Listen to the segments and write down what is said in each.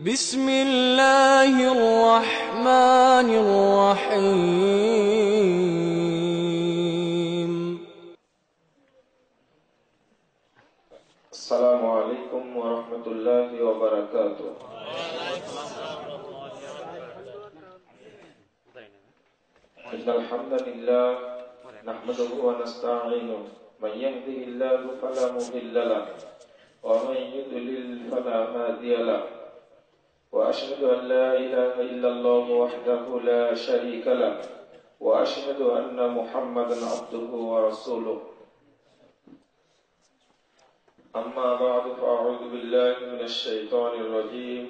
بسم الله الرحمن الرحيم. السلام عليكم ورحمة الله وبركاته. إن الحمد لله نحمده ونستعينه، من يهده الله فلا مضل له ومن يضلل فلا هادي له، وأشهد أن لا إله إلا الله وحده لا شريك له، وأشهد أن محمدا عبده ورسوله. أما بعد فأعوذ بالله من الشيطان الرجيم.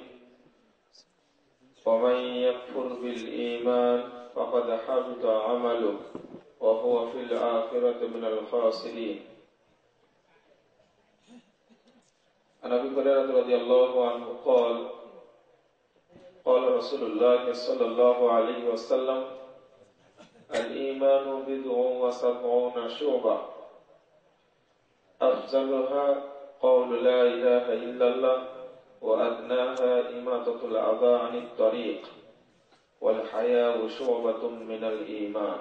ومن يكفر بالإيمان فقد حبط عمله وهو في الآخرة من الخاسرين. عن أبي هريرة رضي الله عنه قال قال رسول الله صلى الله عليه وسلم: الإيمان بضع وسبعون شعبة، أفضلها قول لا إله إلا الله، وأدناها إماطة الأذى عن الطريق، والحياء شعبة من الإيمان.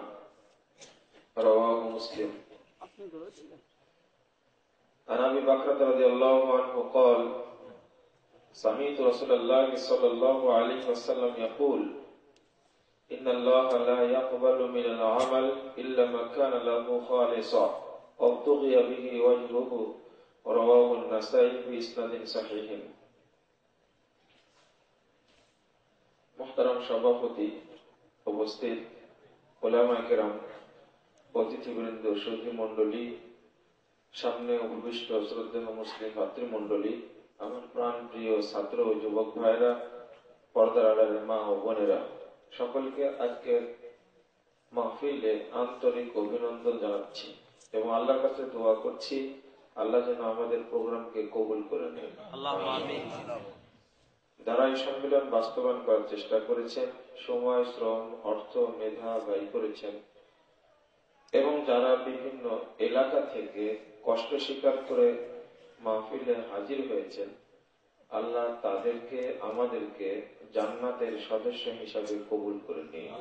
رواه مسلم. عن أبي بكر رضي الله عنه قال: سمعت رسول الله صلى الله عليه وسلم يقول: إن الله لا يقبل من العمل إلا ما كان له خالصا وابتغي به وجهه. رواه النسائي بإسناد صحيح. মুহতারাম সভাপতি, উপস্থিত উলামায়ে কেরাম, অতিথিবৃন্দ, সুধী মণ্ডলী, সামনে উপবিষ্ট শ্রদ্ধেয় মুসলিম ভাতৃমণ্ডলী, আমার প্রাণ প্রিয় ছাত্র ও যুবক ভাইরা, পর্দার আড়ালের মা ও বোনেরা, সকলকে আজকে মাহফিলে আন্তরিক অভিনন্দন জানাচ্ছি এবং আল্লাহর কাছে দোয়া করছি আল্লাহ যেন আমাদের প্রোগ্রামকে কবুল করে নেন। যারা এই সম্মেলন বাস্তবায়ন করার চেষ্টা করেছেন, সময়, শ্রম, অর্থ, মেধা ব্যয় করেছেন এবং যারা বিভিন্ন এলাকা থেকে কষ্ট স্বীকার করে মাহফিলে হাজির হয়েছেন, আল্লাহ তাদেরকে আমাদেরকে জান্নাতের সদস্য হিসাবে কবুল করে নিন।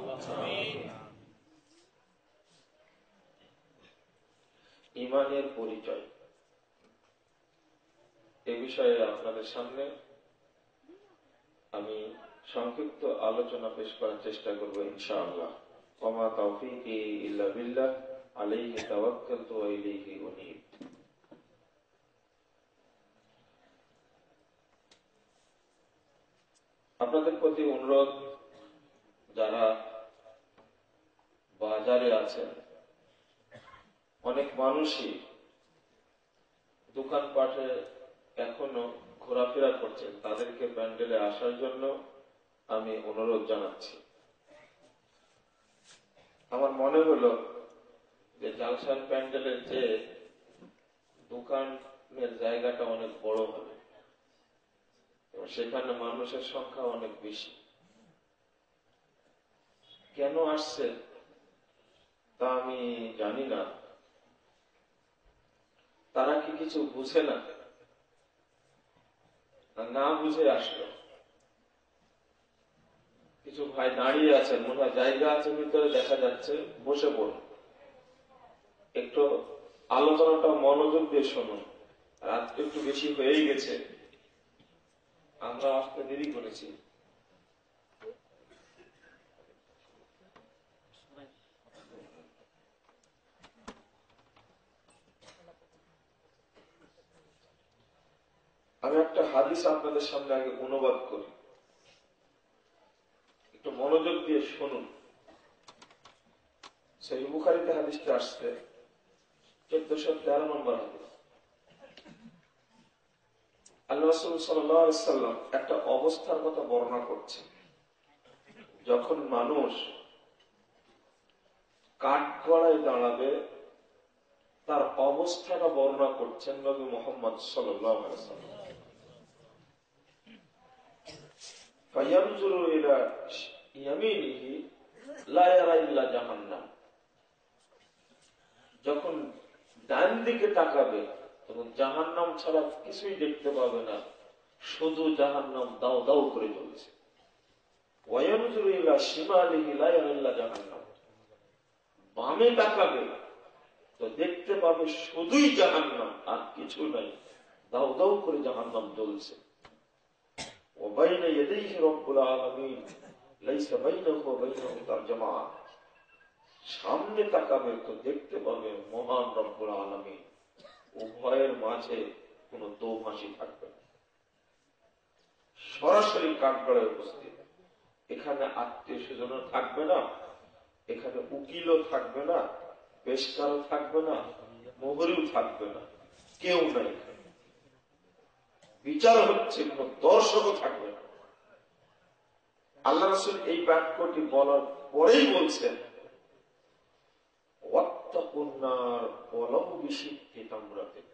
ঈমানের পরিচয় এ বিষয়ে আপনাদের সামনে আমি সংক্ষিপ্ত আলোচনা পেশ করার চেষ্টা করব ইনশাআল্লাহ। ওমা তাওফীকি ইল্লা বিল্লাহ, আলাইহি তাওয়াক্কালতু ওয়া ইলাইহি উনীব। আপনাদের প্রতি অনুরোধ, যারা বাজারে আছেন, অনেক মানুষই দোকানপাটে এখনো ঘোরাফেরা করছেন, তাদেরকে প্যান্ডেলে আসার জন্য আমি অনুরোধ জানাচ্ছি। আমার মনে হলো যে জালসার প্যান্ডেলের যে দোকানের জায়গাটা অনেক বড় হবে এবং সেখানে মানুষের সংখ্যা অনেক বেশি। কেন আসছে তা আমি জানি না। তারা কি কিছু বুঝে না? না বুঝে আসলো। কিছু ভাই দাঁড়িয়ে আছেন, মনে হয় জায়গা আছে ভিতরে, দেখা যাচ্ছে, বসে পড়ুন, একটু আলোচনাটা মনোযোগ দিয়ে শুনুন। রাত একটু বেশি হয়েই গেছে, আমরা আসতে দেরি করেছি। আমি একটা হাদিস আপনাদের সামনে আগে অনুবাদ করি, একটু মনোযোগ দিয়ে শুনুন। সহিহ বুখারীতে হাদিসটা আসছে 1413 নম্বর হাদিস। আল্লাহ রাসূল সাল্লাল্লাহু আলাইহি ওয়াসাল্লাম একটা অবস্থার কথা বর্ণনা করছেন, যখন মানুষ কাঠগড়ায় দাঁড়াবে তার অবস্থাটা বর্ণনা করছেন নবী মুহাম্মদ সাল্লাল্লাহু আলাইহি ওয়াসাল্লাম। ফায়ানজুরু ইলা ইয়ামিনিহি লা ইয়ারা ইল্লা জাহান্নাম। যখন ডান দিকে তাকাবে তখন জাহান্নাম ছাড়া কিছুই দেখতে পাবে না, শুধু জাহান্নাম দাও দাও করে জ্বলছে। ওয়ায়ানজুরু ইলা শিমালিহি লা ইয়ারা ইল্লা জাহান্নাম, বামে তাকাবে তো দেখতে পাবে শুধুই জাহান্নাম আর কিছু নাই, দাও দাও করে জাহান্নাম জ্বলছে। ওয়া বাইনা ইয়াদাইহি রাব্বুল আলামিন লাইসা বাইনাহু ওয়া বাইনাহু তারজামা, সামনে তাকাবে তো দেখতে পাবে মহান রব্বুল আলামিন, উভয়ের মাঝে কোন দোভাষী থাকবে না, সরাসরি কাঠগড়ায় উপস্থিত। এখানে আত্মীয় স্বজন থাকবে না, এখানে উকিলও থাকবে না, পেশকারও থাকবে না, মোহরিও থাকবে না, কেউ নাই। বিচার হচ্ছে, কোন দর্শকও থাকবে না। আল্লাহ রাসূল এই বাক্যটি বলার পরেই বলছেন, ওয়াত্তাকুন্নার ওয়ালাউ বিশিক্কি তামরাতিন,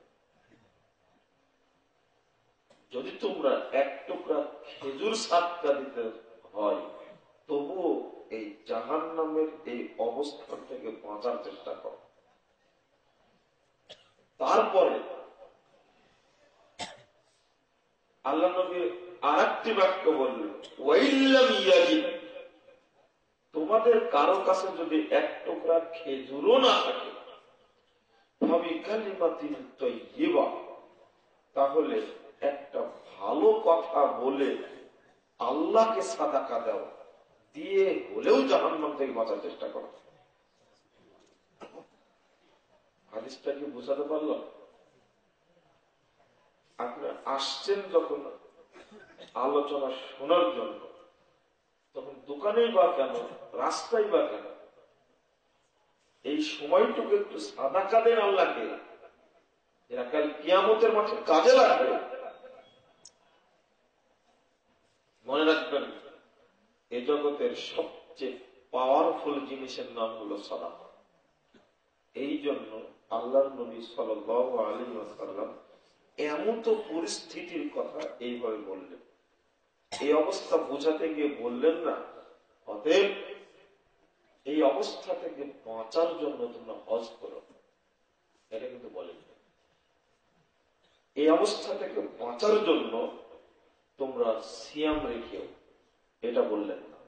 যদি তোমরা এক টুকরা খেজুর সাদকা দিতে হয় তবুও এই জাহান্নামের এই অবস্থান থেকে বাঁচার চেষ্টা করো। তারপরে আল্লাহ নবী আরেকটি বাক্য বললেন, ওয়াইল্লাম ইয়াজিদ, তোমাদের কারো কাছে যদি এক টুকরা খেজুরও না থাকে, ফাবিকালিমাতিন তাইয়্যিবা, তাহলে একটা ভালো কথা বলে আল্লাহকে সাদাকা দাও, দিয়ে হলেও জাহান্নাম থেকে বাঁচার চেষ্টা করো। হাদিসটা কি বুঝাতে পারলাম? আপনি আসছেন যখন আলোচনা শোনার জন্য, তখন দোকানেই বা কেন, রাস্তায় বা কেন, এই সময়টুকু একটু সাদাকা দেন আল্লাহকে, যেটা কাল কিয়ামতের মাঠে কাজে লাগবে। মনে রাখবেন, এ জগতের সবচেয়ে পাওয়ারফুল জিনিসের নাম হলো সাদাকা। এই জন্য আল্লাহর নবী সাল্লাল্লাহু আলাইহি ওয়াসাল্লাম এমন তো পরিস্থিতির কথা এইভাবে বললেন। এই অবস্থা বোঝাতে গিয়ে বললেন না, অতএব এই অবস্থা থেকে বাঁচার জন্য তোমরা হজ করো, এটা কিন্তু বলেন। এই অবস্থা থেকে বাঁচার জন্য তোমরা সিয়াম রেখেও, এটা বললেন না।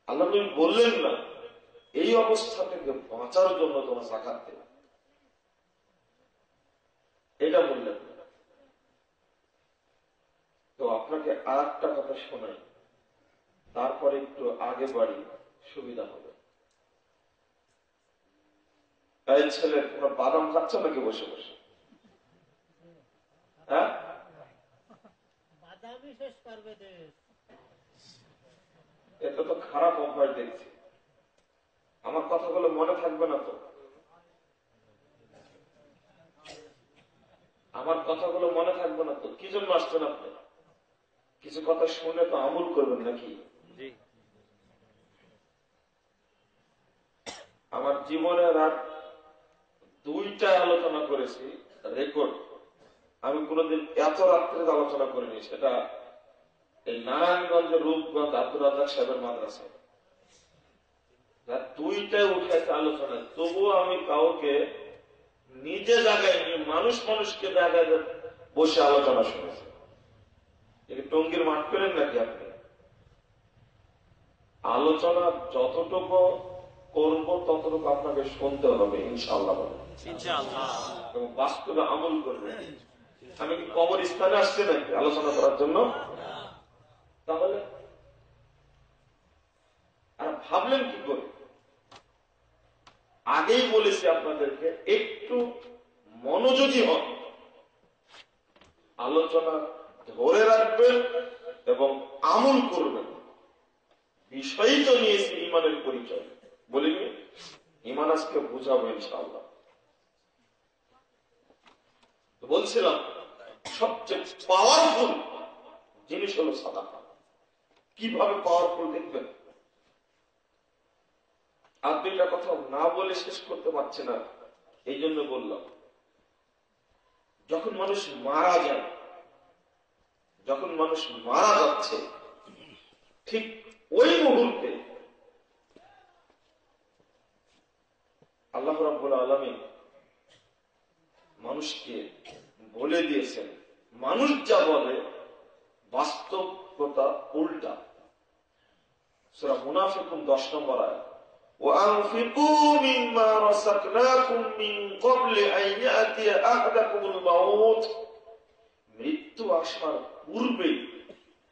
আল্লাহ নবী বললেন না এই অবস্থা থেকে বাঁচার জন্য তোমরা যাকাত দেবে, এটা বললেন না। তো আপনাকে আর একটা কথা শোনাই, তারপরে একটু আগে বাড়ি, সুবিধা হবে। এই ছেলে, তোমরা বাদাম খাচ্ছ নাকি বসে বসে? হ্যাঁ, এটা তো খারাপ অভ্যাস দেখছি। আমার কথাগুলো মনে থাকবে না তো? আমার কথাগুলো মনে থাকবে না তো? কি জন্য আসছেন আপনি? কিছু কথা শুনে তো আমল করবেন নাকি? আমার জীবনে রাত 2টায় আলোচনা করেছি, রেকর্ড। আমি কোনোদিন এত রাত্রে আলোচনা করিনি, সেটা এই নারায়ণগঞ্জের রূপগঞ্জ আব্দুর রাজ্জাক সাহেবের মাদ্রাসায়। রাত 2টায় উঠেছে আলোচনায়, তবুও আমি কাউকে নিজে জায়গায়নি, মানুষকে জায়গায় বসে আলোচনা শুনেছি। টঙ্গীর মাঠ করেন নাকি আপনি? আলোচনা যতটুকু করব ততটুকু আপনাকে শুনতে হবে ইনশাআল্লাহ, এবং বাস্তবে আমল করবেন। আমি কি কবর স্থানে আসছি নাকি আলোচনা করার জন্য? তাহলে আর ভাবলেন কি করে? আগেই বলেছি আপনাদেরকে, একটু মনোযোগী হন, আলোচনা ধরে রাখবেন এবং আমল করবেন। বিষয়ই তো নিয়েছি ইমানের পরিচয়, বলিনি? ইমান আজকে বুঝাবো ইনশাআল্লাহ। বলছিলাম সবচেয়ে পাওয়ারফুল জিনিস হলো সাদাকা। কিভাবে পাওয়ারফুল দেখবেন? আর 2টা কথা না বলে শেষ করতে পারছি না, এই জন্য বললাম। যখন মানুষ মারা যায়, যখন মানুষ মারা যাচ্ছে, ঠিক ওই মুহূর্তে আল্লাহ রাব্বুল আলামিন মানুষকে বলে দিয়েছেন, মানুষ যা বলে বাস্তবতা উল্টা। সূরা মুনাফিকুন 10 নম্বর আয়াত, وأنفقوا مما رزقناكم من قبل أن يأتي أحدكم الموت, মৃত্যু আসার পূর্বে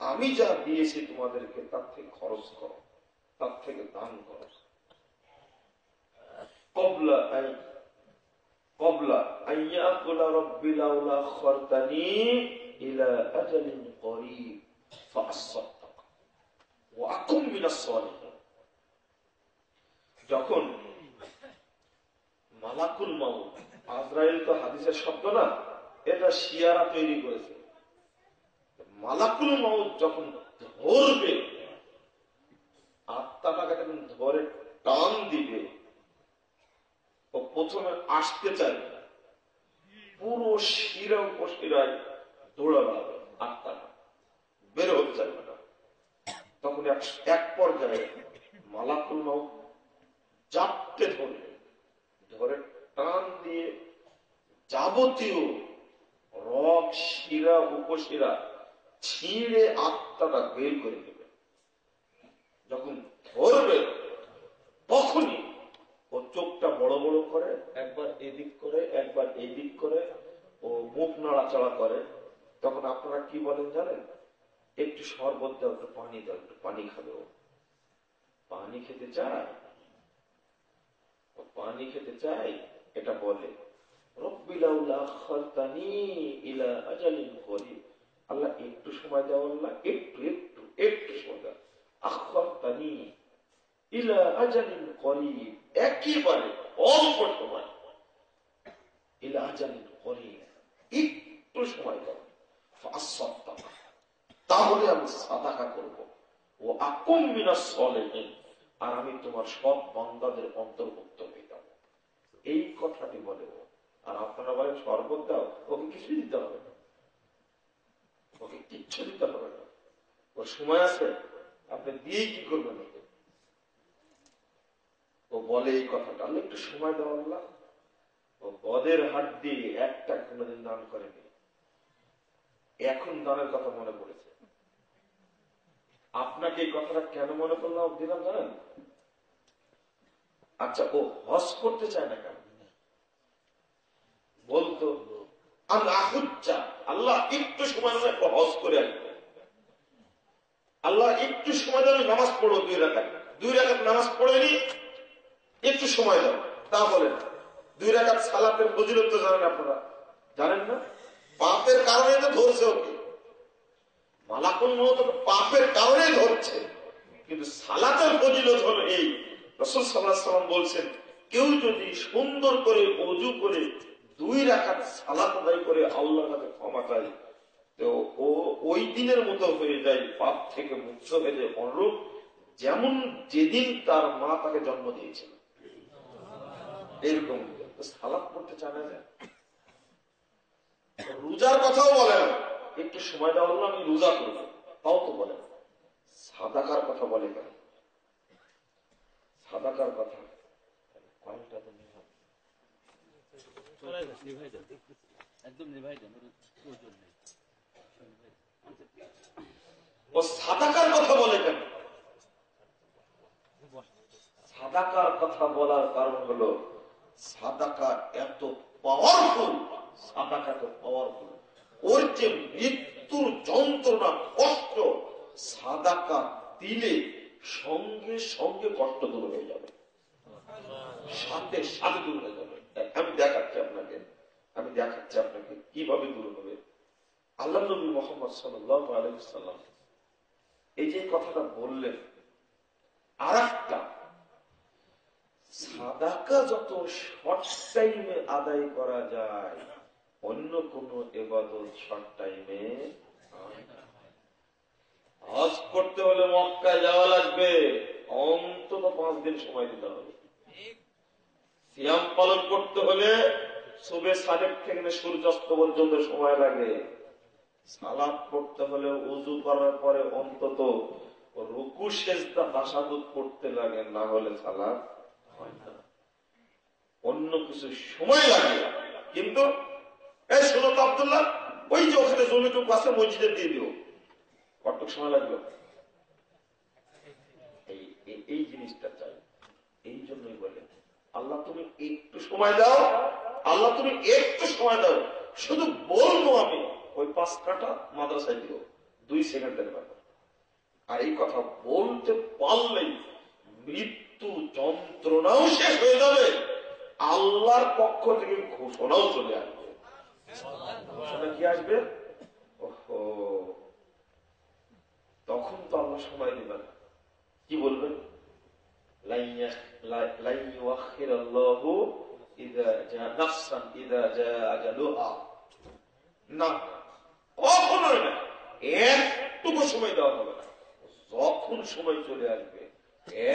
আমি যা দিয়েছি তোমাদেরকে তার থেকে খরচ করো, তার থেকে দান করো। قبل أن يأكل ربي لولا أخرتني إلى أجل قريب فأصدق وأكن من الصالحين। যখন মালাকুল মাউত, আজরাইল তো হাদিসের শব্দ না, এটা শিয়ারা তৈরি করেছে। মালাকুল মাউত যখন ধরবে, আত্মাটাকে যখন ধরে টান দিবে, ও প্রথমে আসতে চাইবে না, পুরো শিরা উপশিরায় দৌড়া বেড়াবে, আত্মাটা বের হতে চাইবে না। তখন এক পর্যায়ে মালাকুল মাউত চাপতে ধরবে, ধরে টান দিয়ে যাবতীয় রগ শিরা উপশিরা ছিঁড়ে আত্মাটা বের করে দেবে। যখন ধরবে তখনই ও চোখটা বড় বড় করে, একবার এদিক করে একবার এই দিক করে, ও মুখ নাড়াচাড়া করে। তখন আপনারা কি বলেন জানেন? একটু শরবত দাও, একটু পানি দাও, একটু পানি খাবে। ও পানি খেতে চায়, পানি খেতে চাই, এটা বলে রব্বি লাউলা আখারতানি ইলা আজালিন করিব, আল্লাহ একটু সময় দাও, আল্লাহ একটু একটু একটু সময় দাও। আখারতানি ইলা আজালিন করিব, একেবারে অল্প সময়, ইলা আজালিন করিব, একটু সময় দাও। ফাসাদদাক, তাহলে আমি সাদাকা করব। ও আকুম মিনাস সালিহিন, আর আমি তোমার সব বান্দাদের অন্তর্ভুক্ত হয়ে যাব। এই কথাটি বলে ও। আর আপনারা বলেন শরবত দাও, ওকে কিছু দিতে হবে না, ওকে কিচ্ছু দিতে হবে না, ওর সময় আছে, আপনি দিয়ে কি করবেন ওকে? ও বলে এই কথাটা, আল্লাহ একটু সময় দাও আল্লাহ। ও বদের হাত দিয়ে একটা কোনোদিন দান করেনি, এখন দানের কথা মনে পড়েছে। আপনাকে এই কথাটা কেন মনে করলাম দিলাম জানেন? আচ্ছা, ও হজ করতে চায় না কেন? বলতো আল্লাহ একটু সময় দেবে, হজ করে আসবে। আল্লাহ একটু সময় দেবে, নামাজ পড়বো 2 রাকাত, 2 রাকাত নামাজ পড়েনি, একটু সময় দাও। তা বলেন 2 রাকাত সালাতের ফজিলত তো জানেন আপনারা? জানেন না? পাপের কারণে তো ধরছে ওকে, মালাকুল মাউত পাপের কারণে ধরছে। কিন্তু সালাতের ফজিলত হলো এই, রাসূল সাল্লাল্লাহু আলাইহি ওয়াসাল্লাম বলছেন, কেউ যদি সুন্দর করে ওযু করে 2 রাকাত সালাত আদায় করে আল্লাহর কাছে ক্ষমা চায়, তো ও ওই দিনের মতো হয়ে যায়, পাপ থেকে মুক্ত হয়ে যায়, অনুরূপ যেমন যেদিন তার মা তাকে জন্ম দিয়েছিল। এরকম সালাত পড়তে চায় না। রোজার কথাও বলে না, একটু সময় দেওয়া হলো আমি রোজা করবো, তাও তো বলে না। সাদাকার কথা বলে কেন? সাদাকার কথা ও সাদাকার কথা বলে কেন? সাদাকার কথা বলার কারণ হলো সাদাকা এত পাওয়ারফুল, সাদাকা এত পাওয়ারফুল, ওর যে মৃত্যুর যন্ত্রণা কষ্ট, সাদাকা দিলে সঙ্গে সঙ্গে কষ্ট দূর হয়ে যাবে, সাথে সাথে দূর হয়ে যাবে। আমি দেখাচ্ছি আপনাকে কিভাবে দূর হবে। আল্লাহ নবী মুহাম্মদ সাল্লাল্লাহু আলাইহি ওয়াসাল্লাম এই যে কথাটা বললেন, আর একটা, সাদাকা যত শর্ট টাইমে আদায় করা যায়, অন্য কোন ইবাদত শর্ট টাইমে। হজ করতে হলে মক্কায় যাওয়া লাগবে, অন্তত 5 দিন সময় দিতে হবে। সিয়াম পালন করতে হলে সুবে সাদেক থেকে সূর্যাস্ত পর্যন্ত সময় লাগে। সালাত পড়তে হলে ওযু করার পরে অন্তত রুকু সেজদা তাশাহুদ পড়তে লাগে, না হলে সালাত হয় না। অন্য কিছু সময় লাগে, কিন্তু এই শোনো তো আব্দুল্লাহ, ওই যে ওখানে জমিটুকু আছে মসজিদে দিয়ে দিও, কতটুকু সময় লাগবে? এই জিনিসটা চাই। এই জন্যই বলে আল্লাহ তুমি একটু সময় দাও, আল্লাহ তুমি একটু সময় দাও, শুধু বলবো আমি ওই 5 কাঠা মাদ্রাসায় দিও, 2 সেকেন্ডের ব্যাপার। আর এই কথা বলতে পারলেই মৃত্যু যন্ত্রণাও শেষ হয়ে যাবে, আল্লাহর পক্ষ থেকে ঘোষণাও চলে আসবে। ঘোষণা কি আসবে? ওহো, তখন তো আল্লাহ সময় দিবেন, কি বলবেন? একটুকু সময় দেওয়া হবে না, যখন সময় চলে আসবে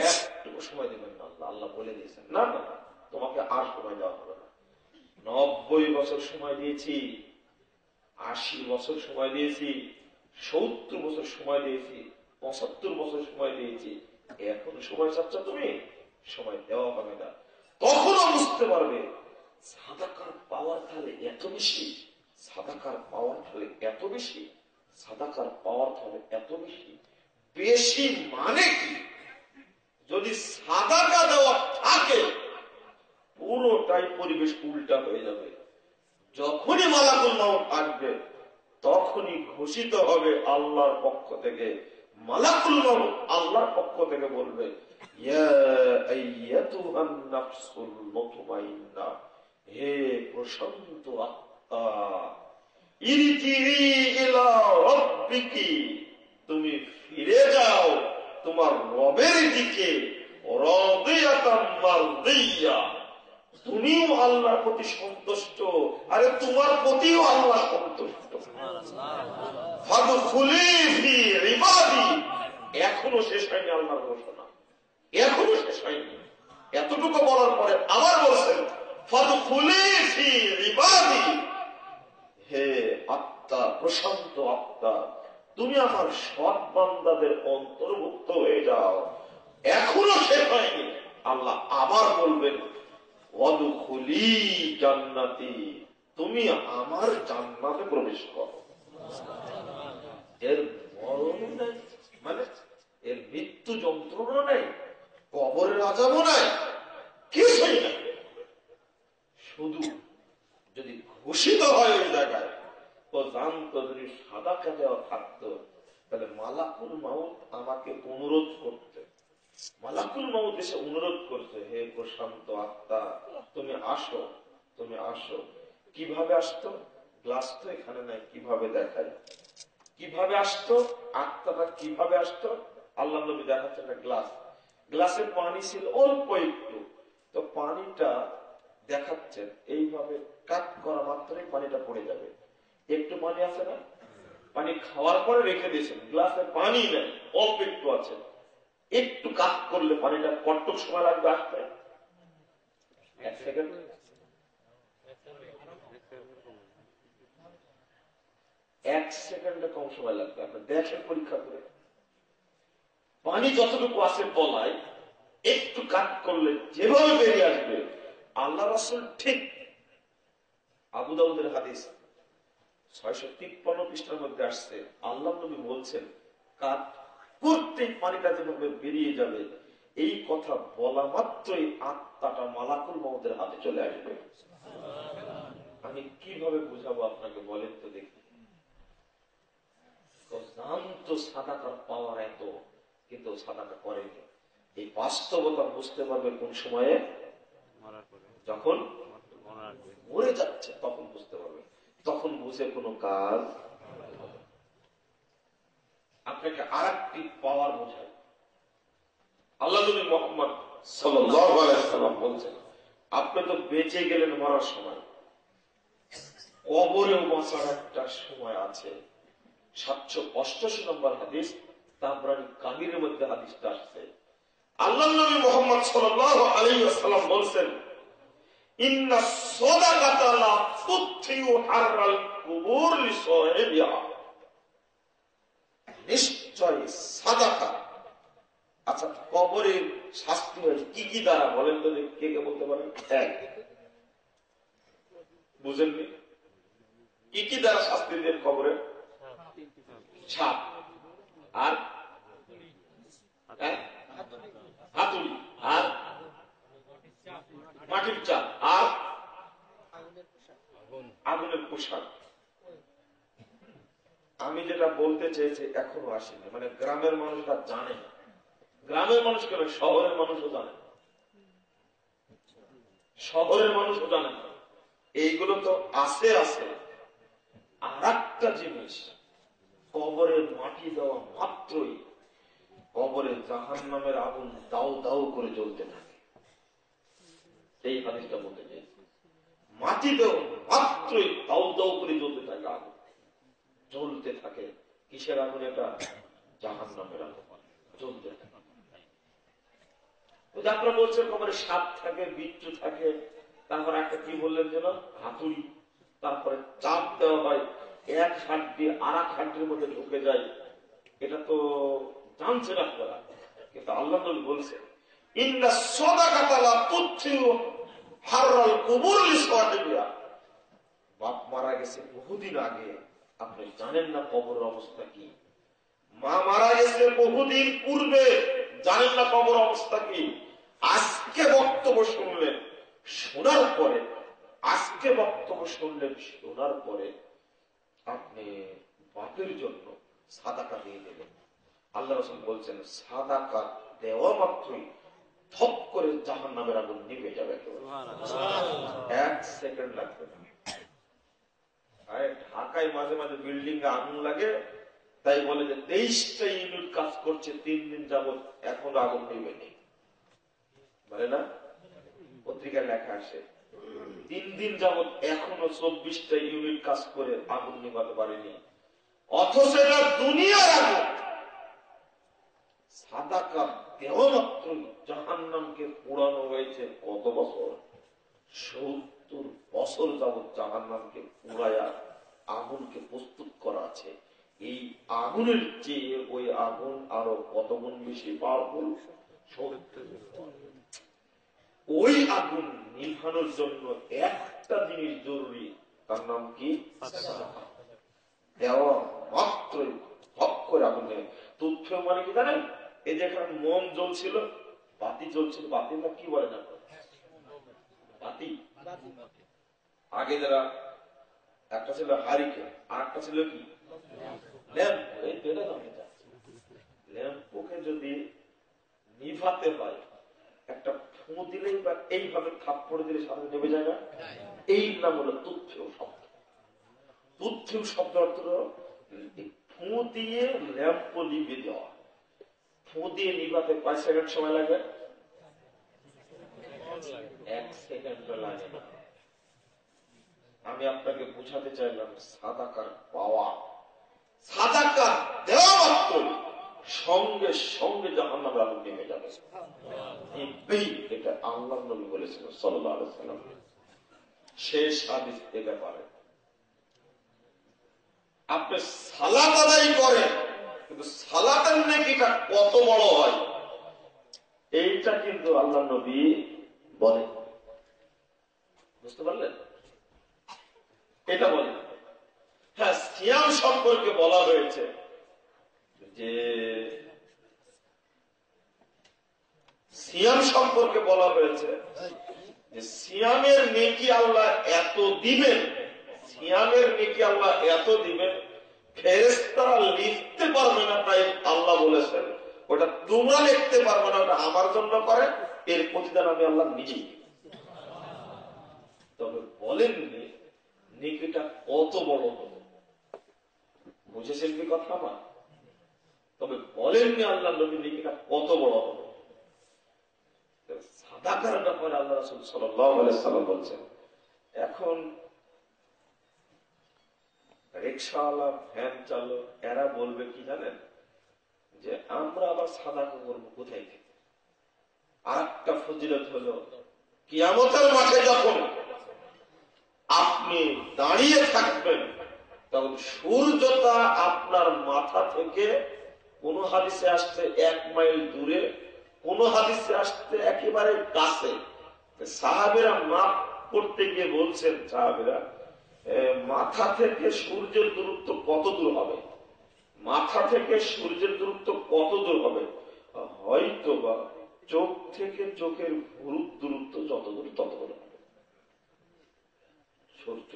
একটুকু সময় দেবেন না। আল্লাহ বলে দিয়েছেন না না না, তোমাকে আর সময় দেওয়া হবে না। 90 বছর সময় দিয়েছি, 80 বছর সময় দিয়েছি, 70 বছর সময় দিয়েছি, 75 বছর সময় দিয়েছি, এখন সময় চাচ্ছ তুমি, সময় দেওয়া হবে না। তখনও বুঝতে পারবে সাদাকার পাওয়ার তাহলে এত বেশি, সাদাকার পাওয়ার তাহলে এত বেশি, সাদাকার পাওয়ার তাহলে এত বেশি। বেশি মানে কি? যদি সাদাকা দেওয়া থাকে পুরোটাই পরিবেশ উল্টা হয়ে যাবে। যখনই মালাকুল মউত আসবে তখনই ঘোষিত হবে আল্লাহর পক্ষ থেকে, মালাকুল মউত আল্লাহর পক্ষ থেকে বলবে, ইয়া আইয়াতুহান নাফসুল মুতমাইন্নাহ, হে প্রশান্ত আত্মা, ইরজিই ইলা রাব্বিকি, তুমি ফিরে যাও তোমার রবের দিকে, রাদিয়াতাম মারদিয়া, তুমিও আল্লাহর প্রতি সন্তুষ্ট, আরে তোমার প্রতিও আল্লাহ সন্তুষ্ট। ফাদখুলি ফি ইবাদি, এখনো শেষ হয়নি আল্লাহর ঘোষণা, এখনো শেষ হয়নি। এতটুকু বলার পরে আবার বলছেন ফাদখুলি ফি ইবাদি, হে আত্মা, প্রশান্ত আত্মা, তুমি আমার সৎ বান্দাদের অন্তর্ভুক্ত হয়ে যাও। এখনো শেষ হয়নি, আল্লাহ আবার বলবেন ওয়াদখুলি জান্নাতি, তুমি আমার জান্নাতে প্রবেশ করো। এর মরণ নাই, মানে এর মৃত্যু যন্ত্রণা নেই, কবরের আযাবও নাই, কিছুই নাই। শুধু যদি ঘোষিত হয় ওই জায়গায়, ও জানতো যদি সাদাকা দেওয়া থাকতো তাহলে মালাকুল মউত আমাকে অনুরোধ করতে, মালাকুল মউত এসে অনুরোধ করছে, হে প্রশান্ত আত্মা তুমি আসো, তুমি আসো। কিভাবে আসতো? গ্লাস তো এখানে নাই, কিভাবে দেখাই? কিভাবে আসতো আত্মাটা? কিভাবে আসতো? আল্লাহ নবী দেখাচ্ছে একটা গ্লাস, গ্লাসে পানি ছিল অল্প একটু, তো পানিটা দেখাচ্ছেন এইভাবে কাট করা মাত্রই পানিটা পড়ে যাবে। একটু পানি আছে না, পানি খাওয়ার পরে রেখে দিয়েছেন, গ্লাসে পানি নেই, অল্প একটু আছে, একটু কাট করলে পানিটা কতটুকু সময় লাগবে আসতে? 1 সেকেন্ড, 1 সেকেন্ডে কম সময় লাগবে। আপনি দেখেন পরীক্ষা করে, পানি যতটুকু আছে তলায় একটু কাট করলে যেভাবে বেরিয়ে আসবে। আল্লাহ রাসূল ঠিক আবু দাউদের হাদিস 653 পৃষ্ঠার মধ্যে আসছে, আল্লাহ নবী বলছেন কাট করতেই পানিটা যেভাবে বেরিয়ে যাবে, এই কথা বলা মাত্রই আত্মাটা মালাকুল মউতের হাতে চলে আসবে। আমি কিভাবে বুঝাবো আপনাকে বলেন তো দেখি? জানতো সাদাকার পাওয়ার এত, কিন্তু সাদাকা করেনি। এই বাস্তবতা বুঝতে পারবে কোন সময়ে? যখন মরে যাচ্ছে তখন বুঝতে পারবে, তখন বুঝে কোনো কাজ। আপনাকে আরেকটি পাওয়ার বোঝায়, আল্লাহ নবী মুহাম্মদ সাল্লাল্লাহু আলাইহি ওয়াসাল্লাম বলছেন, আপনি তো বেঁচে গেলেন মরার সময়, কবরেও বাঁচার একটা সময় আছে। 788 নম্বর হাদিস, তাবরানী কাবীরের মধ্যে হাদিসটা আসছে। আল্লাহ নবী মুহাম্মদ সাল্লাল্লাহু আলাইহি ওয়াসাল্লাম বলেন, ইন্না সাদাকাতা লা তুতফিউ হাররাল কুবুর লিসাহিবিহা, নিশ্চয় সাদাকা। আচ্ছা, কবরের শাস্তি হয় কি কি দ্বারা বলেন তো, কে কে বলতে পারেন? এক, বুঝেননি কি কি দ্বারা শাস্তি দেন কবরে? সাপ আর হাতুড়ি আর মাটির চাল আর আগুনের পোশাক। আমি যেটা বলতে চেয়েছি এখনো আসেনি, মানে গ্রামের মানুষরা জানে না। গ্রামের মানুষ কেন, শহরের মানুষও জানে না, শহরের মানুষও জানে না। এইগুলো তো আছে আছে। আর একটা জিনিস, কবরে মাটি দেওয়া মাত্রই কবরে জাহান্নামের আগুন দাউ দাউ করে জ্বলতে থাকে। এই হাদিসটা বলতে চাইছি, মাটি দেওয়া মাত্রই দাউ দাউ করে জ্বলতে থাকে আগুন, জ্বলতে থাকে। কিসের আগুন এটা? জাহান্নামের আগুন জ্বলতে থাকে। আপনারা বলছেন কবরে সাপ থাকে, বিচ্ছু থাকে, তারপর একটা কি বললেন যেন, হাতুড়ি, তারপরে চাপ দেওয়া হয়, এক হাড্ডি আর এক হাড্ডির মধ্যে ঢুকে যায়। এটা তো জানছেন আপনারা, কিন্তু আল্লাহ নবী বলছেন ইন্না সাদাকাতা লা তুতফিউ হাররাল কুবুর লিসাওয়াতিবিহা। বাপ মারা গেছে বহুদিন আগে, আপনি জানেন না কবরের অবস্থা কি। মা মারা গেছে বহুদিন পূর্বে, জানেন না কবর অবস্থা কি। আজকে বক্তব্য শুনলেন, শোনার পরে, আজকে বক্তব্য শুনলেন, শোনার পরে আপনি বাপের জন্য সাদাকা দিয়ে দেবেন। আল্লাহ রাসূল বলছেন সাদাকা দেওয়া মাত্রই থপ করে জাহান্নামের আগুন নিভে যাবে, এক সেকেন্ড লাগবে না। ঢাকায় মাঝে মাঝে বিল্ডিং এ আগুন লাগে, তাই বলে যে 23টা ইউনিট কাজ করছে 3 দিন যাবত, এখনো আগুন নিভেনি, বলে না, পত্রিকায় লেখা আসে 3 দিন যাবত এখনো 24টা ইউনিট কাজ করে আগুন নিভাতে পারেনি। অথচ এটা দুনিয়ার আগুন। সাদাকা দেওয়া মাত্র জাহান্নামকে পোড়ানো হয়েছে কত বছর? 70 বছর যাবত জাহান্নামকে পোড়ায়া আগুনকে প্রস্তুত করা আছে। এই আগুনের চেয়ে ওই আগুন আরো কত গুণ বেশি পাওয়ারফুল। ওই আগুন নিভানোর জন্য একটা জিনিস জরুরি, তার নাম কি? দেওয়া মাত্রই হক করে আগুন নেই। তুচ্ছ মানে কি জানেন? এই যে এখানে মোম জ্বলছিল, বাতি জ্বলছিল, বাতির নাম কি বলে না? বাতি। আগে যারা একটা ছিল হারিকেন, আর একটা ছিল কি ল্যাম্প। এই দুটো নামে যাচ্ছে। ল্যাম্পকে যদি নিভাতে হয়, একটা ফু দিলেই বা এইভাবে থাপ্পড় দিলে সাথে নেমে যায় না? এই নাম হলো তুচ্ছ শব্দ। তুচ্ছ শব্দ অর্থ ফু দিয়ে ল্যাম্প নিভে দেওয়া। ফু দিয়ে নিভাতে কয় সেকেন্ড সময় লাগবে? 1 সেকেন্ড লাগে না। আমি আপনাকে বুঝাতে চাইলাম সাদাকার পাওয়া, সাদাকা দেওয়া মাত্র সঙ্গে সঙ্গে জাহান্নামের আগুন নেমে যাবে। এটা আল্লাহর নবী বলেছেন সাল্লাল্লাহু আলাইহি ওয়াসাল্লাম। শেষ হাদিস এ ব্যাপারে। আপনি সালাত আদায় করেন, কিন্তু সালাতের নেকিটা কত বড় হয় এইটা কিন্তু আল্লাহর নবী বলেন। বুঝতে পারলেন? এটা বলেন। হ্যাঁ, সিয়াম সম্পর্কে বলা হয়েছে যে সিয়ামের নেকি আল্লাহ এত দিবেন, সিয়ামের নেকি আল্লাহ এত দিবেন, ফেরেশতারা লিখতে পারবে না। তাই আল্লাহ বলেছেন ওটা তোমরা লিখতে পারবে না, ওটা আমার জন্য করে, এর প্রতিদান আমি আল্লাহ নিজেই। তবে বলেননি নেকিটা কত বড় হবে, বুঝেছেন কি কথা আমার? তবে বলেননি আল্লাহ নবী নেকিটা কত বড় হবে। সাদাকার ব্যাপারে আল্লাহ রাসূল সাল্লাল্লাহু আলাইহি সাল্লাম বলছেন, এখন রিকশাওয়ালা, ভ্যান চালক, এরা বলবে কি জানেন, যে আমরা আবার সাদাকা করবো কোথায় থেকে? আর একটা ফজিলত হলো কিয়ামতের মাঠে যখন আপনি দাঁড়িয়ে থাকবেন, তখন সূর্যটা আপনার মাথা থেকে কোন হাদিসে আসছে 1 মাইল দূরে, কোন হাদিসে আসছে একেবারে কাছে। সাহাবীরা মাপ করতে গিয়ে বলছেন, সাহাবীরা মাথা থেকে সূর্যের দূরত্ব কত দূর হবে? মাথা থেকে সূর্যের দূরত্ব কত দূর হবে? হয়তো বা চোখ থেকে চোখের ভুরুর দূরত্ব যত দূর তত দূর হবে সূর্য।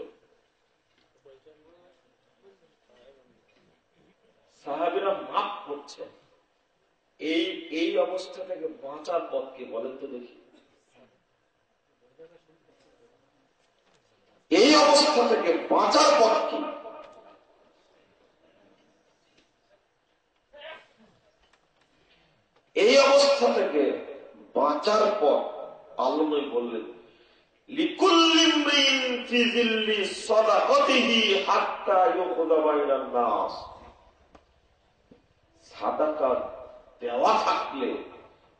সাহাবীরা মাপ করছে। এই অবস্থা থেকে বাঁচার পথ কি বলেন তো দেখি? এই অবস্থা থেকে বাঁচার পথ কি? এই অবস্থা থেকে বাঁচার পথ আল্লাহ বললেন, লিকুল্লি ইমরিন ফি যিল্লি সাদাকাতিহি হাত্তা ইউখযা বাইনান নাস। সাদাকা দেওয়া থাকলে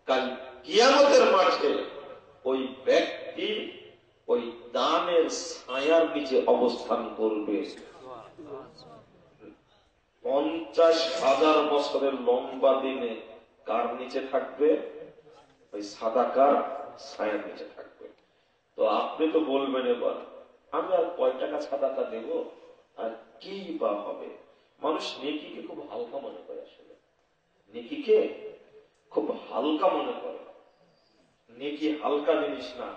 কাল কিয়ামতের মাঠে ওই ব্যক্তি ওই দানের ছায়ার নিচে অবস্থান করবে। 50,000 বছরের লম্বা দিনে কার নিচে থাকবে? ওই সাদাকার ছায়ার নিচে থাকবে। তো আপনি তো বলবেন এবার আমি আর কয় টাকা সাদাকা দেব আর কি বা হবে? মানুষ নেকিকে খুব হালকা মনে করে। আসলে নেকিকে খুব হালকা মনে করে। নেকি হালকা জিনিস না।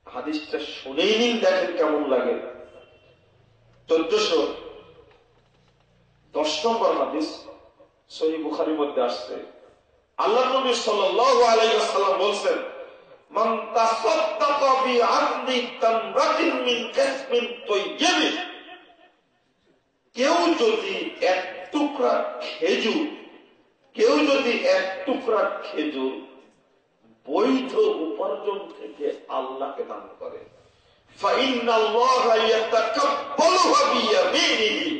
হাদিসটা শুনেই নিন, দেখেন কেমন লাগে। 1410 নম্বর হাদিস, সহিহ বুখারীর মধ্যে আসছে। আল্লাহ নবী সাল্লাল্লাহু আলাইহি ওয়াসাল্লাম বলেন, মান তাসাদ্দাকা বিআদলি তামরাতিন মিন কাসমিন তাইয়্যিব। কেউ যদি এক টুকরা খেজুর বৈধ উপার্জন থেকে আল্লাহকে দান করে, ফাইন্নাল্লাহা ইয়াতাকাব্বালুহা বিয়ামিনিহি।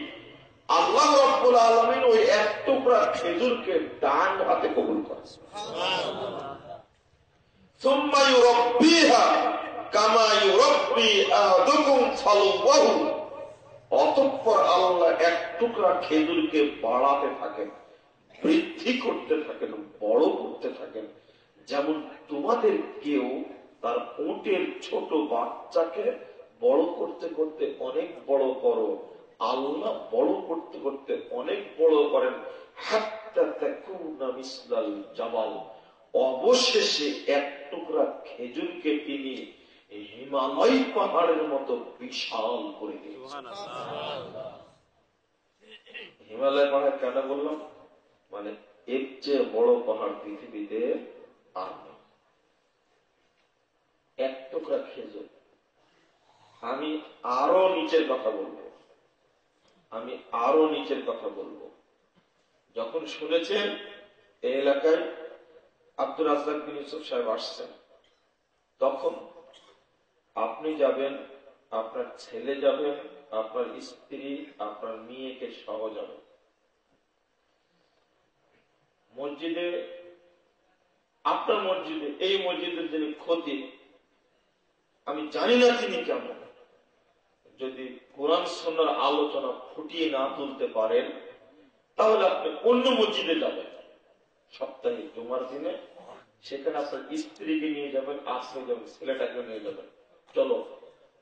আল্লাহ রাব্বুল আলামিন ওই এক টুকরা খেজুরকে ডান হাতে কবুল করে। সুবহানাল্লাহ। সুম্মা ইউরাব্বিহা কামা ইউরাব্বি আহাদুকুম ফালওয়াহু। অতঃপর আল্লাহ এক টুকরা খেজুরকে বাড়াতে থাকেন, বৃদ্ধি করতে থাকেন, বড় করতে থাকেন, যেমন তোমাদের কেউ তার উটের ছোট বাচ্চাকে বড় করতে করতে অনেক বড় করো, আল্লাহ বড় করতে করতে অনেক বড় করেন। হাত্তা তাকুনা মিসলাল জাবাল। অবশেষে এক টুকরা খেজুরকে তিনি হিমালয় পাহাড়ের মতো বিশাল করে দিয়েছেন। হিমালয় পাহাড় কেন বললাম? মানে এর চেয়ে বড় পাহাড় পৃথিবীতে আর নেই। এক টুকরা খেজুর। আমি আরো নিচের কথা বলবো। যখন শুনেছেন এই এলাকায় আব্দুর রাজ্জাক বিন ইউসুফ সাহেব আসছেন, তখন আপনি যাবেন, আপনার ছেলে যাবেন, আপনার স্ত্রী, আপনার মেয়েকে সহ যাবেন মসজিদে। আপনার মসজিদে, এই মসজিদের যিনি খতিব, আমি জানি না তিনি কেমন, যদি কোরআন সুন্নাহর আলোচনা ফুটিয়ে না তুলতে পারেন তাহলে আপনি অন্য মসজিদে যাবেন সপ্তাহে জুমার দিনে, সেখানে আপনার স্ত্রীকে নিয়ে যাবেন, আপনি যাবেন, ছেলেটাকে নিয়ে যাবেন, চলো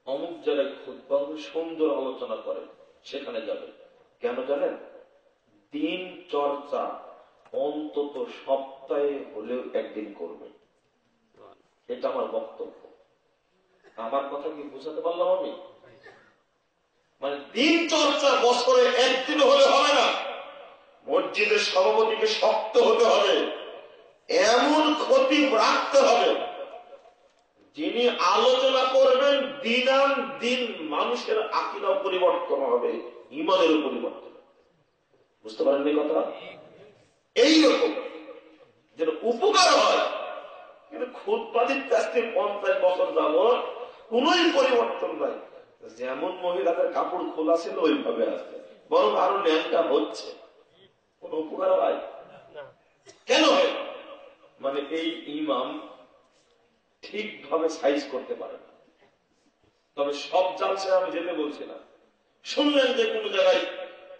অমুক জায়গায় খুতবা সুন্দর আলোচনা করেন, সেখানে যাবেন। কেন জানেন? দিন চর্চা অন্তত সপ্তাহে হলেও একদিন করবেন। এটা আমার বক্তব্য। আমার কথা কি বুঝাতে পারলাম আমি? মানে দিন চর্চা বছরে একদিন হলে হবে না। মসজিদের সভাপতিকে শক্ত হতে হবে, এমন খতিব রাখতে হবে যিনি আলোচনা করবেন দিনান দিন মানুষের আকীদা পরিবর্তন হবে, ঈমানের পরিবর্তন। বুঝতে পারেননি কথা? এইরকম যেন উপকার হয়। কিন্তু খুতবা দিতে আসতে 50 বছর যাবত কোন পরিবর্তন নাই। যেমন মহিলাদের কাপড় খোলা ছিল ওইভাবে আছে, বরং আরো ন্যাংটা হচ্ছে। কোন উপকার হয়? কেন হয়? মানে এই ইমাম ঠিকভাবে সাইজ করতে পারে না। তবে সব জালসে আমি যেতে বলছি না। শুনলেন যে কোন জায়গায়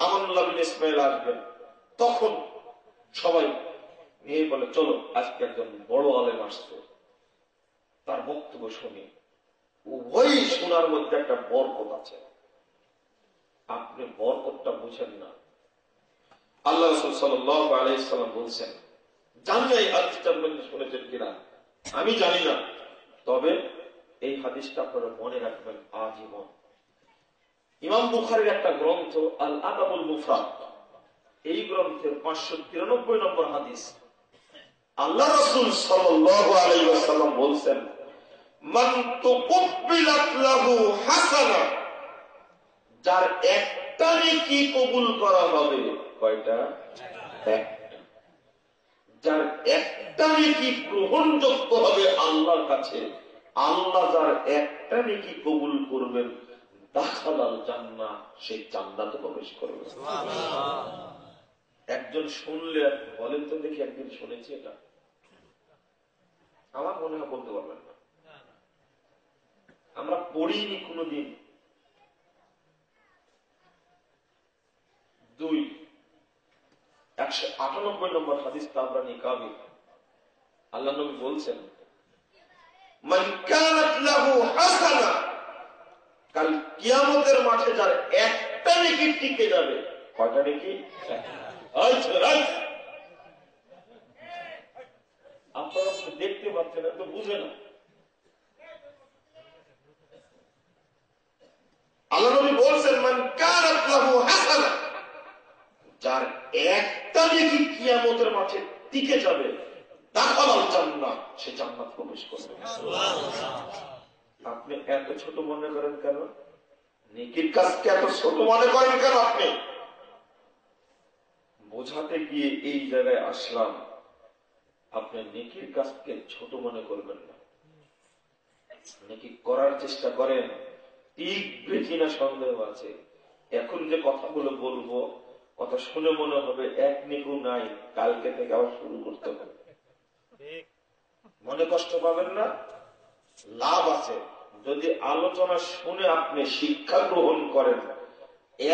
আমানুল্লাহ বিন ইসমাইল আসবেন, তখন সবাই নিয়ে বলে চলো আজকে একজন বড় আলেম আসছে, তার বক্তব্য শুনি। উভয়ই শোনার মধ্যে একটা বরকত আছে। আপনি বরকতটা বুঝেন না। আল্লাহ রাসূল সাল্লাল্লাহু আলাইহি সাল্লাম বলছেন, জানি এই হাদিসটা আপনি শুনেছেন কিনা আমি জানি না, তবে এই হাদিসটা আপনারা মনে রাখবেন আজীবন। ইমাম বুখারীর একটা গ্রন্থ আল আদাবুল মুফরাদ, এই গ্রন্থের 593 নম্বর হাদিস, আল্লাহ রাসূল সাল্লাল্লাহু আলাইহি ওয়াসাল্লাম বলছেন, মান তুকবিলাত লাহু হাসানা, যার একটা নেকি কবুল করা হবে। কয়টা? একটা। যার একটা নেকি গ্রহণযোগ্য হবে আল্লাহর কাছে, আল্লাহ যার একটা নেকি কবুল করবেন, দাখালাল জান্নাহ, সে জান্নাতে প্রবেশ করবে। একজন শুনলে বলেন তো দেখি, একদিন শুনেছি এটা? আমার মনে হয় বলতে পারবেন না। আমরা পড়িনি কোনদিন। 2 198 নম্বর হাদিস তাবরানী কাবির, আল্লাহ নবী বলছেন, মান কানাত লাহু হাসানা, কাল কিয়ামতের মাঠে যার একটা নেকি টিকে যাবে। কয়টা নেকি? আপনারা দেখতে পাচ্ছেন না তো বুঝে না। আল্লাহ নবী বলছেন, মান কানাত লাহু হাসানা, যার একটা নেকি কিয়ামতের মাঠে টিকে যাবে, দাখালাল জান্নাহ, সে জান্নাত প্রবেশ করবে। আপনি এত ছোট মনে করেন কেন? নেকির কাজকে এত ছোট মনে করেন কেন? আপনি বোঝাতে গিয়ে এই জায়গায় আসলাম, আপনি নেকির কাজকে ছোট মনে করবেন না। নেকি করার চেষ্টা করেন, টিকবে কিনা সন্দেহ আছে। এখন যে কথাগুলো বলবো, কথা শুনে মনে হবে এক নেকু নাই, কালকে থেকে আবার শুরু করতে হবে। মনে কষ্ট পাবেন না, লাভ আছে। যদি আলোচনা শুনে আপনি শিক্ষা গ্রহণ করেন,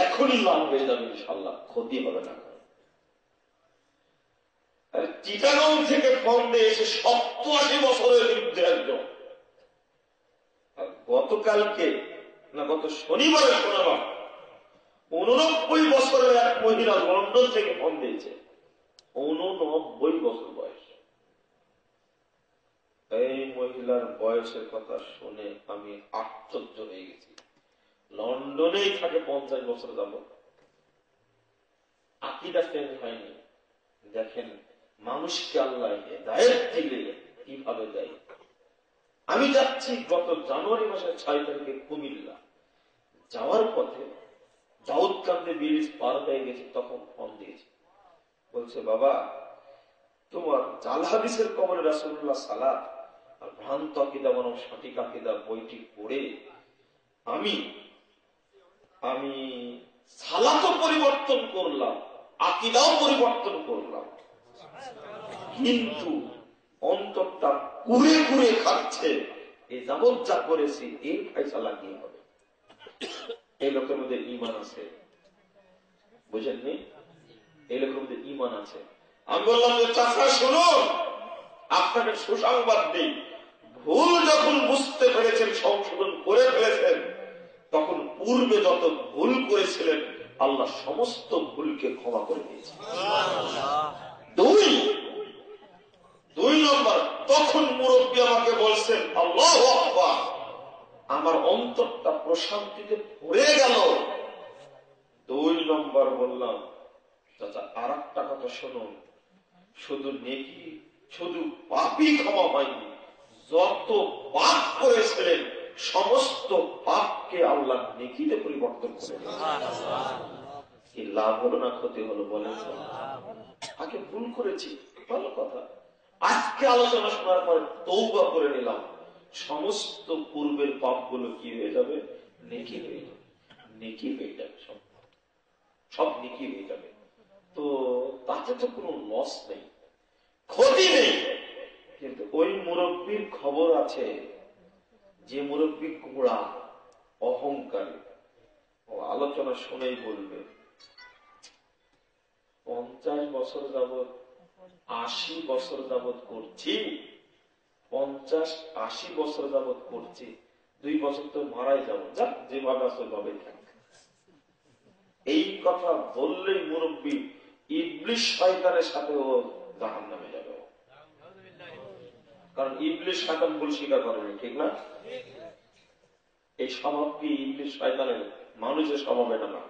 এখনই লাভ হয়ে যাবে ইনশাআল্লাহ, ক্ষতি হবে না। চিটাগাং থেকে ফোন দিয়ে এসে 87 বছরের বিরুদ্ধে একজন, গতকালকে না গত শনিবারে শোনালাম 89 বছরের এক মহিলা লন্ডন থেকে ফোন দিয়েছে। 89 বছর বয়স। এই মহিলার বয়সের কথা শুনে আমি আশ্চর্য হয়ে গেছি। লন্ডনেই থাকে 50 বছর যাবত, আকীদা চেঞ্জ হয়নি। দেখেন মানুষকে আল্লাহ হেদায়েত দিলে কিভাবে দেয়। আমি যাচ্ছি গত জানুয়ারি মাসের 6 তারিখে কুমিল্লা, যাওয়ার পথে দাউদকান্দি ব্রিজ পার হয়ে গেছে, তখন ফোন দিয়েছে। বলছে, বাবা তোমার জাল হাদিসের কবরে রাসূলুল্লাহ সালাত আর ভ্রান্ত আকীদা বনাম সঠিক আকীদা বইটি পড়ে আমি সালাতও পরিবর্তন করলাম, আকীদাও পরিবর্তন করলাম, কিন্তু অন্তরটা কুড়ে কুড়ে খাচ্ছে। এই যাবৎ যা করেছি এই ফয়সালা কি হবে? এই লোকের মধ্যে ঈমান আছে, বুঝেননি? এই লোকের মধ্যে ঈমান আছে। আমি বললাম যে চাচা শুনুন, আপনাকে সুসংবাদ দিই, ভুল যখন বুঝতে পেরেছেন, সংশোধন করে ফেলেছেন, তখন পূর্বে যত ভুল করেছিলেন আল্লাহ সমস্ত ভুলকে ক্ষমা করে দিয়েছেন। দুই নম্বর, তখন মুরব্বী আমাকে বলছেন, আল্লাহু আকবার, আমার অন্তরটা প্রশান্তিতে ভরে গেল। 2 নম্বর বললাম, চাচা আর একটা কথা শুনুন, শুধু নেকি শুধু পাপই ক্ষমা হয়নি, যত পাপ করেছিলেন সমস্ত পাপকে আল্লাহ নেকিতে পরিবর্তন করে দিয়েছেন। কি লাভ হলো না ক্ষতি হলো বলেন? আগে ভুল করেছি, ভালো কথা, আজকে আলোচনা শোনার পর তওবা করে নিলাম, সমস্ত পূর্বের পাপগুলো কি হয়ে যাবে? নেকি হয়ে যাবে, নেকি হয়ে যাবে, সব নেকি হয়ে যাবে। তো তাতে তো কোনো লস নেই, ক্ষতি নেই। কিন্তু ওই মুরব্বীর খবর আছে, যে মুরব্বী গোড়া অহংকারী, ও আলোচনা শুনেই বলবে 50 বছর যাবৎ 80 বছর যাবৎ করছি, 50-80 বছর যাবৎ করছি, 2 বছর তো মারাই যাবো, যা যেভাবে আসলে ভাবে থাক। এই কথা বললেই মুরব্বী ইবলিশ শয়তানের সাথে ও জাহান্নামে যাবে। কারণ ইবলিশ শয়তান ভুল স্বীকার করেনি, ঠিক না? এই স্বভাব কি ইবলিশ শয়তানের? মানুষের স্বভাব এটা না।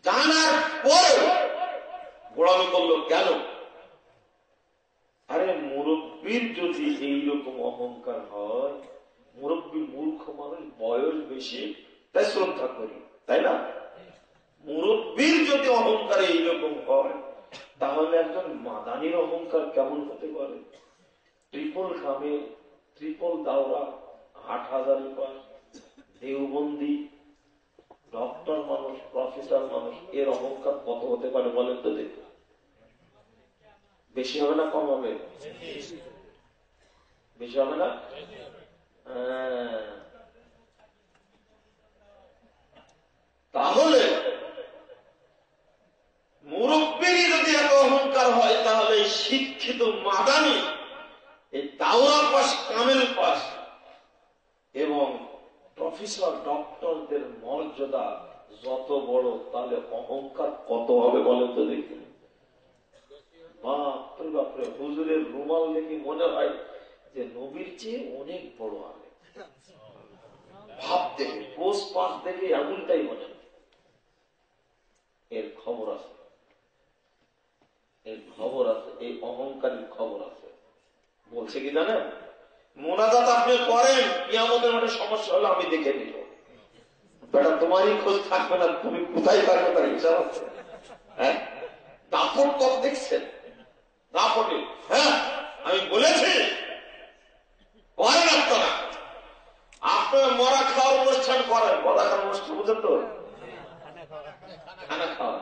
জানার পরে গোড়ামি করলো কেন? আরে মুরব্বীর যদি এইরকম অহংকার হয়, মুরব্বী মূর্খ মানুষ, বয়স বেশি, তাই শ্রদ্ধা করি, তাই না? মুরব্বীর যদি অহংকার এইরকম হয়, তাহলে একজন মাদানির অহংকার কেমন হতে পারে? ট্রিপল কামে, ট্রিপল দাওরা, ৮,০০০ পাস, দেওবন্দি, ডক্টর মানুষ, প্রফেসর মানুষ, এর অহংকার কত হতে পারে বলেন তো দেখুন। বেশি হবে না কম হবে? বেশি হবে না? তাহলে মুরব্বীরই যদি এত অহংকার হয়, তাহলে শিক্ষিত মাদানি, এই দাওরা পাস, কামেল পাস এবং প্রফেসর ডক্টরদের মর্যাদা যত বড়, তাহলে অহংকার কত হবে বলেন তো দেখুন। বাপরে বাপরে, হুজুরের রুমাল দেখে মনে হয় যে নবীর চেয়ে অনেক বড় হবে। ভাব দেখে, পোস্ট পাস দেখে এমনটাই মনে হয়। এর খবর আছে, এর খবর আছে, এই অহংকারীর খবর আছে। বলছে কি জানেন? মোনাজাত আপনি করেন, কিয়ামতের মাঠে সমস্যা হলে আমি দেখে নিব। বেটা তোমারই খোঁজ থাকবে না, তুমি কোথায় থাকবে তার হিসাব আছে। হ্যাঁ, দাপট কত দেখছেন? দাপটে, হ্যাঁ আমি বলেছি করেন আপনারা। আপনারা মরা খাওয়ার অনুষ্ঠান করেন, মরা খাওয়ার অনুষ্ঠান বুঝেন তো? খানা খাওয়া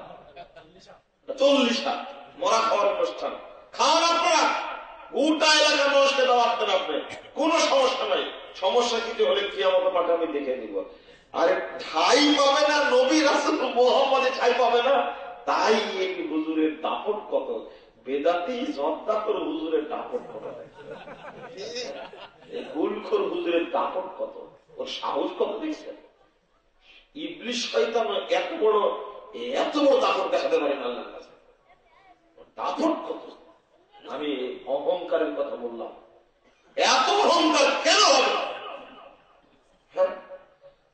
40 মরা খাওয়ার অনুষ্ঠান খাওয়ান আপনারা, গোটা এলাকার মানুষকে দাওয়াত দেন আপনি, কোন সমস্যা নাই। সমস্যা কিছু হলে কিয়ামতের মাঠে আমি দেখে দিব। আরে ঠাই পাবে না, নবী রাসূল মুহাম্মদে ঠাই পাবে না, তাই এই হুজুরের দাপট কত। বেদাতি জর্দাকর হুজুরের দাপট কত, গুলখোর হুজুরের দাপট কত, ওর সাহস কত দেখছেন? ইবলিশ শয়তান এত বড় দাপট দেখাতে পারেন আল্লাহর কাছে। দাপট কত! আমি অহংকারের কথা বললাম, এত অহংকার কেন হবে? হ্যাঁ,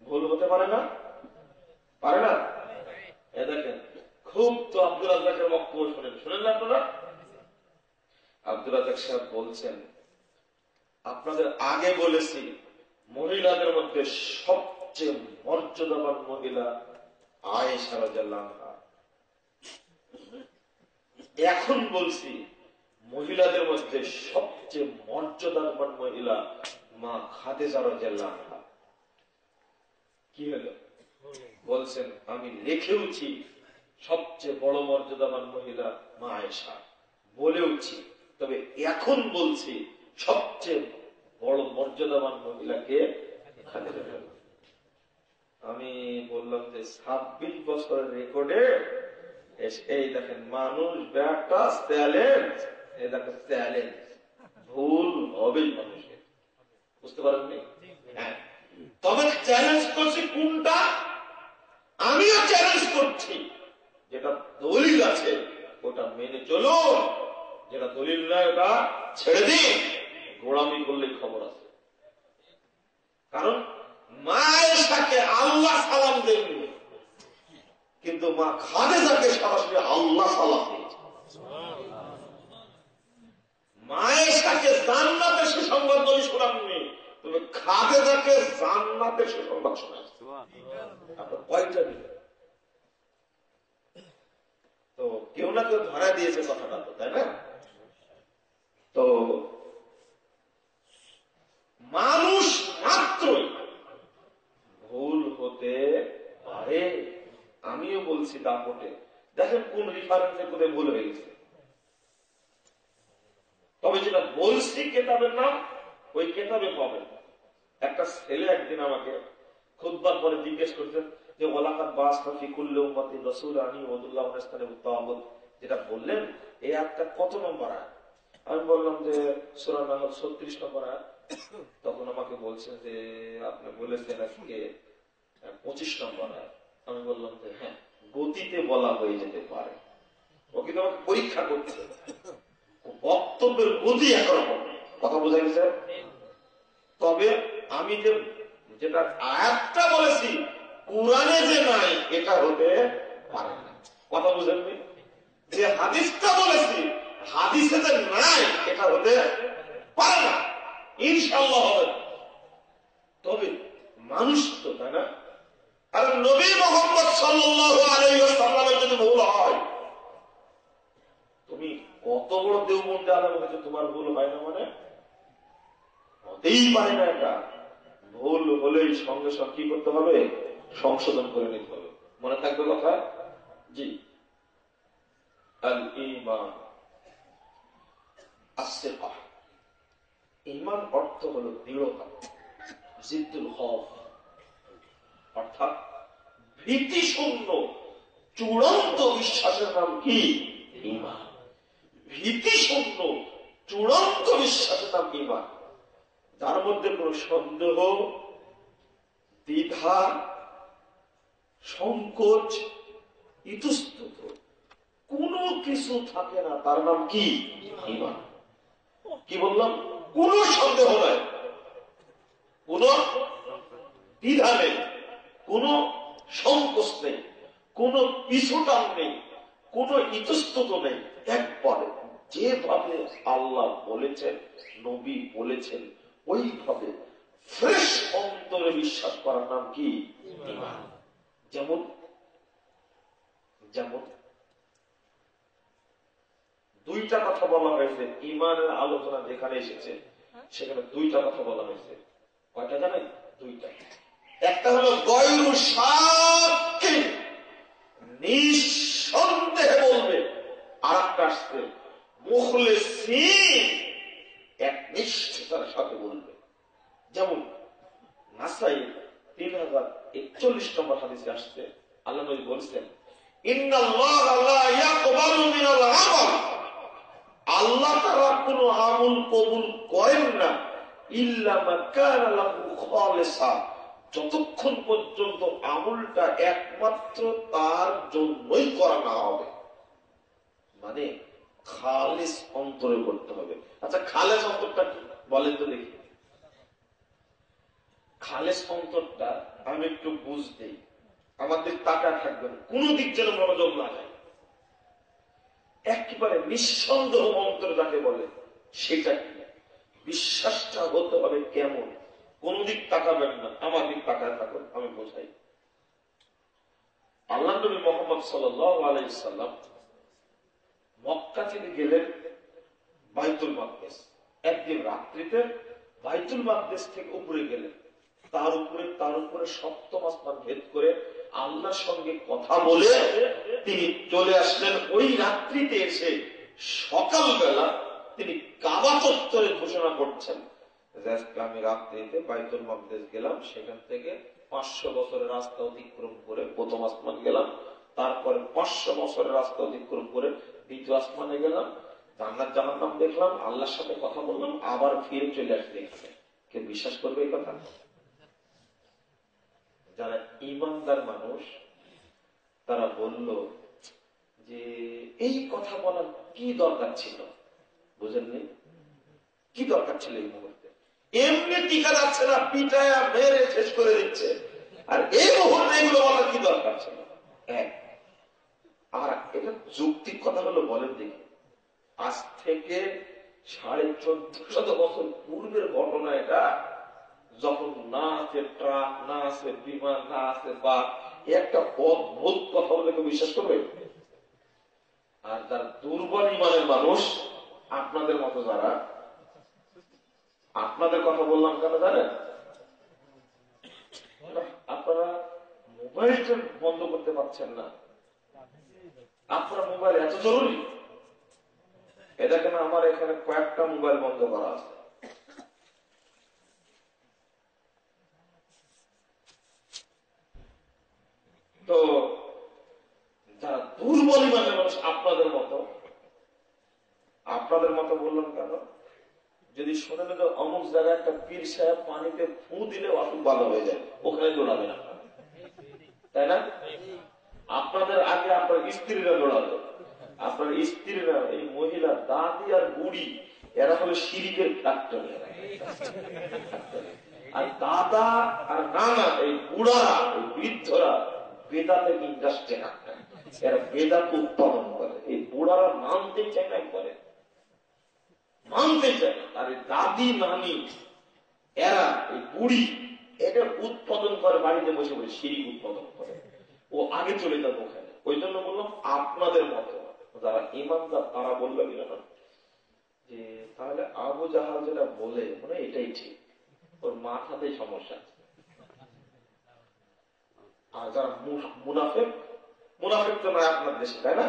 ভুল হতে পারে না, পারে না? এ দেখেন, খুব তো আব্দুল রাজ্জাকের বক্তব্য শুনেন না আপনারা? আব্দুল রাজ্জাক সাহেব বলছেন, আপনাদের আগে বলেছি মহিলাদের মধ্যে সবচেয়ে মর্যাদাবান মহিলা আয়েশা রাদিয়াল্লাহু আনহা। এখন বলছি মহিলাদের মধ্যে সবচেয়ে মর্যাদাবান মহিলা মা খাদিজা রাদিয়াল্লাহু আনহা। কি হলো? বলছেন আমি লিখেওছি সবচেয়ে বড় মর্যাদাবান মহিলা মা আয়েশা, বলেওছি, তবে এখন বলছি সবচেয়ে বড় মর্যাদাবান মহিলাকে খাদিজা। আমি বললাম যে 26 বছরের রেকর্ডে এই দেখেন মানুষ ব্যাটা চ্যালেঞ্জ, এই দেখেন চ্যালেঞ্জ, ভুল হবেই মানুষের, বুঝতে পারেননি? হ্যাঁ, তবে চ্যালেঞ্জ করছি কোনটা? আমিও চ্যালেঞ্জ করছি যেটা দলিল আছে ওটা মেনে চলুন, যেটা দলিল নয় ওটা ছেড়ে দিন। গোড়ামি করলে খবর আছে। কারণ মা আয়েশাকে আল্লাহ সালাম দেননি, কিন্তু মা খাদিজাকে সরাসরি আল্লাহ সালাম দিয়েছে। মা আয়েশাকে জান্নাতের সুসংবাদ নবী শোনাননি, তবে খাদিজাকে জান্নাতের সুসংবাদ শোনাচ্ছে। আপনার কয়টা দিল? তো কেউ না কেউ ধরা দিয়েছে কথাটা, তো তাই না? তো মানুষ মাত্রই ভুল হতে পারে। আমিও বলছি দাপটে, দেখেন কোন রেফারেন্সে কোথায় ভুল হয়ে গেছে। তবে যেটা বলছি কেতাবের নাম, ওই কেতাবে পাবেন। একটা ছেলে একদিন আমাকে খুতবার পরে জিজ্ঞেস করছেন যে ওয়ালাকাদ বাসনা ফি কুল্লি উম্মাতিন রাসূলান ইউদুল্লাহু নাস্তানিবুত তাগুত, যেটা বললেন এই আয়াতটা কত নম্বর আয়াত? আমি বললাম যে সূরা নাহল 36 নম্বর আয়াত। তখন আমাকে বলছেন যে আপনি বলেছেন আজকে 25 নম্বর আয়াত। আমি বললাম যে হ্যাঁ, গতিতে বলা হয়ে যেতে পারে। ও কিন্তু আমাকে পরীক্ষা করছে, বক্তব্যের গতি একরকম, কথা বোঝা গেছে। তবে আমি যেটা আয়াতটা বলেছি কোরআনে যে নাই এটা হতে পারে না, কথা বুঝেননি। যে হাদিসটা বলেছি হাদিসে যে নাই এটা হতে পারে না, ইনশাআল্লাহ হবে না। তবে মানুষ তো, তাই না? আর নবী মুহাম্মদ সাল্লাল্লাহু আলাইহি ওয়াসাল্লামের যদি ভুল হয়, তুমি কত বড় দেওবন্দি আলেম হয়েছে, তোমার ভুল হয় না মানে হতেই পারে না। এটা ভুল হলেই সঙ্গে সঙ্গে কি করতে হবে? সংশোধন করে নিতে হবে। মনে থাকবে কথা? জি। আল ঈমান আস-সিকা, ঈমান অর্থ হলো দৃঢ়তা, জিদ্দুল খৌফ, অর্থাৎ ভীতি শূন্য চূড়ান্ত বিশ্বাসের নাম কি? ঈমান। ভীতি শূন্য চূড়ান্ত বিশ্বাসের নাম ঈমান, যার মধ্যে কোন সন্দেহ, দ্বিধা, সংকোচ, ইতস্তত কোন কিছু থাকে না, তার নাম কি? ঈমান। কি বললাম? কোন সন্দেহ নাই, কোন দ্বিধা নেই, কোন সংকোচ নেই, কোন পিছুটান নেই, কোন ইতস্তত নেই। একবারে যেভাবে আল্লাহ বলেছেন, নবী বলেছেন, ওইভাবে ফ্রেশ অন্তরে বিশ্বাস করার নাম কি? ঈমান। যেমন যেমন দুইটা কথা বলা হয়েছে ঈমানের আলোচনা যেখানে এসেছে, সেখানে দুইটা কথা বলা হয়েছে। কয়টা জানেন? দুইটা। একটা হলো গয়রু সাক্কি, নিঃসন্দেহে বলবে, আর একটা আসছে মুখলিসিন, একনিষ্ঠতার সাথে বলবে। যেমন নাসাই 3041 নম্বর হাদিসে আসছে, আল্লাহ নবী বলেছেন, ইন্নাল্লাহা লা ইয়াকবালু মিনাল আমাল, আল্লাহ তাআলা কোন আমল কবুল করেন না ইল্লা মা কানা লাহু খালিসা, যতক্ষণ পর্যন্ত আমলটা একমাত্র তার জন্যই করা না হবে। মানে খালিস অন্তরে করতে হবে। আচ্ছা, খালেস অন্তরটা কি বলেন তো দেখি? খালেস অন্তরটা আমি একটু বুঝতে, আমাদের টাকা থাকবে না, কোন দিক যেন মনোযোগ না যায়, একেবারে নিঃসন্দেহ অন্তর যাকে বলে, সেটা কি? বিশ্বাসটা হতে হবে কেমন? কোন দিক তাকাবেন না, আমার দিক তাকায় থাকুন, আমি বোঝাই। আল্লাহ নবী মুহাম্মদ সাল্লাল্লাহু আলাইহি ওয়াসাল্লাম মক্কা থেকে গেলেন বাইতুল মাকদিস। একদিন রাত্রিতে বাইতুল মাকদিস থেকে উপরে গেলেন, তার উপরে সপ্তম আসমান ভেদ করে আল্লাহর সঙ্গে কথা বলে তিনি চলে আসলেন। ওই রাত্রিতে এসে সকালবেলা তিনি কাবা চত্বরে ঘোষণা করছেন, আমি রাত্রিতে বাইতুল মাকদিস গেলাম, সেখান থেকে 500 বছরের রাস্তা অতিক্রম করে প্রথম আসমান গেলাম, তারপরে 500 বছরের রাস্তা অতিক্রম করে দ্বিতীয় আসমানে গেলাম, জান্নাত জাহান্নাম দেখলাম, আল্লাহর সাথে কথা বললাম, আবার ফিরে চলে আসলে এখানে। কে বিশ্বাস করবে এই কথা? যারা ঈমানদার মানুষ তারা বলল যে এই কথা বলার কি দরকার ছিল? বুঝেননি? কি দরকার ছিল এই মুহূর্তে? এমনি টিকা যাচ্ছে না, পিটায়া মেরে শেষ করে দিচ্ছে, আর এই মুহূর্তে এগুলো বলার কি দরকার ছিল? এক। আর এটা যৌক্তিক কথা হলো, বলেন দেখি, আজ থেকে 1450 বছর পূর্বের ঘটনা এটা, যখন না আছে ট্রাক, না আছে বিমান, না আছে বাস, একটা অদ্ভুত কথা বলে কেউ বিশ্বাস করবে? আর যারা দুর্বল ঈমানের মানুষ, আপনাদের মতো যারা, আপনাদের কথা বললাম কেন জানেন? আপনারা মোবাইলটা বন্ধ করতে পারছেন না, আপনার মোবাইল এত জরুরি। এ দেখেন আমার এখানে কয়েকটা মোবাইল বন্ধ করা আছে। তো যারা দুর্বল ঈমানের মানুষ, আপনাদের মতো বললাম কেন? যদি শোনেন তো অমুক জায়গায় একটা পীর সাহেব পানিতে ফু দিলে অসুখ ভালো হয়ে যায়, ওখানে দৌড়াবেন আপনারা। তাই না? আপনাদের আগে আপনার স্ত্রীরা দৌড়ালো, আপনার স্ত্রীরা এই মহিলা দাদি আর বুড়ি এরা হলো শিরিকের ফ্যাক্টরি, আর দাদা আর নানা এই বুড়ারা এই বৃদ্ধরা বেদাতে ইন্ডাস্ট্রি রাখতেন, এরা বেদাত উৎপাদন করে। এই বুড়ারা মানতে চায় না, একবারে মানতে চায় না। আর এই দাদি নানি এরা এই বুড়ি এটা উৎপাদন করে, বাড়িতে বসে বসে শিরিক উৎপাদন করে। ও আগে চলে যাবো ওখানে। ওই জন্য বললাম আপনাদের মতো যারা ইমানদার তারা বলবে কিনা যে তাহলে আবু জাহাল যেটা বলে মানে এটাই ঠিক, ওর মাথাতে সমস্যা। আর যারা মুনাফেক, মুনাফেক তো নয় আপনার দেশে, তাই না?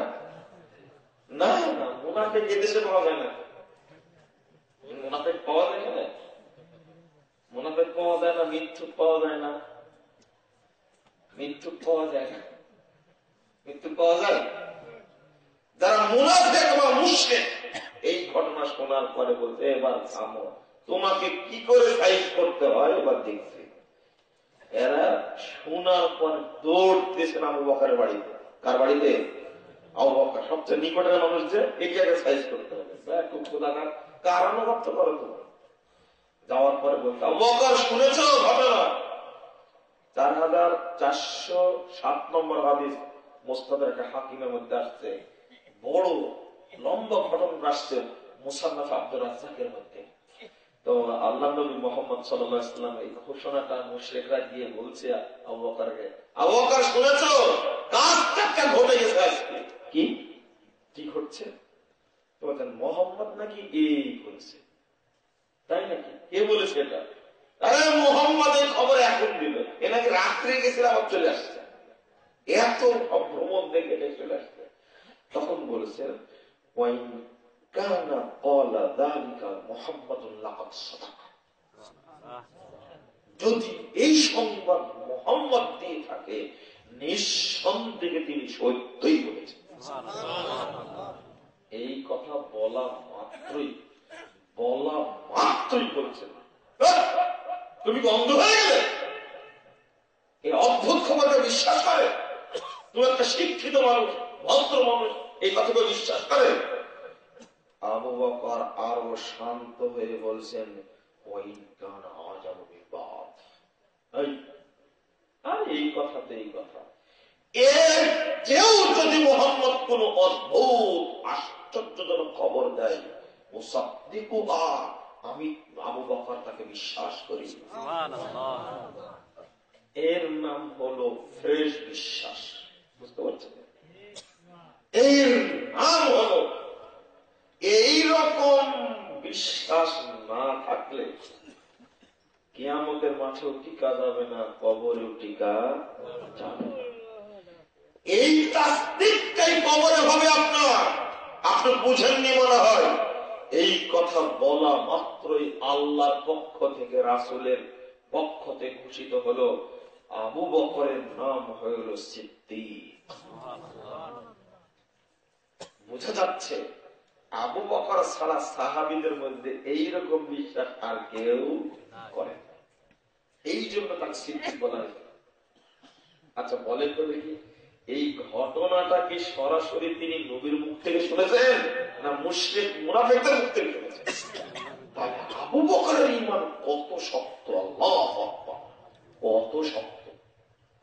না না, মুনাফেক এ দেশে পাওয়া যায় না। মুনাফেক পাওয়া যায় না, মুনাফেক পাওয়া যায় না, মিথ্যুক পাওয়া যায় না, মিথ্যুক পাওয়া যায় না, মিথ্যুক পাওয়া যায়। যারা মুনাফেক বা মুশরিক এই ঘটনা শোনার পরে বলতে এবার থামো, তোমাকে কি করে সাইজ করতে হয় এবার দেখছি। এরা শোনার পর দৌড়তেছেন আবু বকরের বাড়িতে। কার বাড়িতে? আবু বকর, সবচেয়ে নিকটের মানুষ, যে একে আগে সাইজ করতে হবে। একটু খোদাকার কারণভক্ত করো তো। যাওয়ার পরে বলতে আবু বকর শুনেছ ঘটনা? 4407 নম্বর হাদিস মুস্তাদরাক হাকিমের মধ্যে আসছে। বড় লম্বা ঘটনা আসছে মুসান্নাফ আব্দুর রাজ্জাকের মধ্যে। তো আল্লাহ নবী মুহাম্মদ সাল্লাল্লাহু আলাইহি ওয়াসাল্লাম এই ঘোষণাটা মুশরিকরা গিয়ে বলছে আবু বকরকে, আবু বকর শুনেছো কাজটা ঘটে গেছে আজকে। কি কি ঘটছে? বলেন মুহাম্মদ নাকি এই করেছে। তাই নাকি? কে বলেছে এটা? আরে মুহাম্মদ এই খবর এখন দিল, এ নাকি রাত্রে গেছিল আবার চলে আসছে। এত ভ্রমণ দেখে চলে আসছে। তখন বলেছেন ওয়াইন কানা ক্বালা যালিকা মুহাম্মাদুন লাকাদ সাদাকা, যদি এই সংবাদ মুহাম্মদ দিয়ে থাকে নিঃসন্দেহে তিনি সত্যই বলেছেন। এই কথা বলা মাত্রই বলছেন তুমি অন্ধ হয়ে গেলে? এই অদ্ভুত খবরটা বিশ্বাস করে? তুমি একটা শিক্ষিত মানুষ, ভদ্র মানুষ, এই কথাকে বিশ্বাস করে? আবু বকর আরো শান্ত হয়ে বলছেন ওয়াইন কানা আযাবু বিবাদ, আর এই কথাতে এই কথা এর কেউ যদি মুহাম্মদ কোন অদ্ভুত আশ্চর্যজনক খবর দেয় মুসাদ্দিকুহা, আমি আবু বকর তাকে বিশ্বাস করি। এর নাম হলো ফ্রেশ বিশ্বাস। বুঝতে পারছেন? এর নাম হলো, এইরকম বিশ্বাস না থাকলে কিয়ামতের মাঠেও টিকা যাবে না, কবরেও টিকা যাবে না। এই তাসদীকটাই কবরে হবে আপনার। আপনি বুঝেননি মনে হয়। এই কথা বলা মাত্রই আল্লাহর পক্ষ থেকে, রাসূলের পক্ষ থেকে ঘোষিত হলো আবু বকরের নাম হল সিদ্দিক। বোঝা যাচ্ছে আবু বকর ছাড়া সাহাবীদের মধ্যে এইরকম বিশ্বাস আর কেউ করে না। এই জন্য তাকে সিদ্দিক বলা হয়েছে। আচ্ছা বলেন তো দেখি, এই ঘটনাটা কি সরাসরি তিনি নবীর মুখ থেকে শুনেছেন না মুশরিক মুনাফিকদের মুখ থেকে শুনেছেন? তাহলে আবু বকরের ঈমান কত শক্ত! আল্লাহু আকবার, কত শক্ত,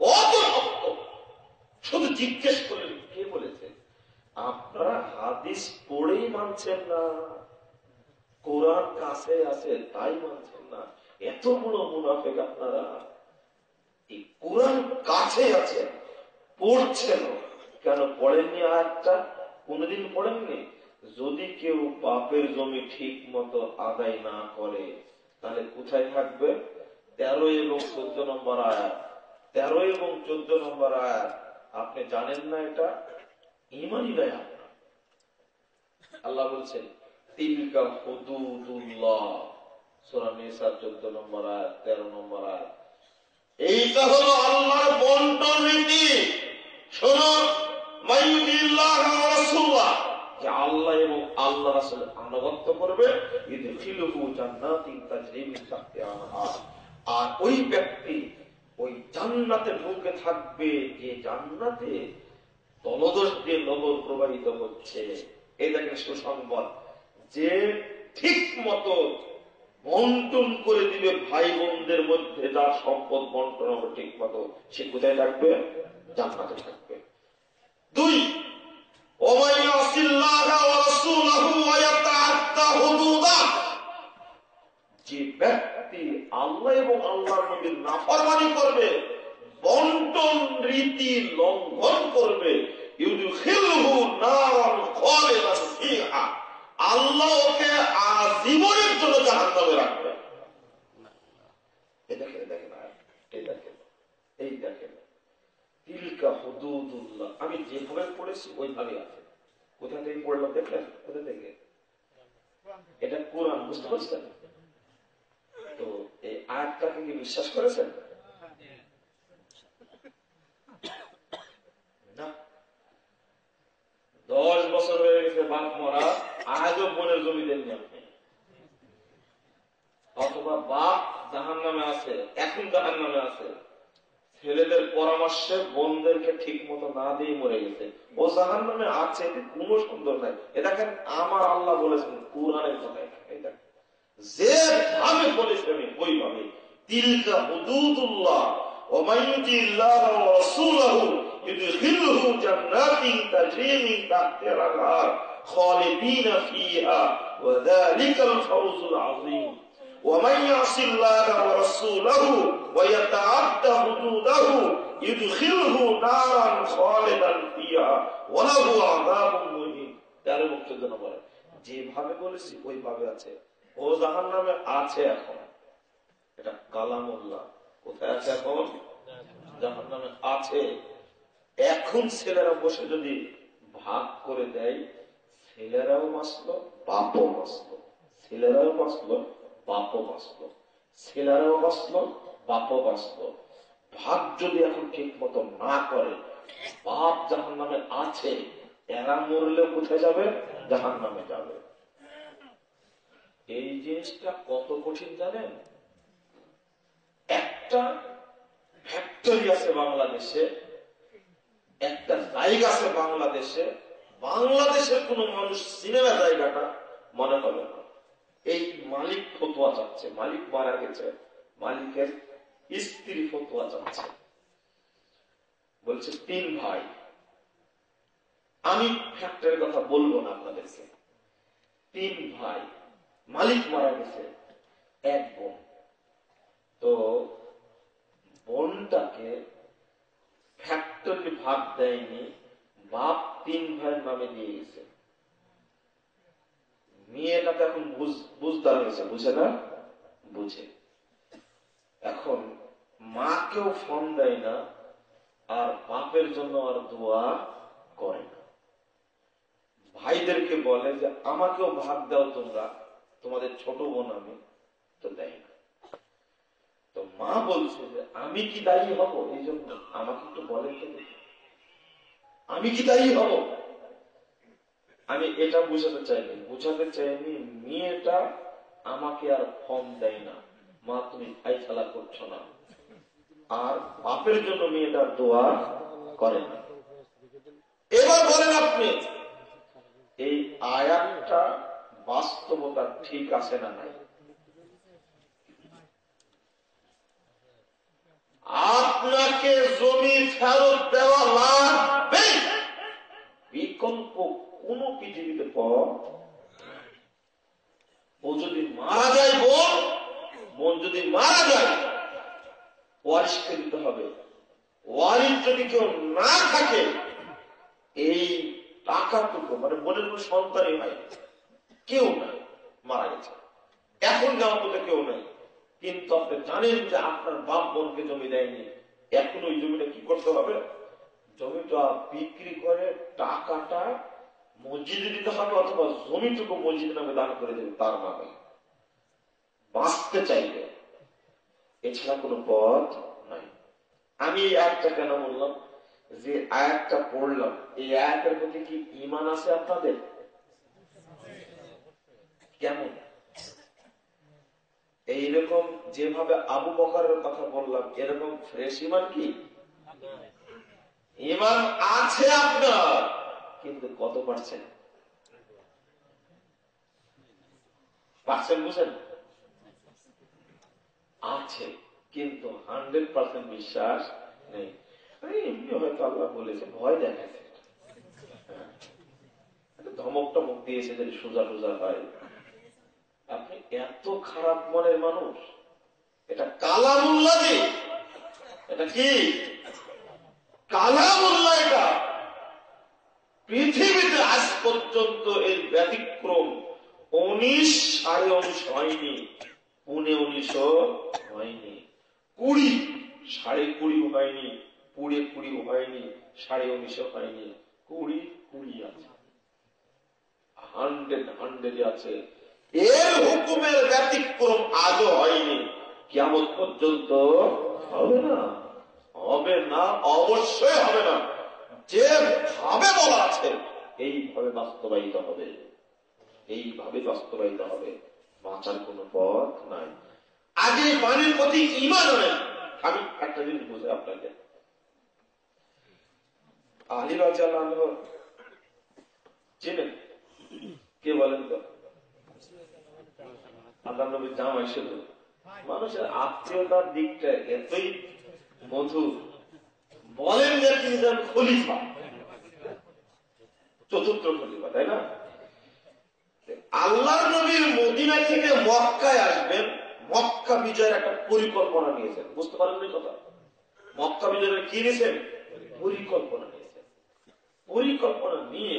কত শক্ত! শুধু জিজ্ঞেস করলেন কে বলেছে? আপনারা হাদিস পড়েই মানছেন না, কোরআন কাছে আছে তাই মানছেন না। এত বড় মুনাফিক আপনারা। এই কোরআন কাছে আছে, পড়ছেন কেন? পড়েননি আয়াতটা? কোনদিন পড়েননি? যদি কেউ বাপের জমি ঠিক মতো আদায় না করে তাহলে কোথায় থাকবে? 13 এবং 14 নম্বর আয়াত, 13 এবং 14 নম্বর আয়াত। আপনি জানেন না এটা? ঈমানই নাই আপনার। আল্লাহ বলছেন তিলকা হুদুদুল্লাহ, সূরা নিসা 14 নম্বর আয়াত, 13 নম্বর আয়াত। এইটা হলো আল্লাহর বন্টন নীতি। শোনো, মাইয়ুতিল্লাহ ওয়া রাসূলুল্লাহ, যে আল্লাহ এবং আল্লাহ রাসূলের আনুগত্য করবে, ইদখিলুহু জান্নাতিন তাজরি মিন তাহতিহা আল-আনহার, আর ওই ব্যক্তি ওই জান্নাতে ঢুকে থাকবে, যে জান্নাতে তলদেশ দিয়ে নগর প্রবাহিত হচ্ছে। এই দেখেন সুসংবাদ, যে ঠিক মতো বন্টন করে দিবে ভাই বোনদের মধ্যে, যার সম্পদ বন্টন হবে ঠিক মতো, সে কোথায় থাকবে? জান্নাতে থাকবে। 2, যে ব্যক্তি আল্লাহ এবং আল্লাহর নবীর নাফরমানি করবে, বন্টন রীতি লঙ্ঘন করবে, ইউদখিলহু নারান খালিদান ফিহা, আল্লাহ ওকে আজীবনের জন্য জাহান্নামে রাখবে। এই দেখেন, এই দেখেন, তিলকা হুদুদুল্লাহ। আমি যেভাবে পড়েছি ওইভাবে আছে। কোথা থেকে পড়লাম দেখলেন? কোথা থেকে? এটা কোরআন, বুঝতে পারছেন? তো এই আয়াতটাকে কি বিশ্বাস করেছেন? না। 10 বছর হয়ে গেছে বাপ মরা, আজও বোনের জমি দেননি আপনি। অথবা বাপ জাহান্নামে আছে, এখন জাহান্নামে আছে, ছেলেদের পরামর্শে বোনদেরকে ঠিক মতো না দিয়ে মরে গেছে, ও জাহান্নামে আছে, এতে কোনো সুন্দর নাই। এ দেখেন, আমার আল্লাহ বলেছেন কুরআনের কথায়, এটা যেভাবে বলেছেন ওইভাবে। তিলকা হুদুদুল্লাহ ওয়া মান ইউতিল্লাহ ওয়া রাসূলাহু ইউদখিলহু জান্নাতিন তাজরি মিন তাহতিহা আল-আনহার খালিদিনা ফিহা ওয়া যালিকাল ফাওজুল আযীম। ومن يعص الله ورسوله ويتعدى حدوده يدخله نارا خالدا فيها وله عذاب مهين। তার মুক্তির বলে যেভাবে বলেছি ওইভাবে আছে, ও জাহান্নামে আছে এখন। এটা কালামুল্লাহ। কোথায় আছে এখন? জাহান্নামে আছে। এখন ছেলেরা বসে যদি ভাগ করে দেয়, ছেলেরাও বাঁচলো, বাপও বাঁচলো, ছেলেরাও বাঁচলো, বাপও বাঁচলো, ছেলেরাও বাঁচলো, বাপও বাঁচলো। ভাগ যদি এখন ঠিক মতো না করে, বাপ জাহান্নামে আছে, এরা মরলে কোথায় যাবে? জাহান্নামে যাবে। এই জিনিসটা কত কঠিন জানেন? একটা ফ্যাক্টরি আছে বাংলাদেশে, একটা জায়গা আছে বাংলাদেশে, বাংলাদেশের কোন মানুষ সিনেমা জায়গাটা মনে হবে না। এই মালিক ফতোয়া চাচ্ছে, মালিক মারা গেছে, মালিকের স্ত্রী ফতোয়া চাচ্ছে, বলছে 3 ভাই। আমি ফ্যাক্টরির কথা বলবো না আপনাদেরকে। 3 ভাই, মালিক মারা গেছে, 1 বোন। তো বোনটাকে ফ্যাক্টরি ভাগ দেয়নি, বাপ 3 ভাইয়ের নামে দিয়ে গেছে। মেয়েটা তো এখন বুঝদার হয়েছে, বুঝে না? বুঝে। এখন মাকেও ফোন দেয় না, আর বাপের জন্য আর দোয়া করে না। ভাইদেরকে বলে যে আমাকেও ভাগ দাও তোমরা, তোমাদের ছোট বোন আমি, তো দেয় না। তো মা বলছে যে আমি কি দায়ী হব এই জন্য? আমাকে একটু বলে, আমি কি দায়ী হব? আমি এটা বুঝাতে চাইনি মেয়েটা আমাকে আর ফর্ম দেয় না, মা তুমি ফাইসালা করছো না, আর বাপের জন্য মেয়েটার দোয়া করে না। এবার বলেন আপনি, এই আয়াতটা বাস্তবতা ঠিক আছে না নাই? আপনাকে জমি ফেরত দেওয়া লাগবে, বিকল্প কোন পৃথিবীতে পথ। ও যদি মারা যায়, বোন যদি মারা যায়, ওয়ারিশকে দিতে হবে। ওয়ারিশ যদি কেউ না থাকে, এই টাকাটুকু, মানে বোনের কোন সন্তানই হয়, কেউ নাই, মারা গেছে, এখন যাওয়ার মতো কেউ নাই, কিন্তু আপনি জানেন যে আপনার বাপ বোনকে জমি দেয়নি, এখন ওই জমিটা কি করতে হবে? জমিটা বিক্রি করে টাকাটা মসজিদে দিতে হবে, অথবা জমিটুকু মসজিদ নামে দান করে দেবে তার নামে, বাঁচতে চাইবে। এছাড়া কোনো পথ নাই। আমি এই আয়াতটা কেন বললাম? যে আয়াতটা পড়লাম, এই আয়াতের প্রতি কি ঈমান আছে আপনাদের? কেমন? এইরকম যেভাবে আবু বকরের কথা বললাম এরকম ফ্রেশ ইমান কি? ইমান আছে আপনার, কিন্তু কত পার্সেন্ট? পার্সেন্ট বুঝেন? আছে, কিন্তু 100% বিশ্বাস নেই। এমনি হয়তো আল্লাহ বলেছে, ভয় দেখাচ্ছে, ধমক টমক দিয়েছে যদি সোজা সোজা হয়। আপনি এত খারাপ মনের মানুষ? এটা কালামুল্লাহ, এটা কি কালামুল্লাহ? এটা পৃথিবীতে আজ পর্যন্ত এর ব্যতিক্রম 19 সাড়ে 19 হয়নি, 19 হয়নি, 20 সাড়ে 20 হয়নি, 20 হয়নি, সাড়ে 19 হয়নি, 20 আছে, 100 আছে। এর হুকুমের ব্যতিক্রম আজও হয়নি, কিয়ামত পর্যন্ত হবে না, হবে না, অবশ্যই হবে না। যেভাবে বলা আছে এইভাবে বাস্তবায়িত হবে, এইভাবে বাস্তবায়িত হবে, বাঁচার কোন পথ নাই। আগে পানির প্রতি ঈমান আনেন। আমি একটা জিনিস বুঝে আপনাকে, আলী রাদিয়াল্লাহু আনহু চিনেন? কে বলেন তো? আল্লাহ নবীর জামাই শুধু। মানুষের আত্মীয়তার দিকটা এতই মধুর। বলেন যে তিনি যেন খলিফা, চতুর্থ খলিফা, তাই না? আল্লাহর নবীর মদিনা থেকে মক্কায় আসবেন, মক্কা বিজয়ের একটা পরিকল্পনা নিয়েছেন। বুঝতে পারেন না কথা? মক্কা বিজয়ের কি নিয়েছেন? পরিকল্পনা নিয়েছেন। পরিকল্পনা নিয়ে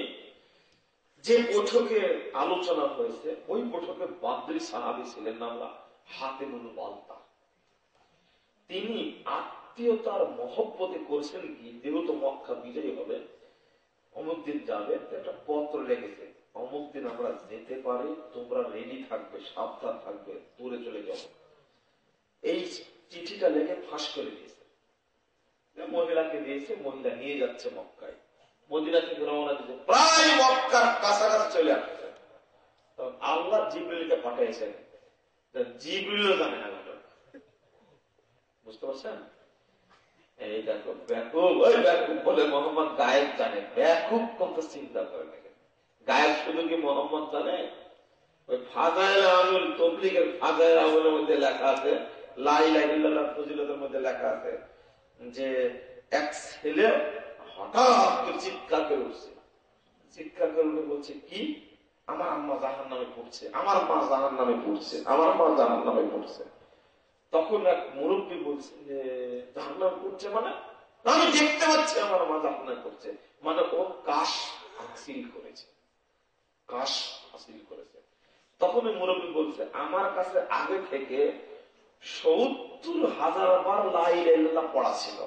যে বৈঠকে আলোচনা হয়েছে, ওই বৈঠকে বাদরি সাহাবী ছিলেন নাম হাতেমুল বালতা। তিনি আত্মীয়তার মহব্বতে করছেন কি, যেহেতু মক্কা বিজয়ী হবে, অমুক দিন যাবে, একটা পত্র লেগেছে, অমুক দিন আমরা যেতে পারি, তোমরা রেডি থাকবে, সাবধান থাকবে, দূরে চলে যাবো। এই চিঠিটা লেগে ফাঁস করে দিয়েছে, মহিলাকে দিয়েছে, মহিলা নিয়ে যাচ্ছে মক্কায়। মদিনা থেকে রওনা দিয়েছে, প্রায় মক্কার কাছাকাছি চলে আসছে। তখন আল্লাহ জিবরিলকে পাঠিয়েছেন, জিবরিলও জানে না। বুঝতে পারছেন? এই দেখো ব্যাকুব, ওই ব্যাকুব বলে মোহাম্মদ গায়েব জানে। ব্যাকুব কত চিন্তা করে দেখেন, গায়েব শুধু কি মোহাম্মদ জানে? ওই ফাজাইল আমিল তবলিগের ফাজাইল আমিলের মধ্যে লেখা আছে, লা ইলাহা ইল্লাল্লাহ ফজিলতের মধ্যে লেখা আছে যে এক ছেলে হঠাৎ চিৎকার করে উঠছে, চিৎকার করে উঠে বলছে কি, আমার আম্মা জাহান নামে পড়ছে, আমার মা জাহান নামে পড়ছে, আমার মা জাহান নামে পড়ছে। তখন এক মুরব্বী বলছে যে জাহান্নামে পড়ছে মানে? আমি দেখতে পাচ্ছি আমার মা জাহান্নামে পড়ছে, মানে ও কাশ হাসিল করেছে, কাশ হাসিল করেছে। তখন ওই মুরব্বী বলছে, আমার কাছে আগে থেকে ৭০,০০০ বার লা ইলাহা ইল্লাল্লাহ পড়া ছিল,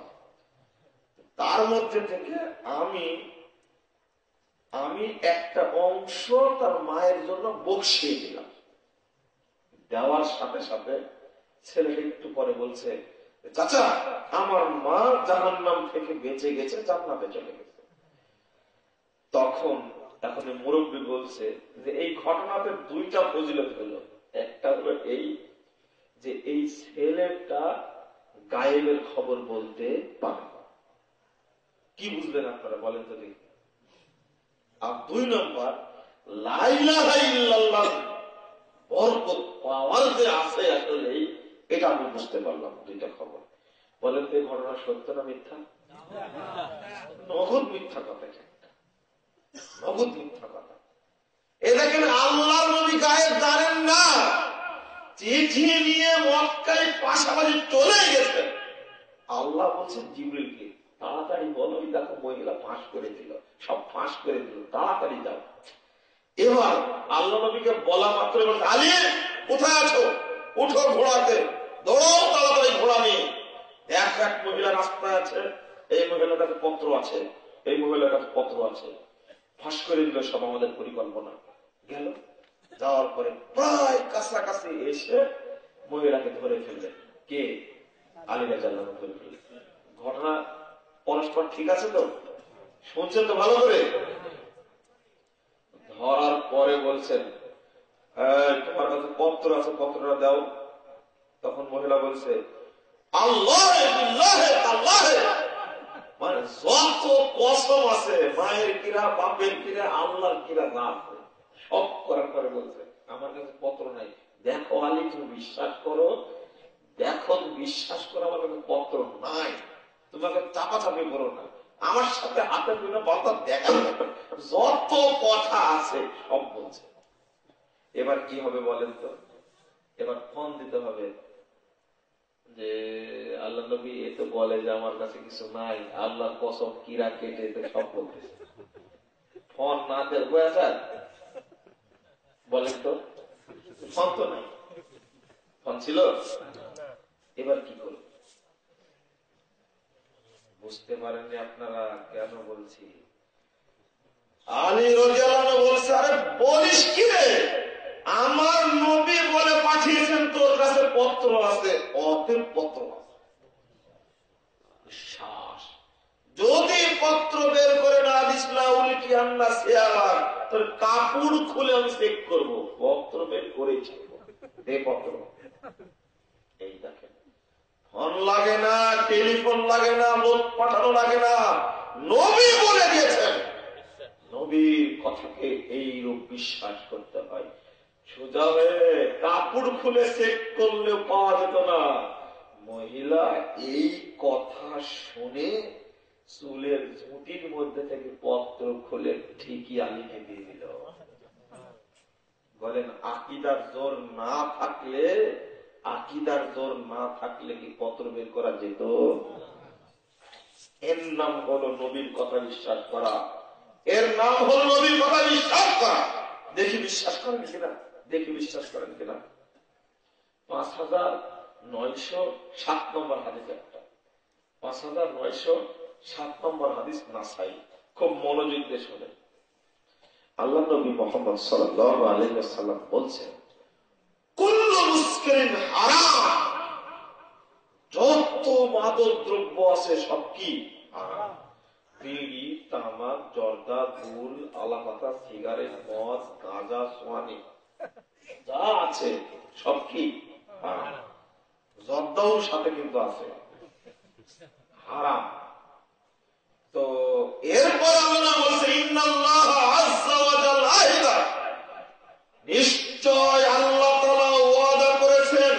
তার মধ্যে থেকে আমি একটা অংশ তার মায়ের জন্য বকশিয়ে দিলাম। দেওয়ার সাথে সাথে ছেলেটা একটু পরে বলছে, চাচা আমার মা জাহান্নাম থেকে বেঁচে গেছে, জান্নাতে চলে গেছে। তখন এখন মুরব্বী বলছে যে এই ঘটনাতে দুইটা ফজিলত হলো। একটা হলো এই যে এই ছেলেটা গায়েবের খবর বলতে পারে। কি বুঝলেন আপনারা বলেন তো দেখি? আর ২ নম্বর, লা ইলাহা ইল্লাল্লাহ বরকত পাওয়ার যে আছে আসলে, এটা আমি বুঝতে পারলাম। 2টা খবর। বলেন তো এই ঘটনা সত্য না মিথ্যা? নগদ মিথ্যা কথা, নগদ মিথ্যা কথা। এ দেখেন আল্লাহর নবী গায়েব জানেন না, চিঠি নিয়ে মক্কায় পাশাপাশি চলে গেছে। আল্লাহ বলছেন জিবরিলকে, তাড়াতাড়ি বলো, দেখো মহিলা ফাঁস করে দিল, সব ফাঁস করে দিল, তাড়াতাড়ি যাও। এবার আল্লাহ নবীকে বলা মাত্র বলছে, আলী কোথায় আছো, উঠো ঘোড়াতে, দৌড়াও তাড়াতাড়ি ঘোড়া নিয়ে। এক মহিলা রাস্তায় আছে, এই মহিলার কাছে পত্র আছে, এই মহিলার কাছে পত্র আছে, ফাঁস করে দিল সব আমাদের পরিকল্পনা। গেল, যাওয়ার পরে প্রায় কাছাকাছি এসে মহিলাকে ধরে ফেললেন। কে? আলী রাদিয়াল্লাহু আনহু ধরে ফেললেন। ঘটনা পরস্পর ঠিক আছে তো? শুনছেন তো ভালো করে? ধরার পরে বলছেন, তোমার কাছে পত্র আছে, পত্রটা দাও। তখন মহিলা বলছে, আল্লাহ মানে যত কসম আছে, মায়ের কিরা, বাপের কিরা, আল্লাহর কিরা না আছে, সব করার পরে বলছে, আমার কাছে পত্র নাই। দেখো আলী, তুমি বিশ্বাস করো, দেখো বিশ্বাস করো, আমার কাছে পত্র নাই, তোমাকে চাপাচাপি করো না, আমার সাথে হাতে বিভিন্ন কথা দেখা যাবে, যত কথা আছে সব বলছে। এবার কি হবে বলেন তো? এবার ফোন দিতে হবে যে আল্লাহ নবী এ তো বলে যে আমার কাছে কিছু নাই, আল্লাহর কসম কিরা কেটে তো সব বলতেছে। ফোন না দেব স্যার বলেন তো, ফোন তো নাই, ফোন ছিল, এবার কি করব? বুঝতে পারেননি আপনারা কেন বলছি? আলী রাদিয়াল্লাহু আনহু বলছে, আরে বলিস কি রে, আমার নবী বলে পাঠিয়েছেন তোর কাছে পত্র আছে, অতএব পত্র আছে। বিশ্বাস যদি পত্র বের করে না দিস না, উল্কি আন্না সিয়ালাক, তোর কাপড় খুলে আমি চেক করবো। পত্র বের করেছি, দে পত্র। এই দেখেন, ফোন লাগে না, টেলিফোন লাগে না, লোক পাঠানো লাগে না, নবী বলে দিয়েছেন। নবীর কথাকে এই রূপ বিশ্বাস করতে হয়। সোজা হয়ে কাপড় খুলে চেক করলেও পাওয়া যেত না। মহিলা এই কথা শুনে চুলের ঝুঁটির মধ্যে থেকে পত্র খুলে ঠিকই আলীকে দিয়ে দিল। বলেন, আকিদার জোর না থাকলে, আকিদার জোর না থাকলে কি পত্র বের করা যেত? এর নাম হলো নবীর কথা বিশ্বাস করা, এর নাম হল নবীর কথা বিশ্বাস করা। দেখি বিশ্বাস করেন কিনা, দেখি বিশ্বাস করেন কিনা। 5907 নম্বর হাদিস, একটা 5907 নম্বর হাদিস নাসাই। খুব মনোযোগ দিয়ে শোনেন। আল্লাহ নবী মুহাম্মদ সাল্লাল্লাহু আলাইহি ওয়াসাল্লাম বলছেন, কুল্লু মুসকিরিন হারাম, যত মাদক দ্রব্য আছে সব কি হারাম। বিড়ি, তামাক, জর্দা, গুল, আলাপাতা, সিগারেট, মদ, গাঁজা, সোয়ানি, যা আছে সব কি হারাম। জর্দাও সাথে কিন্তু আছে, হারাম। তো এরপর আল্লাহ বলছে, ইন্নাল্লাহ আযজা ওয়া জাল্লা আহদা, নিশ্চয় আল্লাহ তাআলা ওয়াদা করেছেন,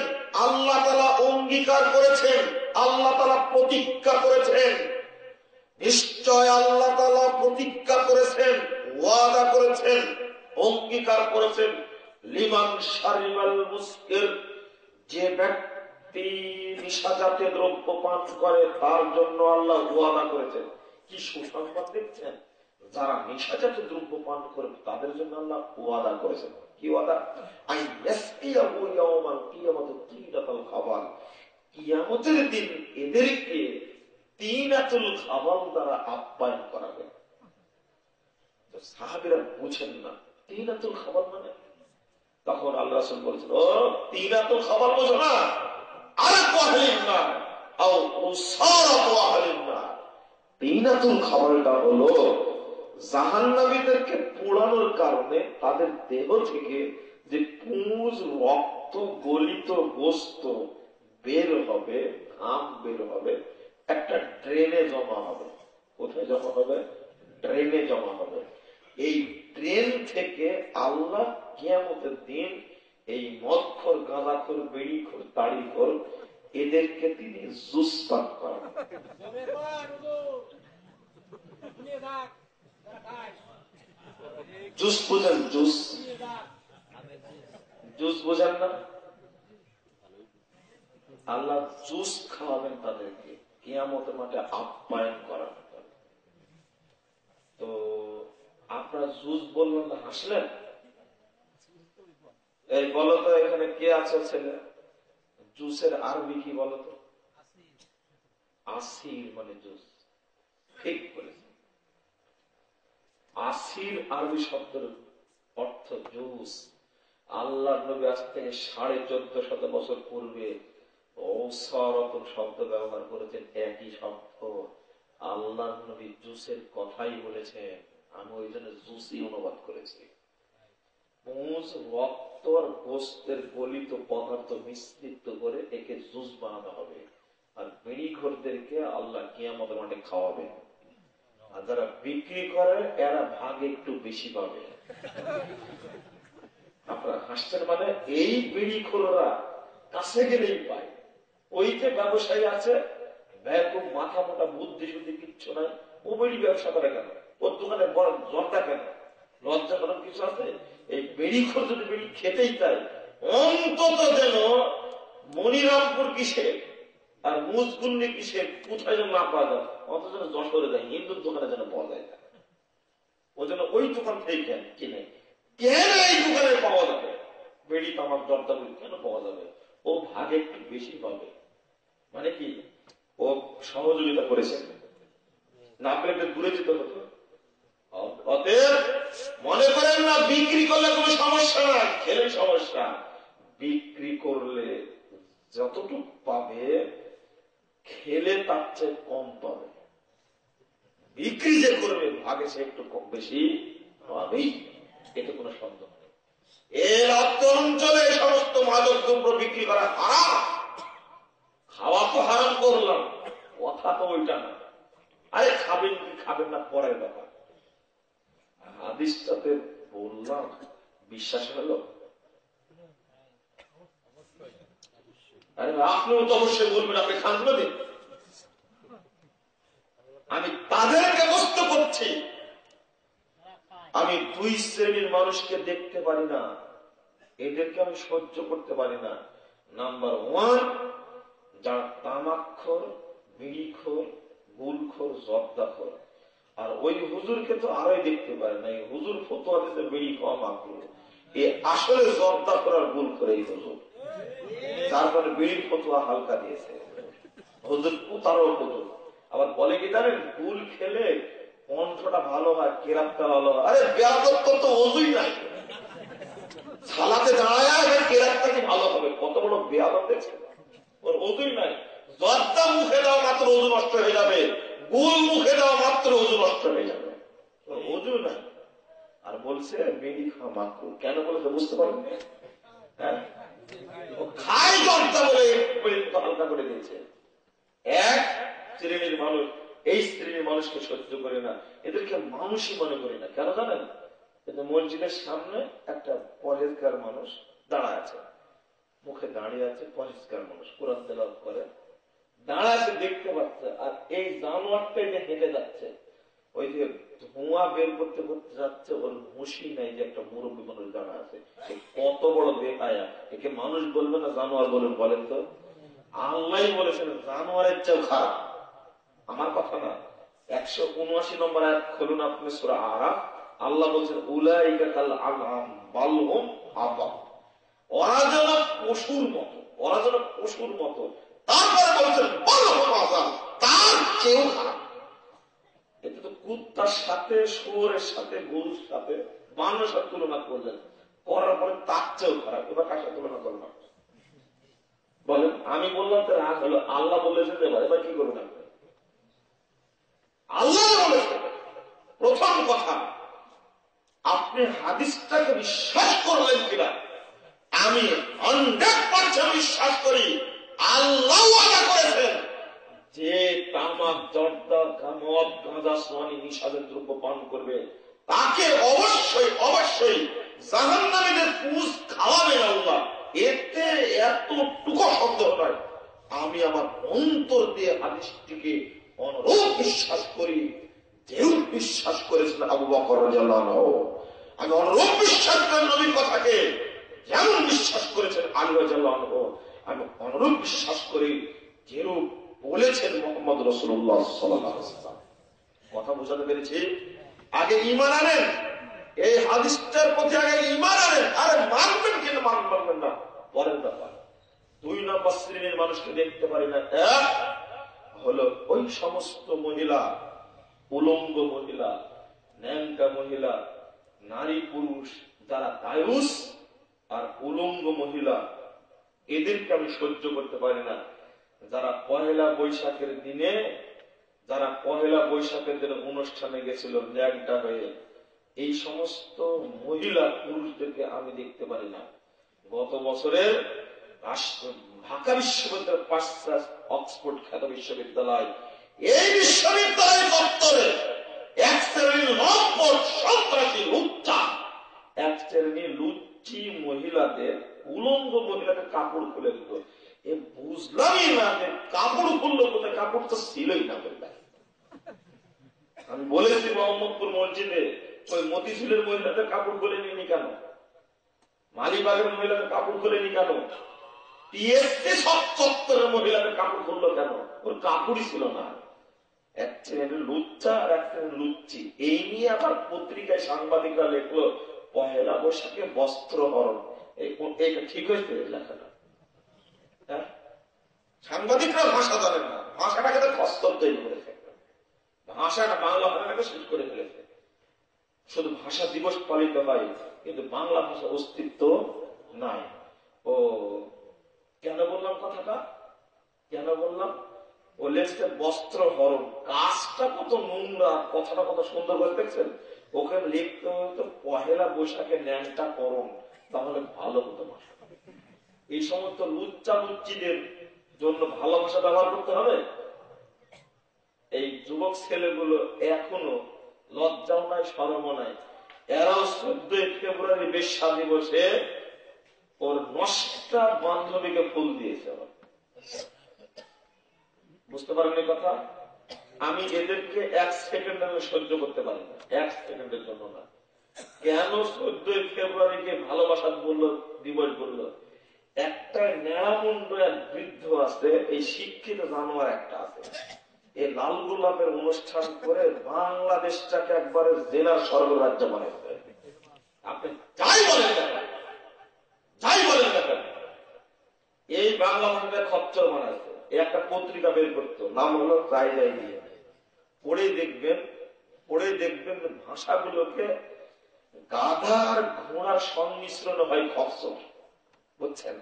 আল্লাহ তাআলা অঙ্গীকার করেছেন, আল্লাহ তাআলা প্রতিজ্ঞা করেছেন। নিশ্চয় আল্লাহ তাআলা প্রতিজ্ঞা করেছেন, ওয়াদা করেছেন, অঙ্গীকার করেছেন। লিমান শারিবাল মুসকির, যে ব্যক্তি নিশাজাতীয় দ্রব্য পান করে তার জন্য আল্লাহ ওয়াদা করেছেন। কি সুসংবাদ দেখছেন? যারা নিশাজাতীয় দ্রব্য পান করে তাদের জন্য আল্লাহ ওয়াদা করেছেন। কি ওয়াদা? কিয়ামতের দিন এদেরকে তিনাতুল খাবাল দ্বারা আপ্যায়ন করাবে। সাহাবীরা বুঝেন না তিনাতুল খাবাল মানে। তখন আল্লাহ রাসূল বলেছেন, ও তিনাতুল খাবাল বোঝো না, আর কোয়াহলিন না আও উসারাতু আহলিন না, তিনাতুল খাবালটা হলো জাহান্নামীদেরকে পোড়ানোর কারণে তাদের দেহ থেকে যে পুঁজ, রক্ত, গলিত গোস্ত বের হবে, ঘাম বের হবে, একটা ড্রেনে জমা হবে। কোথায় জমা হবে? ড্রেনে জমা হবে। এই ড্রেন থেকে আল্লাহ কিয়ামতের দিন এই মদখোর, গাঁজাখোর, বিড়িখোর, তাড়িখোর এদেরকে তিনি জুস পান করান। জুস বুঝেন? জুস, জুস বুঝেন না? আল্লাহ জুস খাওয়াবেন তাদেরকে, কিয়ামতের মাঠে আপ্যায়ন করাবেন। তো আপনারা জুস বললেন না, হাসলেন। এই বলো তো, এখানে কে আছে ছেলে? জুসের আরবি কি বলো তো? আসির মানে জুস। ঠিক বলেছে। আসির আরবি শব্দের অর্থ জুস। আল্লাহ নবী আজ থেকে 1450 বছর পূর্বে ঔসারতন শব্দ ব্যবহার করেছেন, একই শব্দ। আল্লাহ নবী জুসের কথাই বলেছেন, আমি ওই জন্য জুসই অনুবাদ করেছি। পুঁজ, রক্ত, আর গোস্তের গলিত পদার্থ মিশ্রিত করে একে জুস বানানো হবে, আর বিড়িখোরদেরকে আল্লাহ কিয়ামতের মাঠে খাওয়াবে। আর যারা বিক্রি করে এরা ভাগ একটু বেশি পাবে। আপনারা হাসছেন, মানে এই বিড়িখোররা কাছে গেলেই পায়। ওই যে ব্যবসায়ী আছে, খুব মাথা মোটা, বুদ্ধি শুদ্ধি কিচ্ছু নাই, ও বিড়ি ব্যবসা করে কেন? ওর দোকানে বড় জর্দা কেন? লজ্জা করার কিছু আছে? এই বিড়িখোর যদি বিড়ি খেতেই চায়, অন্তত যেন মনিরামপুর কিসে আর মুজগুন্নি কিসে কোথায় যেন না পাওয়া যায়, অন্তত যেন যশোরে যায়, হিন্দুর দোকানে যেন পাওয়া যায়। ও যেন ওই দোকান থেকে কিনে। কেন এই দোকানে পাওয়া যাবে? বেড়ি তামাক জর্দা কেন পাওয়া যাবে? ও ভাগে একটু বেশি পাবে। মানে কি, ও সহযোগিতা করেছে, না পেলে একটু দূরে যেতে হতো। অতএব মনে করেন না বিক্রি করলে কোনো সমস্যা না, খেলে সমস্যা। বিক্রি করলে যতটুকু পাবে, খেলে তার চেয়ে কম পাবে। বিক্রি যে করবে ভাগে সে একটু কম বেশি পাবেই, এতে কোনো সন্দেহ নেই। এর অঞ্চলে সমস্ত মাদক দ্রব্য বিক্রি করা হারাম। খাওয়া তো হারাম করলাম, কথা তো ওইটা না। আরে খাবেন কি খাবেন না পরের ব্যাপার। হাদিসটাতে বললাম, বিশ্বাস হলো? আরে আপনিও তো অবশ্যই বলবেন আপনি খান দিন। আমি তাদেরকে বস্তু করছি, আমি দুই শ্রেণীর মানুষকে দেখতে পারি না, এদেরকে আমি সহ্য করতে পারি না। নাম্বার ওয়ান, যারা তামাকখোর, বিড়িখোর, গুলখোর, জর্দাখোর। আর ওই হুজুরকে তো আরোই দেখতে পারে না, হুজুর ফতোয়া দিতে বিড়ি খাওয়া মাকরুহ, এ আসলে জর্দাখোর আর গুলখোর এই হুজুর। তারপরে বিড়ির ফতোয়া হালকা দিয়েছে হুজুর, তারও হুজুর। আবার বলে কি জানেন, গুল খেলে কণ্ঠটা ভালো হয়, কেরাতটা ভালো হয়। আরে বেয়াদত্ব তো ওজুই নাই, সালাতে দাঁড়ায় কেরাতটা কি ভালো হবে? কত বড় বেয়াদত দেখছেন, ওর ওজুই নাই। জর্দা মুখে দাও মাত্র ওজু নষ্ট হয়ে যাবে, গুল মুখে দাও মাত্র ওজু নষ্ট হয়ে যাবে, ওর ওজু নাই। আর বলছে বিড়ি খাওয়া মাকরুহ। কেন বলেছে বুঝতে পারেন? হ্যাঁ, ও খায় জর্দা বলে হালকা করে দিয়েছে। এক শ্রেণীর মানুষ এই শ্রেণীর মানুষকে সহ্য করে না, এদেরকে মানুষই মনে করি না। কেন জানেন? মসজিদের সামনে একটা পরেজগার মানুষ দাঁড়ায় আছে, মুখে দাঁড়িয়ে আছে, পরিষ্কার মানুষ, কোরআন তেলাওয়াত করে দাঁড়ায় আছে, দেখতে পাচ্ছে। আর এই জানোয়ারটাই যে হেঁটে যাচ্ছে, ওই যে ধোঁয়া বের করতে করতে যাচ্ছে, ওর হুঁশি নাই যে একটা মুরব্বী মানুষ দাঁড়া আছে। কত বড় বেহায়া, একে মানুষ বলবে না জানোয়ার বলবেন? বলেন তো। আল্লাহ বলেছেন জানোয়ারের চেয়েও খারাপ, আমার কথা না। 179 নম্বর আয়াত খুলুন আপনি, সূরা আরাফ। আল্লাহ বলছেন উলাইকা কাল আনআম বাল হুম আযাল, ওরা যেন পশুর মতো, ওরা যেন পশুর মতো। তারপরে বলছেন বাল হুম আযাল, তার চেয়েও খারাপ। এটা তো কুত্তার সাথে, শুয়োরের সাথে, গরুর সাথে, বানরের সাথে তুলনা করলেন, করার পরে তার চেয়েও খারাপ। এবার কার সাথে তুলনা করলাম বলেন? আমি বললাম তো রাগ হলো, আল্লাহ বলেছেন এবার কি করবেন আপনি? আল্লাহ বলেছেন। প্রথম কথা, আপনি হাদিসটাকে বিশ্বাস করলেন কিনা? আমি 100% বিশ্বাস করি। আল্লাহ ওয়াদা করেছেন যে তামাক, জর্দা, মদ, গাঁজা, সোয়ানি, নিশাদের দ্রব্য পান করবে তাকে অবশ্যই অবশ্যই জাহান্নামীদের পুষ খাওয়াবেন আল্লাহ। এতে এতটুকু সন্দেহ নয়। আমি আমার অন্তর দিয়ে হাদিসটিকে অনুরূপ বিশ্বাস করি, যেরূপ বিশ্বাস করেছেন আবু বকর রাদিয়াল্লাহু আনহু। আমি অনুরূপ বিশ্বাস করি নবীর কথাকে, যেমন বিশ্বাস করেছেন আলী রাদিয়াল্লাহু আনহু। আমি অনুরূপ বিশ্বাস করি যেরূপ বলেছেন মুহাম্মদ রাসূলুল্লাহ সাল্লাল্লাহু আলাইহি ওয়াসাল্লাম। কথা বোঝাতে পেরেছি? আগে ঈমান আনেন, এই হাদিসটার প্রতি আগে ঈমান আনেন। আরে মানবেন কিনা মানবেন না পরের ব্যাপার। দুই নম্বর শ্রেণীর মানুষকে দেখতে পারি না, এক হলো ওই সমস্ত মহিলা, উলঙ্গ মহিলা, ন্যাংটা মহিলা, নারী পুরুষ যারা দায়ুস আর উলঙ্গ মহিলা, এদেরকে আমি সহ্য করতে পারি না। যারা পহেলা বৈশাখের দিনে, যারা পহেলা বৈশাখের দিনে অনুষ্ঠানে গেছিল ন্যাংটা হয়ে, এই সমস্ত মহিলা পুরুষদেরকে আমি দেখতে পারি না। গত বছরের ঢাকা বিশ্ববিদ্যালয়, অক্সফোর্ড খ্যাত বিশ্ববিদ্যালয়, এই বিশ্ববিদ্যালয় দপ্তরে এক শ্রেণীর লম্পট সন্ত্রাসী লুচ্চা, এক শ্রেণীর লুচ্চি মহিলাদের, উলঙ্গ মহিলাদের কাপড় খুলে দিল। এ বুঝলামই না যে কাপড় খুললো কোথায়, কাপড় তো ছিলই না। আমি বলেছি মোহাম্মদপুর মসজিদে ওই মতিঝিলের মহিলাদের কাপড় খুলে নিনি কেন, মালিবাগের মহিলাদের কাপড় খুলেনি কেন, টিএসসি সব চত্বরের মহিলাদের কাপড় খুললো কেন? ওর কাপড়ই ছিল না। এক শ্রেণীর লুচ্চা আর এক শ্রেণীর লুচ্চি। এই নিয়ে আবার পত্রিকায় সাংবাদিকরা লেখলো পহেলা বৈশাখে বস্ত্র হরণ। এটা ঠিক হয়েছে লেখাটা? হ্যাঁ, সাংবাদিকরা ভাষা জানেন না, ভাষাটাকে তো কস্তর তৈরি করেছে, ভাষাটা বাংলা ভাষাটাকে শেষ করে ফেলেছে। শুধু ভাষা দিবস পালিত হয় কিন্তু বাংলা ভাষা অস্তিত্ব নাই। ও কেন বললাম কথাটা, কেন বললাম? ও লেখছে বস্ত্র হরণ। কাজটা কত নোংরা, কথাটা কত সুন্দর করে দেখছেন। ওখানে লিখতে হতো পহেলা বৈশাখে ন্যাংটা করণ, তাহলে ভালো হতো ভাষা। এই সমস্ত লুচ্চা লুচ্চিদের জন্য ভালো ভাষা ব্যবহার করতে হবে। এই যুবক ছেলেগুলো এখনো লজ্জাও নাই, শরমও নাই। এরাও 14 ফেব্রুয়ারি বেশ্যা দিবসে ওর নষ্টা বান্ধবীকে ফুল দিয়েছে। বুঝতে পারেন এই কথা? আমি এদেরকে এক সেকেন্ড আমি সহ্য করতে পারি না, এক সেকেন্ডের জন্য না। কেন 14 ফেব্রুয়ারিকে ভালোবাসা বললো, দিবস বললো? একটা ন্যাড়ামুন্ড এক বৃদ্ধ আছে, এই শিক্ষিত জানোয়ার একটা আছে, এই লাল গোলাপের অনুষ্ঠান করে বাংলাদেশটাকে একবারে জেলার স্বর্গরাজ্য বানাইতে। আপনি যাই বলেন যাই বলেন দেখেন, এই বাংলা ভাষাটা খচ্চর বানাইছে। একটা পত্রিকা বের করতো, নাম হলো যাই যাই দিয়ে। পড়ে দেখবেন ভাষাগুলোকে গাধা আর ঘোড়ার সংমিশ্রণ হয় খচ্চর, বুঝছেন?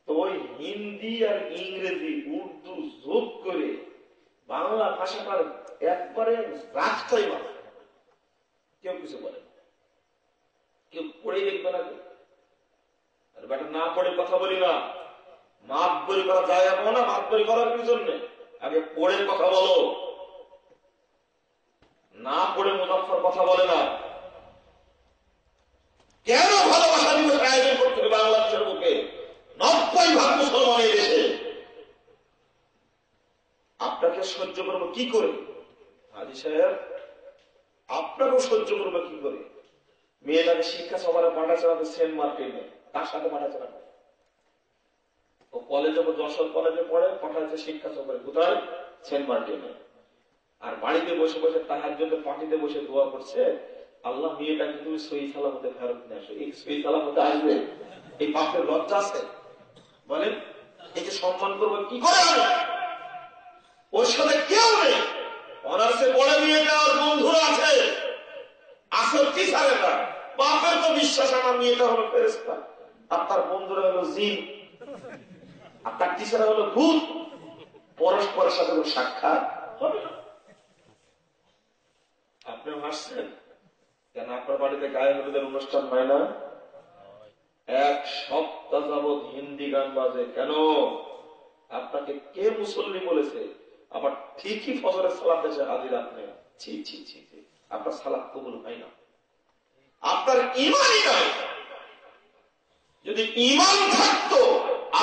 তো ওই হিন্দি আর ইংরেজি উর্দু যোগ করে বাংলা ভাষাটার একবারে রাস্তাই বাংলা। কেউ কিছু বলে না, কেউ পড়ে দেখবে না। বেটা না পড়ে কথা বলি না, মাপ বই করা যায় এমন না, মাপ বই করার কি জন্য? আগে পড়ে কথা বলো। না পড়ে মুজাফফর কথা বলে না। কেন ভালোবাসা দিবস আয়োজন করতে হবে বাংলাদেশের বুকে? 90% মুসলমান এই দেশে। আপনাকে সহ্য করবো কি করে হাজি সাহেব? আপনাকেও সহ্য করবো কি করে? মেয়েটাকে শিক্ষা সভারে পাঠাচ্ছে না সেন্ট মার্টিনে, তার সাথে পাঠাচ্ছে না। ও কলেজে, যশোর কলেজে পড়ে, পাঠাচ্ছে শিক্ষা সভায় কোথায়? সেন্ট মার্টিনে। আর বাড়িতে বসে বসে তাহাজ্জুদের পার্টিতে বসে দোয়া করছে, আল্লাহ মেয়েটাকে তুমি সহি সালামতে ফেরত নিয়ে আসো। এই সহি সালামতে আসবে, এই পাপের লজ্জা আছে? বলেন, এই যে সম্মান করবো কি করে? ওর সাথে কেউ নেই, অনার্সে পড়ে মেয়েটা, ওর বন্ধুরা আছে, আসল টিচারেরা। বাপের তো বিশ্বাস আমার মেয়েটা হলো ফেরেশতা, আর তার বন্ধুরা হলো জিন, আর তার টিচাররা হলো ভূত। পরস্পরের সাথে সাক্ষাৎ হবে না। আপনি হাসছেন কেন? আপনার বাড়িতে গায়ে হলুদের অনুষ্ঠান হয় না? এক সপ্তাহ যাবৎ হিন্দি গান বাজে কেন? আপনাকে কে মুসল্লি বলেছে? আবার ঠিকই ফজরের সালাত দেশে হাজির আপনি। ছি ছি ছি, আপনার সালাত কবুল হয় না, আপনার ঈমানই নাই। যদি ঈমান থাকতো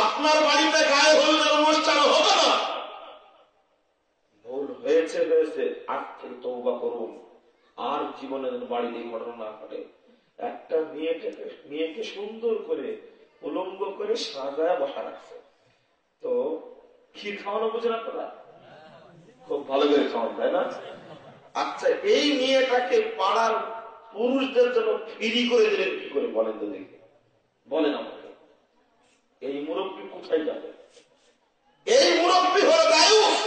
আপনার বাড়িতে গায়ে হলুদের অনুষ্ঠান হতো না। ভুল হয়েছে হয়েছে, আজ থেকে তওবা করুন, আর জীবনে বাড়িতে ঘটনা না ঘটে। একটা মেয়েকে সুন্দর করে উলঙ্গ করে সাজায় বসা রাখছে, তো ক্ষীর খাওয়ানো বুঝেন আপনারা? খুব ভালো করে খাওয়ান, তাই না? আচ্ছা, এই মেয়েটাকে পাড়ার পুরুষদের জন্য ফ্রি করে দিলেন কি করে বলেন তো দেখি? বলেন আমাকে, এই মুরব্বী কোথায় যাবে? এই মুরব্বী হলো দায়ুস,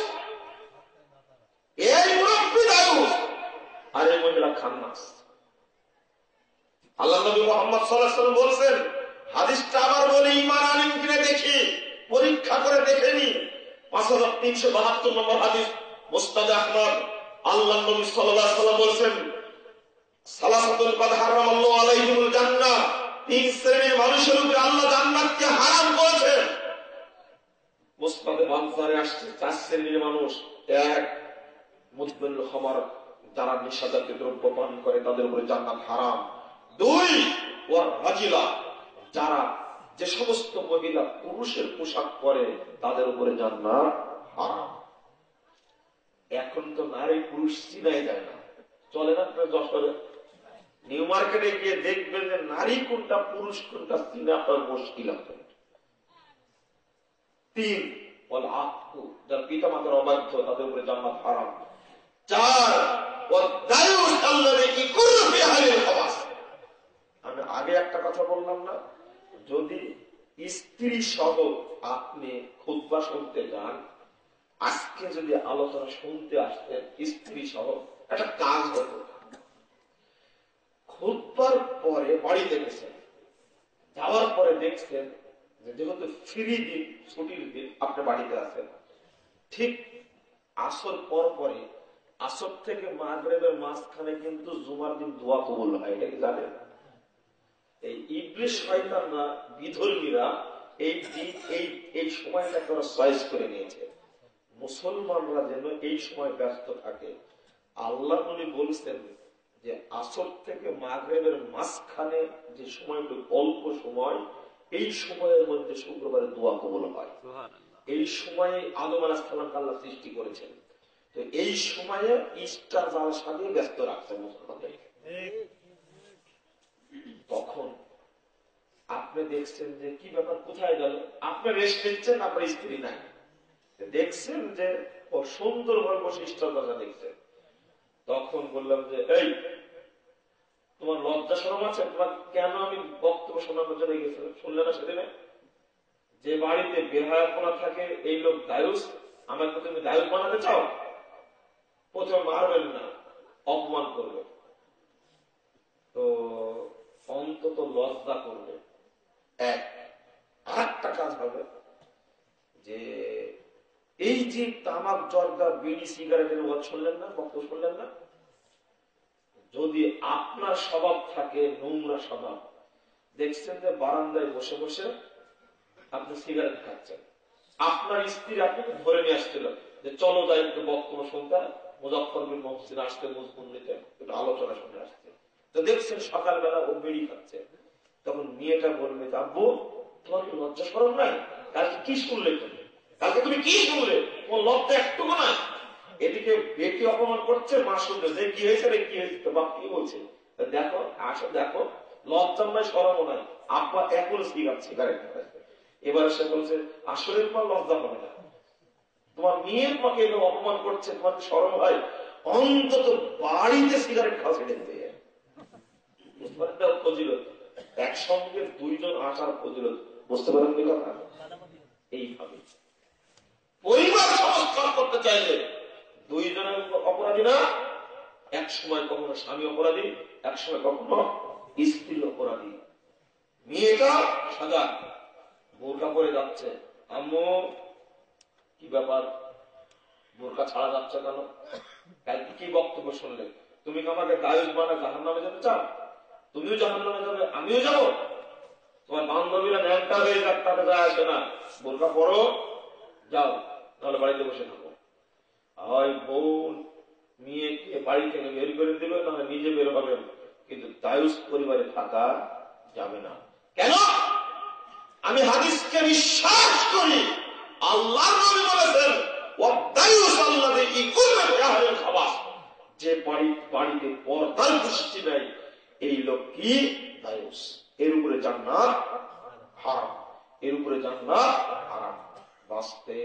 এই মুরব্বী দায়ুস, আর এই মহিলা খান্নাস। আল্লাহ নবী মুহাম্মদ সাল্লাল্লাহু আলাইহি ওয়াসাল্লাম বলেছেন, হাদিসটা আবার বলি, ঈমান আনেন কিনা দেখি, পরীক্ষা করে দেখেনি। 5372 নম্বর হাদিস, মুসনাদ আহমদ। আল্লাহ নবী সাল্লাল্লাহু আলাইহি ওয়াসাল্লাম বলেছেন, সালাসাতুল কাদ হারামাল্লাহু আলাইহিমুল জান্নাহ, তিন শ্রেণীর মানুষের উপরে আল্লাহ মুসনাদে বাজারে আসছে 4 শ্রেণীর মানুষ। 1, মুদমিনুল খামার, যারা নেশাজাতীয় দ্রব্য পান করে তাদের উপরে জান্নাত হারাম। 2, ওয়ার রাজিলা, যারা যে সমস্ত মহিলা পুরুষের পোশাক পরে তাদের উপরে জান্নাত হারাম। এখন তো নারী পুরুষ চিনাই যায় না, চলে না আপনার যশোরে নিউ মার্কেটে গিয়ে দেখবেন যে নারী কোনটা পুরুষ কোনটা চিনা আপনার মুশকিল আছে। 3, ওয়াল আকু, যার পিতা মাতার অবাধ্য তাদের উপরে জান্নাত হারাম। 4, ওয়াদ দায়ুস আল্লাযী ইকুরু ফি আহলিল খাবাস। আমি আগে একটা কথা বললাম না, যদি স্ত্রী সহ আপনি খুতবা শুনতে যান, আজকে যদি আলোচনা শুনতে আসতেন স্ত্রী সহ, একটা কাজ হতো। খুতবার পরে বাড়িতে গেছেন, যাওয়ার পরে দেখছেন যে যেহেতু ফ্রি দিন, ছুটির দিন, আপনি বাড়িতে আছেন, ঠিক আসর পর পরে, আসর থেকে মাগরিবের মাঝখানে কিন্তু জুমার দিন দোয়া কবুল হয়। এটা কি জানেন? এই ইবলিশ শয়তানরা, বিধর্মীরা এই দিন এই সময়টাকে ওরা চয়েস করে নিয়েছে, মুসলমানরা যেন এই সময় ব্যস্ত থাকে। আল্লাহ নবী বলছেন যে আসর থেকে মাগরিবের মাঝখানে যে সময়টুকু অল্প সময়, এই সময়ের মধ্যে শুক্রবারে দোয়া কবুল হয়। এই সময়ে আদম আলাইহিস সালামকে আল্লাহ সৃষ্টি করেছেন, তো এই সময়ে ইস্টার জালসা দিয়ে ব্যস্ত রাখছেন মুসলমানদের। তখন আপনি দেখছেন যে কি ব্যাপার, কোথায় গেল? আপনি রেস্ট নিচ্ছেন, আপনার স্ত্রী নাই, দেখছেন যে ও সুন্দরভাবে বসে ইস্টার জালসা দেখছেন। তখন বললাম যে এই, তোমার লজ্জা শরম আছে? তোমার কেন আমি বক্তব্য শোনানোর জন্য গেছিলাম, শুনলে না সেদিনে? যে বাড়িতে বেহায়াপনা থাকে এই লোক দায়ুস, আমাকে তুমি দায়ুস বানাতে চাও? প্রথমে মারবেন না, অপমান করবে, তো অন্তত লজ্জা করবে। আরেকটা কাজ হবে যে এই যে তামাক, জর্দা, বিড়ি, সিগারেটের ওয়াজ শুনলেন না, বক্তব্য শুনলেন না? যদি আপনার স্বভাব থাকে নোংরা স্বভাব, দেখছেন যে বারান্দায় বসে বসে আপনি সিগারেট খাচ্ছেন, আপনার স্ত্রী আপনাকে ধরে নিয়ে আসছিল যে চলো যাই একটু বক্তব্য শুনতে, মুজাফফর বিন মহসিন আসতে, মুজমুন্নিতে একটু আলোচনা শুনে আসছে, তো দেখছেন সকালবেলা ও বিড়ি খাচ্ছে। তখন মেয়েটা বলবে, আব্বু তোমার কি লজ্জা শরম নাই? কালকে কি শুনলে তুমি? কালকে তুমি কি শুনলে? তোমার লজ্জা একটুকু না? এদিকে বেটি অপমান করছে, মা শুনলে যে কি হয়েছে রে, কি হয়েছে, বাপ কি বলছে, দেখো আসো, দেখো লজ্জা নাই, শরম নাই, আব্বা এখন সিগারেট খাচ্ছে। এবার সে বলছে, আসলে তোমার লজ্জা হবে না, তোমার মেয়ে তোমাকে অপমান করছে, তোমার শরম হয়? অন্তত বাড়িতে সিগারেট খাওয়া ছেড়ে দিতে। ফজিলত, একসঙ্গে দুইজন আসার ফজিলত, বুঝতে পারেন কি কথা? এইভাবে পরিবার সংস্কার করতে চাইলে দুইজনের অপরাধী না, এক সময় কখনো স্বামী অপরাধী, এক সময় কখনো স্ত্রী অপরাধী। মেয়েটা সাজা বোরকা পরে যাচ্ছে, আম্মু কি ব্যাপার, বোরকা ছাড়া যাচ্ছে কেন? কালকে কি বক্তব্য শুনলে? তুমি কি আমাকে দায়ুস বানা জাহান্নামে যেতে চাও? তুমিও জাহান্নামে যাবে, আমিও যাব? তোমার বান্ধবীরা ন্যাংটা হয়ে যাক, তাতে যায় আসে না, বোরকা পরো, যাও, তাহলে বাড়িতে বসে থাকো। হয় বোন মেয়েকে বাড়ি থেকে বের করে দিবে, না নিজে বের হবেন, কিন্তু দায়ুস পরিবারে থাকা যাবে না। কেন? আমি হাদিসকে বিশ্বাস করি, আল্লাহ নবী বলেছেন যে বাড়িতে পর্দার দৃষ্টি নাই, এই লোক কি দায়ুস, এর উপরে জান্নাত হারাম, এর উপরে জান্নাত হারাম, বাঁচতে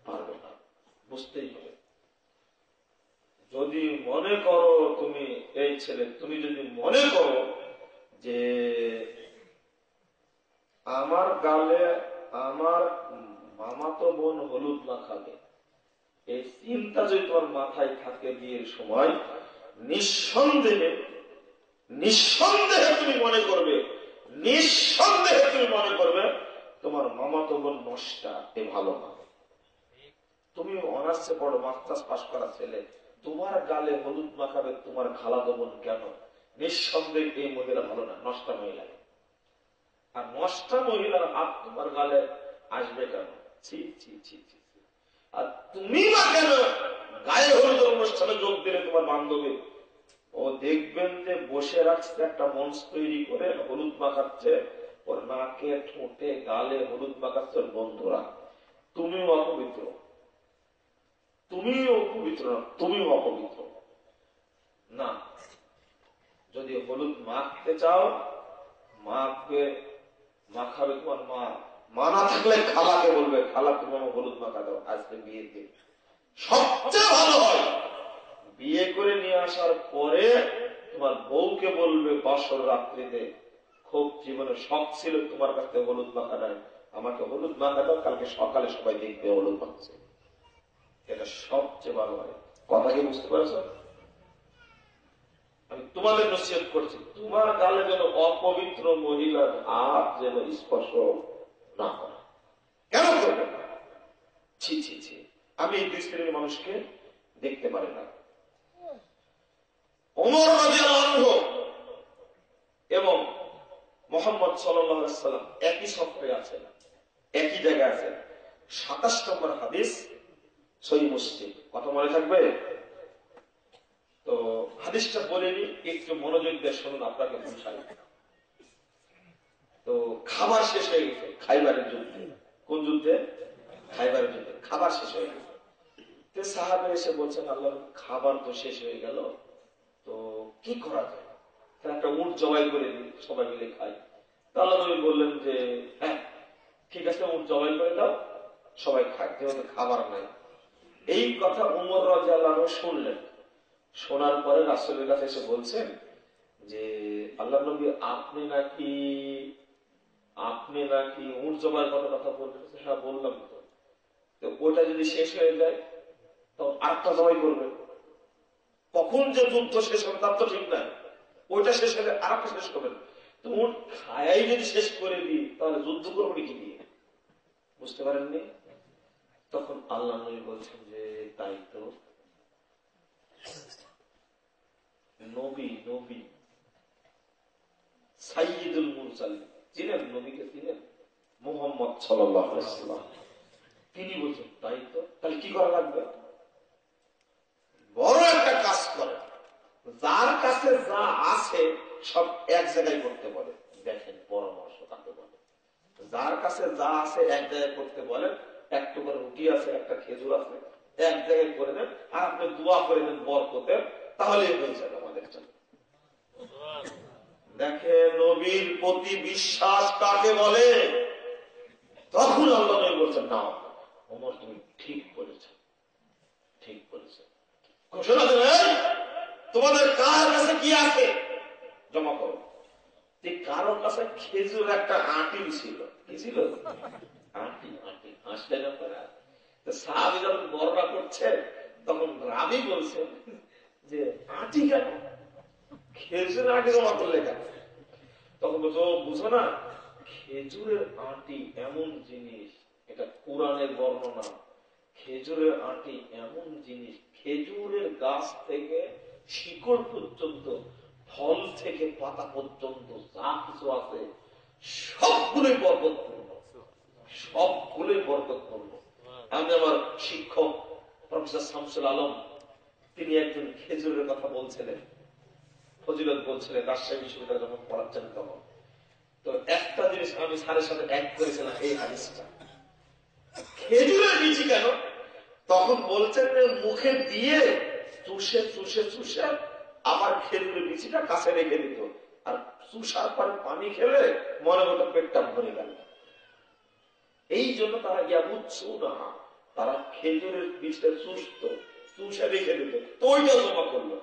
পারবে না। বুঝতেই হবে। যদি মনে করো তুমি, এই ছেলে তুমি যদি মনে করো যে আমার গালে আমার মামাতো বোন হলুদ মাখাবে, এই চিন্তা যদি তোমার মাথায় থাকে বিয়ের সময়, নিঃসন্দেহে তুমি মনে করবে, নিঃসন্দেহে তুমি মনে করবে তোমার মামাতো বোন নষ্টা, এ ভালো না। তুমি অনার্সে পড়ো, মাস্টার্স পাস করা ছেলে, তোমার গালে হলুদ মাখাবে তোমার খালাতো বোন, কেন? নিঃসন্দেহে এই মহিলা ভালো না, নষ্টা মহিলা। আর নষ্টা মহিলার হাত তোমার গালে আসবে কেন? ছি ছি ছি ছি। আর তুমি বা কেন গায়ে হলুদ অনুষ্ঠানে যোগ দিলে তোমার বান্ধবী? ও দেখবেন যে বসে রাখছে একটা মঞ্চ তৈরি করে হলুদ মাখাচ্ছে, ওর নাকে ঠোঁটে গালে হলুদ মাখাচ্ছে ওর বন্ধুরা। তুমিও অপবিত্র, তুমিও পবিত্র না, তুমিও অপবিত্র না। যদি হলুদ মাখতে চাও মাখবে, মাখাবে তোমার মা। মা না থাকলে খালাকে বলবে, খালা তুমি আমার হলুদ মাখা দাও আজকে বিয়েতে। সবচেয়ে ভালো হয় বিয়ে করে নিয়ে আসার পরে তোমার বউকে বলবে বাসর রাত্রিতে, খুব জীবনে শখ ছিল তোমার কাছে হলুদ মাখা নাই, আমাকে হলুদ মাখা দাও, কালকে সকালে সবাই দেখবে হলুদ মাখছে। এটা সবচেয়ে ভালো হয়। কথা কি বুঝতে পারছো? আমি তোমাদের নসিহত করছি, তোমার গালে যেন অপবিত্র মহিলার হাত যেন স্পর্শ না করে। কেন করবে না? ছি ছি ছি। আমি এই দুই শ্রেণীর মানুষকে দেখতে পারি না। ওমর রাদিয়াল্লাহু আনহু এবং মুহাম্মদ সাল্লাল্লাহু আলাইহি ওয়াসাল্লাম একই সফরে আছেন, একই জায়গায় আছেন। 27 নম্বর হাদিস সহিহ মুসলিম। কথা মনে থাকবে তো? হাদিসটা বলিনি, একটু মনোযোগ দিয়ে শুনুন, আপনাকে বুঝাই। তো খাবার শেষ হয়ে গেছে খাইবারের যুদ্ধে। কোন যুদ্ধে? খাইবারের যুদ্ধে। খাবার শেষ হয়ে গেছে। তো সাহাবে এসে বলছেন, আল্লাহ খাবার তো শেষ হয়ে গেল, তো কি করা যায়? একটা উট জবাই করে দিই, সবাই মিলে খাই। তো আল্লাহ নবী বললেন যে হ্যাঁ ঠিক আছে, উট জবাই করে দাও, সবাই খায়, যেহেতু খাবার নাই। এই কথা উমর রাদিয়াল্লাহু আনহু শুনলেন। শোনার পরে রাসূলের কাছে এসে বলছেন যে আল্লাহ নবী আপনি নাকি উট জবাই করার কথা বললেন। হ্যাঁ বললাম তো। ওটা যদি শেষ হয়ে যায় তো আরেকটা জবাই করবে। কখন যে যুদ্ধ শেষ হবে তার তো ঠিক নাই, ওইটা শেষ হলে আর একটা শেষ করবেন। তো উট খায়াই যদি শেষ করে দিই তাহলে যুদ্ধ করবো কি দিয়ে? বুঝতে পারেননি? তখন আল্লাহ নবী বলছেন যে তাই তো, নবী সাইয়্যিদুল মুরসালিন চিনেন? নবীকে চিনেন? মুহাম্মদ সাল্লাল্লাহু আলাইহি ওয়াসাল্লাম। তিনি বলছেন তাই তো, তাহলে কি করা লাগবে? বড় একটা কাজ করে, যার কাছে যা আছে সব এক জায়গায় করতে বলে। দেখেন পরামর্শ তাকে বলে, যার কাছে যা আছে এক জায়গায় করতে বলে। একটু করে রুটি আছে, একটা খেজুর আছে, এক জায়গায় করে দেন, আর আপনি দোয়া করে দেন বরকতে, তাহলে হয়ে যাবে আমাদের জন্য। দেখে নবীর প্রতি বিশ্বাস কাকে বলে? তখন আল্লাহ নবী বলছেন না ওমর তুমি ঠিক বলেছ, ঠিক বলেছ। ঘোষণা দেন তোমাদের কার কাছে কি আছে জমা করো। কারোর কাছে খেজুর একটা আঁটি ছিল, কি ছিল? আঁটি। হাসলেন আপনারা? সাহাবী যখন বর্ণনা করছে তখন রাবি বলছেন যে আঁটি কেন, খেজুর আঁটি জমা করলে কেন? তখন বলছো বুঝো না, খেজুরের আঁটি এমন জিনিস, এটা কোরআনের বর্ণনা। খেজুরের আঁটি এমন জিনিস, খেজুরের গাছ থেকে শিকড় পর্যন্ত, ফল থেকে পাতা পর্যন্ত যা কিছু আছে সবগুলোই বরকতপূর্ণ, সবগুলোই বরকতপূর্ণ। আমি আমার শিক্ষক প্রফেসর শামসুল আলম, তিনি একজন খেজুরের কথা বলছিলেন, ফজিলত বলছিলেন রাজশাহী বিশ্ববিদ্যালয়ে যখন পড়াচ্ছেন তখন। তো একটা জিনিস আমি স্যারের সাথে এক করেছিলাম, এই হাদিসটা খেজুরের বিচি কেন, তখন বলছেন যে মুখে দিয়ে চুষে চুষে চুষে আবার খেজুরের বিচিটা কাছে রেখে দিত, আর চুষার পরে পানি খেলে মনে মতো পেটটা ভরে গেল। এই জন্য তারা ইয়া বুঝছো না, তারা খেজুরের বীজটা চুষত, চুষে রেখে দিত, তো ওইটা জমা করলো।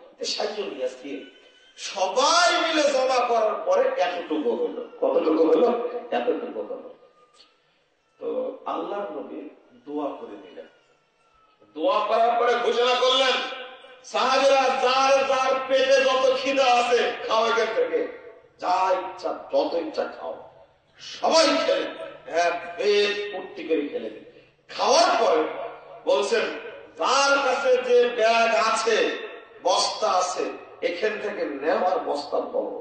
সবাই মিলে জমা করার পরে এতটুকু হলো। কতটুকু হলো? এতটুকু হলো। তো আল্লাহ নবী দোয়া করে দিলেন। দোয়া করার পরে ঘোষণা করলেন সাহাবীরা যার যার পেটে যত খিদা আছে খাও, এখান থেকে যা ইচ্ছা যত ইচ্ছা খাও। সবাই খেলেন, হ্যাঁ পেট পূর্তি করে খেলে দিন। খাওয়ার পরে বলছেন যার কাছে যে ব্যাগ আছে, বস্তা আছে, এখান থেকে নেওয়ার বস্তা বড়,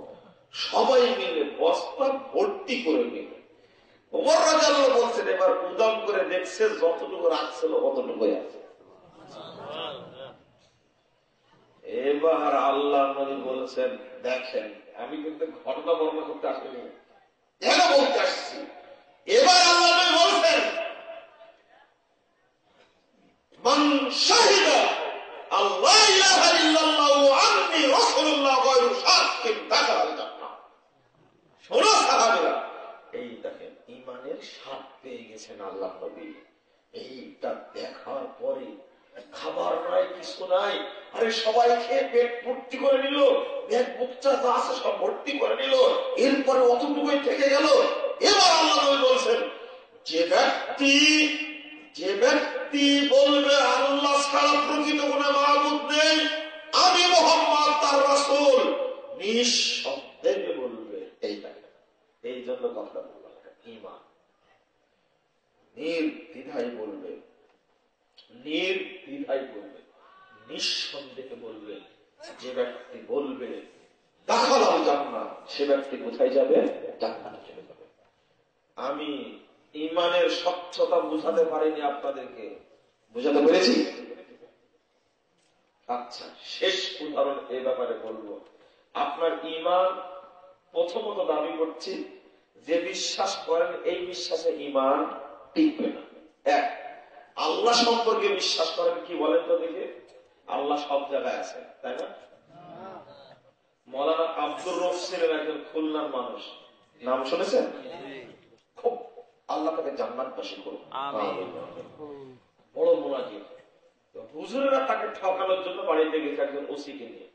সবাই মিলে বস্তা ভর্তি করে নিল। ওমর রাদিয়াল্লাহু আনহু বলছেন এবার উদাম করে দেখছে যতটুকু রাখছিল অতটুকুই আছে। এবার আল্লাহ নবী বলছেন দেখেন আমি কিন্তু ঘটনা বর্ণনা করতে আসিনি, কেন বলতে আসছি। এবার আল্লাহ নবী বলছেন মান শাহিদা আল্লাহ ইলাহা ইল্লাল্লাহ ওয়া আন্নী রাসূলুল্লাহ গায়রু শাক্কিন দাখালাল জান্নাহ। শোনো সাহাবীরা, এই দেখেন ঈমানের স্বাদ পেয়ে গেছেন আল্লাহ নবী। এইটা দেখার পরে খাবার নাই কিছু নাই, আরে সবাই খেয়ে পেট ভর্তি করে নিল, পেট বুকটা যা আছে সব ভর্তি করে নিল, এরপরে অতটুকুই থেকে গেল। এবার আল্লাহ নবী বলছেন যে ব্যক্তি বলবে আল্লাহ ছাড়া প্রকৃত কোনো মাবুদ নেই, আমি মুহাম্মদ তার রাসূল, নিঃশব্দে বলবে। এই জন্য কথা বললাম, ঈমান নির্দ্বিধায় বলবে, নিঃসন্দেহে বলবে। যে ব্যক্তি বলবে দাখালাল জান্নাহ, সে ব্যক্তি কোথায় যাবে? জান্নাতে চলে যাবে। আমি ঈমানের স্বচ্ছতা বুঝাতে পারিনি আপনাদেরকে, বুঝাতে পেরেছি? আচ্ছা, শেষ উদাহরণ এ ব্যাপারে বলবো। আপনার ঈমান প্রথমত দাবি করছি যে বিশ্বাস করেন এই বিশ্বাসে ঈমান টিকবে না। এক, আল্লাহ সম্পর্কে বিশ্বাস করেন, কি বলেন তো দেখে? আল্লাহ সব জায়গায় আছে, তাই না? মৌলানা আব্দুর রউফ ছিলেন একজন খুলনার মানুষ, নাম শুনেছেন? খুব আল্লাহ তাকে জান্নাতবাসী করুন, বড় মুনাফিক। হুজুরেরা তাকে ঠকানোর জন্য বাড়িতে গেছে একজন ওসিকে নিয়ে।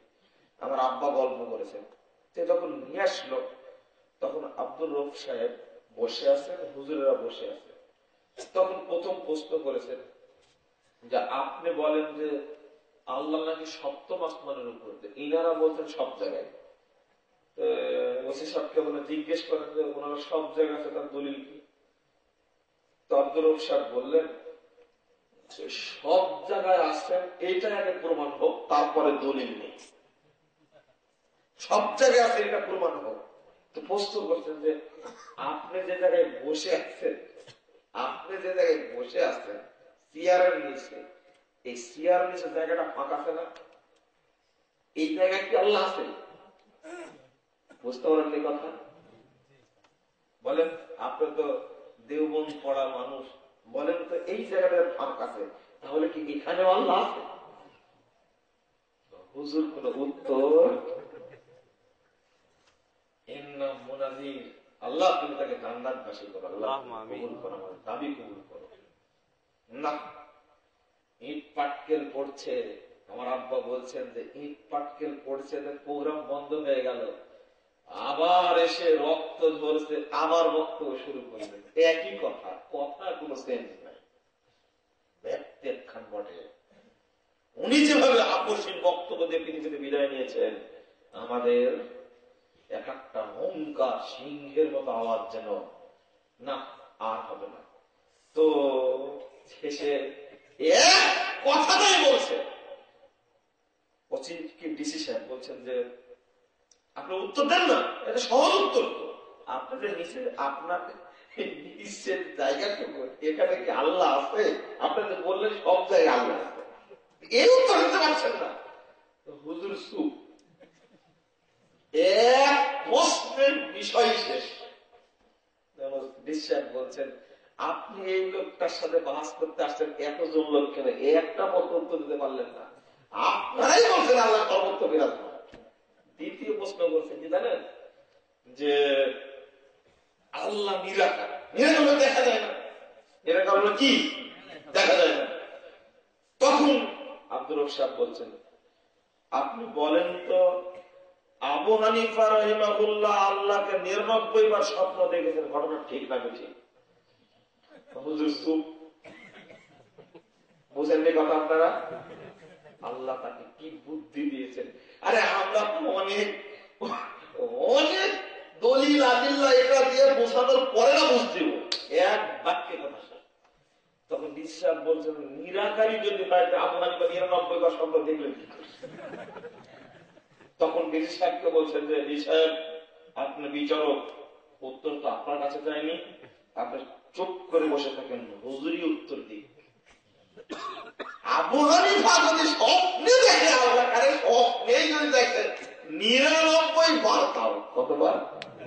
আমার আব্বা গল্প করেছেন। সে যখন নিয়ে আসলো তখন আব্দুর রউফ সাহেব বসে আছেন, হুজুরেরা বসে আছে। তখন প্রথম প্রশ্ন করেছেন যে আপনি বলেন যে আল্লাহ নাকি সপ্তম আসমানের উপর, ইনারা বলছেন সব জায়গায়। ওসি সাহেবকে বলে জিজ্ঞেস করেন যে ওনারা সব জায়গায় আছে, তার দলিল কি? তো আব্দুর রউফ সাহেব বললেন সব জায়গায় আছেন এইটা আগে প্রমাণ হোক, তারপরে দলিল নেই। সব জায়গায় আছে এটা প্রমাণ হোক। তো প্রশ্ন করছেন যে আপনি যে জায়গায় বসে আছেন, চেয়ারের নিচে, এই চেয়ার নিচে জায়গাটা ফাঁকা আছে না? এই জায়গায় কি আল্লাহ আছে? বুঝতে পারেননি কথা? বলেন, আপনি তো দেওবন্দ পড়া মানুষ, বলেন তো এই জায়গাটা ফাঁকা আছে, তাহলে কি এখানেও আল্লাহ আছে? হুজুর কোন উত্তর। আল্লাহ তুমি তাকে জান্নাতবাসী করো, আল্লাহ কবুল করো, আমার দাবি কবুল করো। না, ইট পাটকেল পড়ছে, আমার আব্বা বলছেন যে ইট পাটকেল পড়ছে, প্রোগ্রাম বন্ধ হয়ে গেল, আবার এসে রক্ত ঝরছে, আবার বক্তব্য শুরু করবে। একই কথা, কথা কোনো সেন্স নাই, ব্যাখ্যান বটে। উনি যেভাবে আকস্মিক বক্তব্য দিয়ে পৃথিবীতে বিদায় নিয়েছেন, আমাদের এক একটা হুঙ্কার সিংহের মতো আওয়াজ যেন না আর হবে না। তো শেষে এক কথাটাই বলছে, ডিসি সাহেব বলছেন যে আপনি উত্তর দেন না, এটা সহজ উত্তর তো। আপনি যে নিচে আপনার নিচের জায়গাটুকু, এখানে কি আল্লাহ আছে? আপনি যে বললেন সব জায়গায় আল্লাহ আছে, এই উত্তর দিতে পারছেন না। হুজুর চুপ, এক প্রশ্নের বিষয় শেষ। বিশ্বাস বলছেন আপনি এই লোকটার সাথে বাস করতে আসছেন, এতজন লোক কেন একটা প্রশ্ন উত্তর দিতে পারলেন না? আপনারাই বলছেন আল্লাহ সর্বত্র বিরাজমান। দ্বিতীয় প্রশ্ন করছেন কি জানেন? যে আল্লাহ নিরাকার, নিরাকার দেখা যায় না, নিরাকার হলো কি দেখা যায় না। তখন আব্দুর রউফ সাহেব বলছেন আপনি বলেন তো আবু হানিফা রাহিমাহুল্লাহ আল্লাহকে 99 বার স্বপ্ন দেখেছেন, ঘটনা ঠিক না ঠিক? হুজুর চুপ, বুঝেননি কথা আপনারা? আল্লাহ তাকে কি বুদ্ধি দিয়েছেন! আরে আমরা তো অনেক অনেক দলিল আদিল্লা এটা দিয়ে বোঝানোর পরে না বুঝ দিব, এক বাক্যে কথা। তখন বিশ্বাস বলছেন নিরাকারী যদি হয় আবু হানিফা 99 বার স্বপ্ন দেখলেন কি? তখন ডিসি সাহেবকে বলছেন যে ডিসি সাহেব আপনি বিচারক, উত্তর তো আপনার কাছে যায়নি, আপনি চুপ করে বসে থাকেন, হুজুরি উত্তর দিক। আবু হানিফা যদি স্বপ্নে দেখে আল্লাহ, আরে স্বপ্নে যদি দেখে 99 বার, তাও কতবার?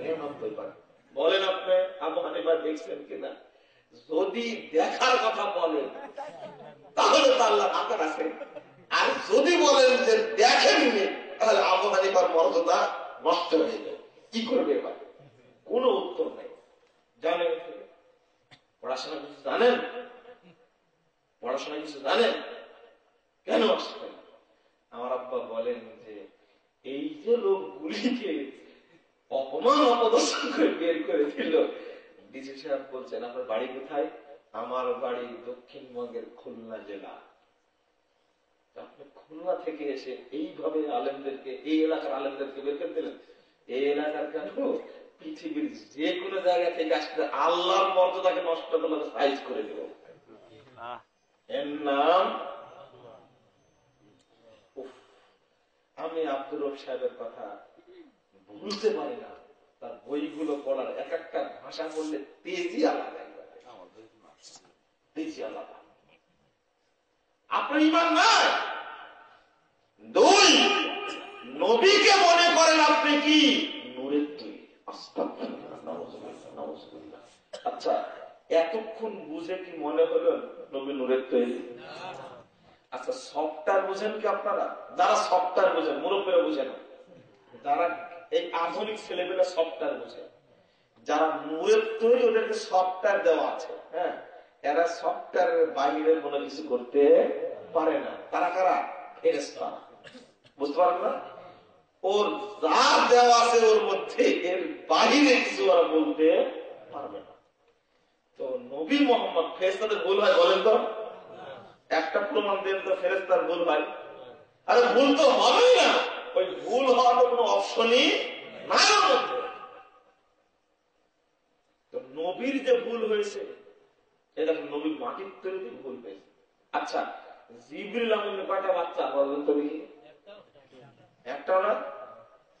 99 বার। বলেন আপনি আবু হানিফা দেখছেন কিনা? যদি দেখার কথা বলেন তাহলে তো আল্লাহ আকার আছে, আর যদি বলেন যে দেখেননি তাহলে আবু হানিফার মর্যাদা নষ্ট হয়ে যাবে। কি করবে এবার? কোন উত্তর নেই। জানেন পড়াশোনা কিছু জানেন? পড়াশোনা কিছু জানেন? কেন আসছেন? আমার আব্বা বলেন যে এই যে লোকগুলিকে অপমান অপদস্থ করে বের করে দিল, ডিসি সাহেব বলছেন আপনার বাড়ি কোথায়? আমার বাড়ি দক্ষিণবঙ্গের খুলনা জেলা। আপনি খুলনা থেকে এসে এইভাবে আলেমদেরকে, এই এলাকার আলেমদেরকে বের করে দিলেন। এই এলাকার কেন, পৃথিবীর যে কোনো জায়গা থেকে আসলে আল্লাহর মর্যাদাকে নষ্ট করলে সাইজ করে দেব। এর নাম আমি আব্দুর রব সাহেবের কথা ভুলতে পারি না। তার বইগুলো পড়ার এক একটা ভাষা বললে তেজি আলাদা, তেজি আলাদা। আপনার ইমান নাই। দুই, নবীকে মনে করেন আপনি কি নূরের তৈরি। আস্তাগফিরুল্লাহ, নাউযুবিল্লাহ, নাউযুবিল্লাহ। আচ্ছা, এতক্ষণ বুঝে কি মনে হলো নবী নূরের তৈরি? আচ্ছা, সফটওয়্যার বুঝেন কি আপনারা? যারা সফটওয়্যার বুঝেন, মুরব্বীরা বুঝেন, যারা এই আধুনিক ছেলেমেয়েরা সফটওয়্যার বুঝে, যারা নূরের তৈরি ওদেরকে সফটওয়্যার দেওয়া আছে, হ্যাঁ, এরা সফটওয়্যারের বাইরে কোনো কিছু করতে পারে না। তারা কারা? ফেরেশতা। বুঝতে পারেন না? ওর যা দেওয়া আছে ওর মধ্যে, এর বাহিরে কিছু ওরা বলতে পারবে না। তো নবী মোহাম্মদ, ফেরেশতাদের ভুল হয় বলেন তো? একটা প্রমাণ দেন তো ফেরেশতার ভুল হয়? আরে ভুল তো হবেই না, ওই ভুল হওয়ার কোনো অপশনই নাই ওর মধ্যে। তো নবীর যে ভুল হয়েছে, এটা নবীর মাটির তৈরি ভুল হয়েছে। আচ্ছা, জিবরিল আমিনের কয়টা বাচ্চা বলেন তো দেখি? একটাও না।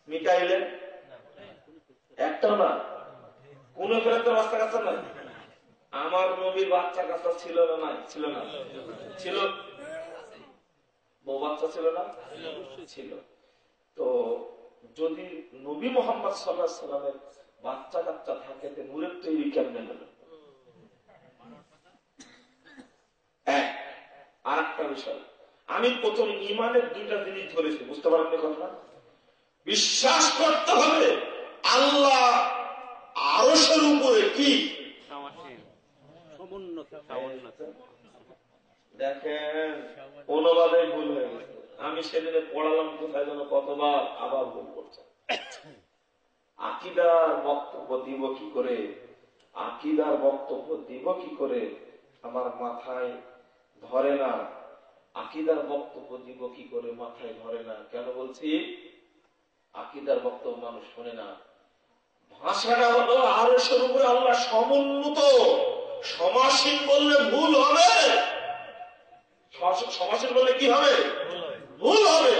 মিকাইলের একটাও না। কোন ফেরেশতার বাচ্চা কাচ্চা নাই? আমার নবীর বাচ্চা কাচ্চা ছিল না? নাই? ছিল না? ছিল। বউ বাচ্চা ছিল না? ছিল। তো যদি নবী মোহাম্মদ সাল্লাল্লাহু আলাইহি সাল্লামের বাচ্চা কাচ্চা থাকে, নূরের তৈরি কেমনে হলো? আর একটা বিষয়, আমি প্রথম ইমানের দুইটা জিনিস ধরেছি, বুঝতে পারেন কথা? বিশ্বাস করতে হবে আল্লাহ আরশের উপরে কি দেখেন, অনুবাদে ভুল হয়ে গেছে। আমি সেদিনে পড়ালাম কোথায় যেন, কতবার আবার ভুল করছে। আকীদার বক্তব্য দিব কি করে, আকীদার বক্তব্য দিব কি করে আমার মাথায় ধরে না। আকীদার বক্তব্য দিব কি করে মাথায় ধরে না। কেন বলছি? আকীদার বক্তব্য মানুষ শোনে না। ভাষাটা হলো আরশের উপরে আল্লাহ সমুন্নত। সমাসীন বললে ভুল হবে, সমাসীন বললে কি হবে? ভুল হবে।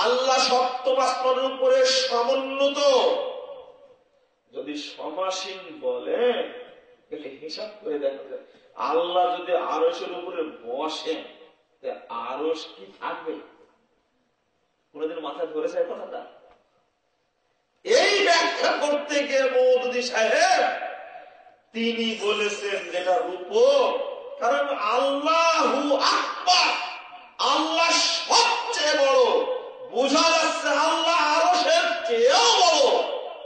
আল্লাহ সপ্তম আসমানের উপরে সমুন্নত। যদি সমাসীন বলে হিসাব করে দেখা যায়, আল্লাহ যদি আরশের উপরে বসেন, আরশ কি থাকবে? কোনদিন মাথায় ধরেছে কথাটা? এই ব্যাখ্যা করতে গিয়ে মওদুদী সাহেব তিনি বলেছেন যেটা রূপক। কারণ আল্লাহু আকবার, আল্লাহ সবচেয়ে বড়। বোঝা যাচ্ছে আল্লাহ আরশের চেয়েও বড়।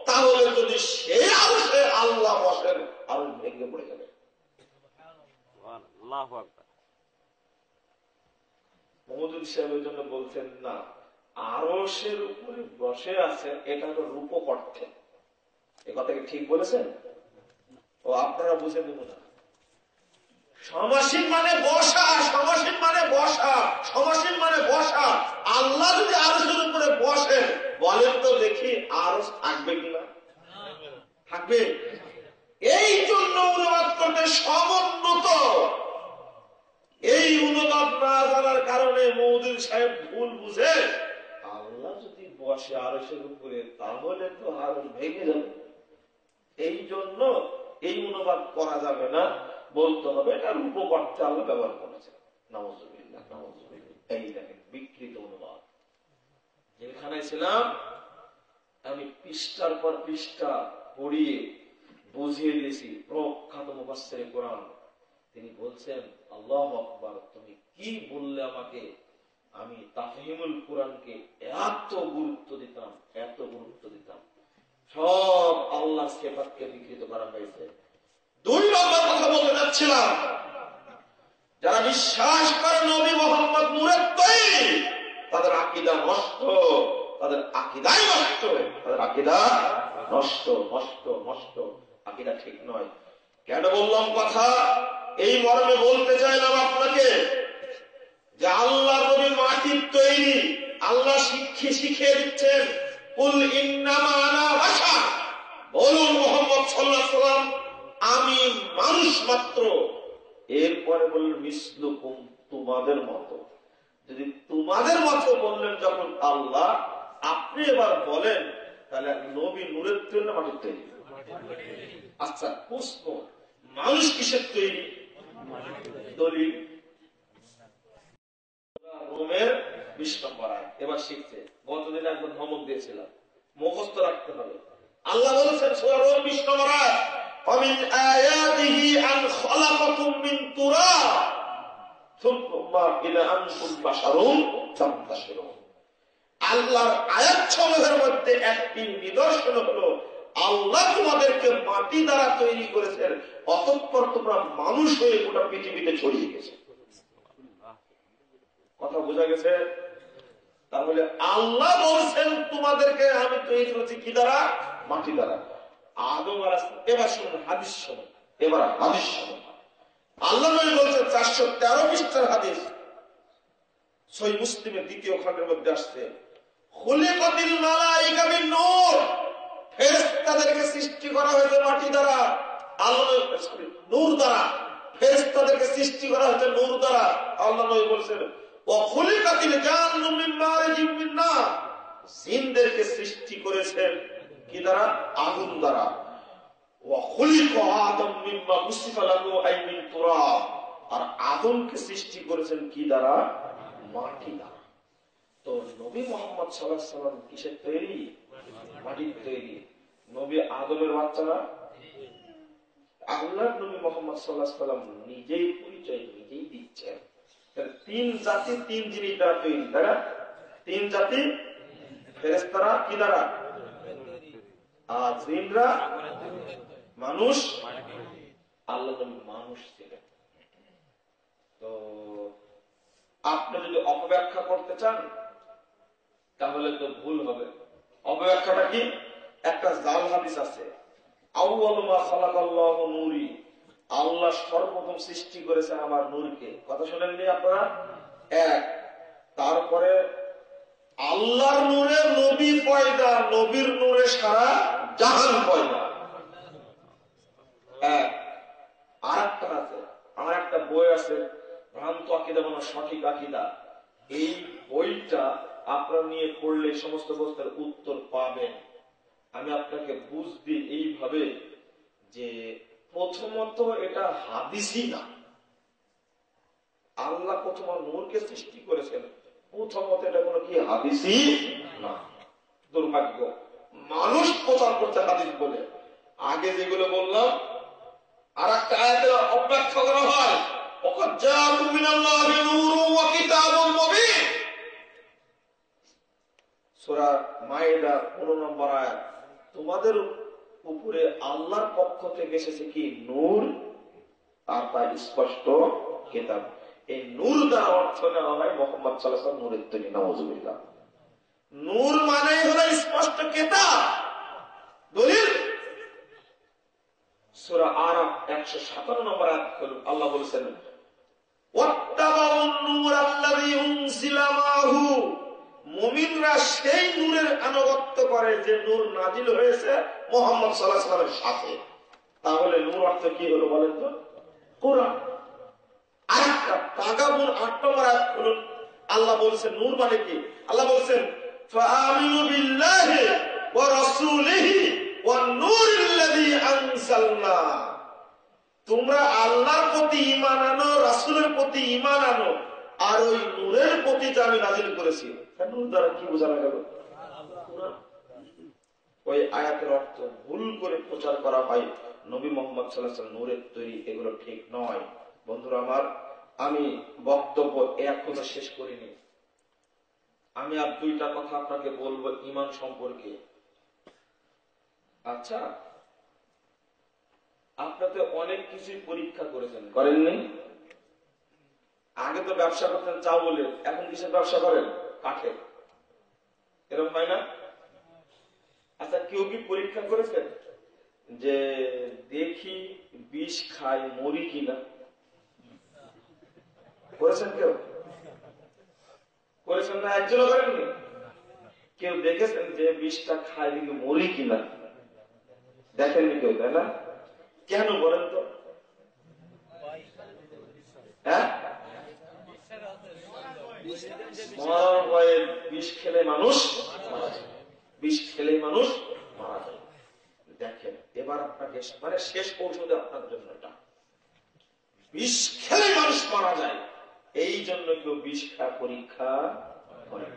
তাহলে যদি সে আরশে আল্লাহ বসেন, আরশ ভেঙে পড়ে যাবে। মওদুদী সাহেবের জন্য বলছেন না, আরশের উপরে বসে আছে, এটা তো রূপক অর্থে। এ কথা কি ঠিক বলেছেন? ও আপনারা বুঝে নেব না। সমাসীন মানে বসা, সমাসীন মানে বসা, সমাসীন মানে বসা। আল্লাহ যদি আরশের উপরে বসেন, বলেন তো দেখি আরশ থাকবে কিনা? থাকবে। এই জন্য অনুবাদ করতে সমুন্নত। এই অনুবাদ না জানার কারণে মওদুদী সাহেব ভুল বুঝে, আল্লাহ যদি বসে আরশের উপরে তাহলে তো আরশ ভেঙে যাবে। এই জন্য এই এই অনুবাদ করা যাবে না, বলতে হবে এটার উপপাঠ্যে আল্লাহ ব্যবহার করেছে। নাউযুবিল্লাহ, নাউযুবিল্লাহ। এই দেখেন বিকৃত অনুবাদ। যেখানে ছিলাম আমি পৃষ্ঠার পর পৃষ্ঠা পড়িয়ে বুঝিয়ে দিয়েছি প্রখ্যাত মুফাসসির কোরআন, তিনি বলছেন আল্লাহু আকবার, তুমি কি বললে আমাকে, আমি তাফহিমুল কোরআনকে এত গুরুত্ব দিতাম, এত গুরুত্ব দিতাম। সব আল্লাহর সিফাতকে বিকৃত করা হয়েছে। 2 নম্বর কথা বলতে যাচ্ছিলাম, যারা বিশ্বাস করে নবী মুহাম্মদ নূরের তৈরি, তাদের আকীদা নষ্ট, তাদের আকীদাই নষ্ট, তাদের আকীদা নষ্ট, নষ্ট, নষ্ট, আকীদা ঠিক নয়। কেন বললাম কথা? এই মর্মে বলতে চাইলাম আপনাকে যে আল্লাহ নবী মাটির তৈরি, আল্লাহ শিখিয়ে দিচ্ছেন কুল ইন্নামা আনা বাশার, বলুন মুহাম্মদ সাল্লাল্লাহু আলাইহি ওয়াসাল্লাম আমি মানুষ মাত্র। এরপরে বললেন মিসলুকুম, তোমাদের মতো। যদি তোমাদের মতো বললেন যখন আল্লাহ, আপনি এবার বলেন তাহলে নবী নূরের তৈরি না মাটির তৈরি? আচ্ছা প্রশ্ন, মানুষ কিসের তৈরি? দলিল রোমের 20 নম্বর আয়াত। এবার শিখছে, গতদিন একবার ধমক দিয়েছিলাম, মুখস্থ রাখতে হবে। আল্লাহ বলেছেন সূরা রোম 20 নম্বর আয়াত, ومن آياته أن خلقكم من تراب ثم إذا أنتم بشر تنتشرون। আল্লাহর আয়াত সমূহের মধ্যে একটি নিদর্শন হলো আল্লাহ তোমাদেরকে মাটি দ্বারা তৈরি করেছেন, অতঃপর তোমরা মানুষ হয়ে গোটা পৃথিবীতে ছড়িয়ে গেছে। কথা বোঝা গেছে? তাহলে আল্লাহ বলছেন তোমাদেরকে আমি তৈরি করেছি কি দ্বারা? মাটি দ্বারা। আদম আলাইহিস সালাম। এবার শুনুন হাদিস শুনুন, এবার হাদিস শুনুন। আল্লাহ নবী বলছেন 413 পৃষ্ঠার হাদিস, সহিহ মুসলিমের 2য় খণ্ডের মধ্যে আসছে, খুলিকাতিল মালাইকা বিন নূর, ফেরেশতাদেরকে সৃষ্টি করা হয়েছে মাটি দ্বারা, আল্লাহ নূর দ্বারা। ফেরেশতাদেরকে সৃষ্টি করা হয়েছে নূর দ্বারা। আল্লাহ নবী বলেছেন ওয়া খুলিকাতিল জান্নু মিন মারিজিম মিন নার, জিনদেরকে সৃষ্টি করেছেন কি দ্বারা? আগুন দ্বারা। ওয়া খুলিকা আদম মিম্মা মুসিফা লাহু আই মিন তুরাব, আর আদমকে সৃষ্টি করেছেন কি দ্বারা? মাটি দ্বারা। তো নবী মুহাম্মদ সাল্লাল্লাহু আলাইহি ওয়াসাল্লাম কিসের তৈরি? মাটির তৈরি। নবী আদমের বাচ্চা না? আল্লাহর নবী মুহাম্মদ সাল্লাল্লাহু আলাইহি ওয়াসাল্লাম নিজেই পরিচয় নিজেই দিচ্ছেন। 3 জাতি 3 জিনিস দ্বারা তৈরি, তারা 3 জাতি। ফেরেশতারা কি দ্বারা? আর জিনরা, মানুষ। আল্লাহ নবী মানুষ ছিলেন। তো আপনি যদি অপব্যাখ্যা করতে চান তাহলে তো ভুল হবে। অপব্যাখ্যাটা কি? একটা জাল হাদিস আছে, আউয়ালু মা খালাকাল্লাহু নূরি, আল্লাহ সর্বপ্রথম সৃষ্টি করেছেন আমার নূরকে। কথা শুনেননি আপনারা? এক। তারপরে আল্লাহর নূরে নবী পয়দা, নবীর নূরে সারা জাহান পয়দা। এক। আর একটা আছে, আমার একটা বই আছে ভ্রান্ত আকীদা বনাম সঠিক আকীদা, এই বইটা আপনারা নিয়ে পড়লে সমস্ত প্রশ্নের উত্তর পাবেন। আমি আপনাকে বুঝতে এইভাবে যে প্রথমত এটা হাদিসই না। আল্লাহ প্রথম নূরকে সৃষ্টি করেছেন, প্রথমত এটা কোনো কি হাদিসই না। দুর্ভাগ্য, মানুষ প্রচার করতে হাদিস বলে। আগে যেগুলো বললাম, আর একটা আয়াতের অব্যাখ্যা করা হয়, ওয়াকাদ জাআকুম মিনাল্লাহি নূরুন ওয়া কিতাবুম মুবিন, সূরা মাইদা 15 নম্বর আয়াত। তোমাদের উপরে আল্লাহর পক্ষ থেকে এসেছে কি? নূর, আর তার স্পষ্ট কিতাব। এই নূর দ্বারা অর্থ নেওয়া হয় মুহাম্মদ সাল্লাল্লাহু আলাইহি ওয়াসাল্লাম নূরের তৈরি। নাউযুবিল্লাহ। নূর মানে হলো স্পষ্ট কিতাব। দলিল সূরা আরাফ 157 নম্বর আয়াত আল্লাহ বলেছেন ওয়াত্তাবাউন নূরাল্লাযী উনজিলা মাহু, মুমিনরা সেই নূরের আনুগত্য করে যে নূর নাজিল হয়েছে মুহাম্মদ সাল্লাল্লাহু আলাইহি ওয়াসাল্লামের সাথে। তাহলে নূর অর্থ কি হলো বলেন তো? কোরআন। আরেকটা তাগাবুন 8 নম্বর আয়াত খুলুন, আল্লাহ বলেছেন নূর মানে কি? আল্লাহ বলেছেন ফাআমিনু বিল্লাহি ওয়া রাসূলিহি ওয়ান-নূরিল্লাযী আনজালনা, তোমরা আল্লাহর প্রতি ঈমান আনো, রাসূলের প্রতি ঈমান আনো, আর ওই নূরের প্রতি যে আমি নাযিল করেছি। নূর দ্বারা কি বোঝানো গেল? ওই আয়াতের অর্থ ভুল করে প্রচার করা হয় নবী মুহাম্মদ সাল্লাল্লাহু আলাইহি ওয়াসাল্লাম নূরের তৈরি, এগুলো ঠিক নয়। বন্ধুরা আমার, আমি বক্তব্য এখনো শেষ করিনি। আমি আর দুইটা কথা আপনাকে বলবো ঈমান সম্পর্কে। আচ্ছা, আপনাদের অনেক কিছুই পরীক্ষা করেছেন, করেননি? আগে তো ব্যবসা করতেন চাউলের, এখন কিসের ব্যবসা করেন? কাঠের। এরকম হয় না? আচ্ছা, কেউ কি পরীক্ষা করেছেন যে দেখি বিষ খাই মরি কিনা? করেছেন কেউ? করেছেন না? একজনও করেননি? কেউ দেখেছেন যে বিষটা খাই দেখি মরি কিনা? দেখেননি কেউ, তাই না? কেন বলেন তো? হ্যাঁ, মরার ভয়ে বিষ খেলে মানুষ মারা যায়, বিষ খেলে মানুষ মারা যায়। দেখেন, এবার আপনাকে মানে শেষ ঔষধে আপনার জন্য এটা, বিষ খেলে মানুষ মারা যায়, এই জন্য কেউ বিষ খায় পরীক্ষা করে।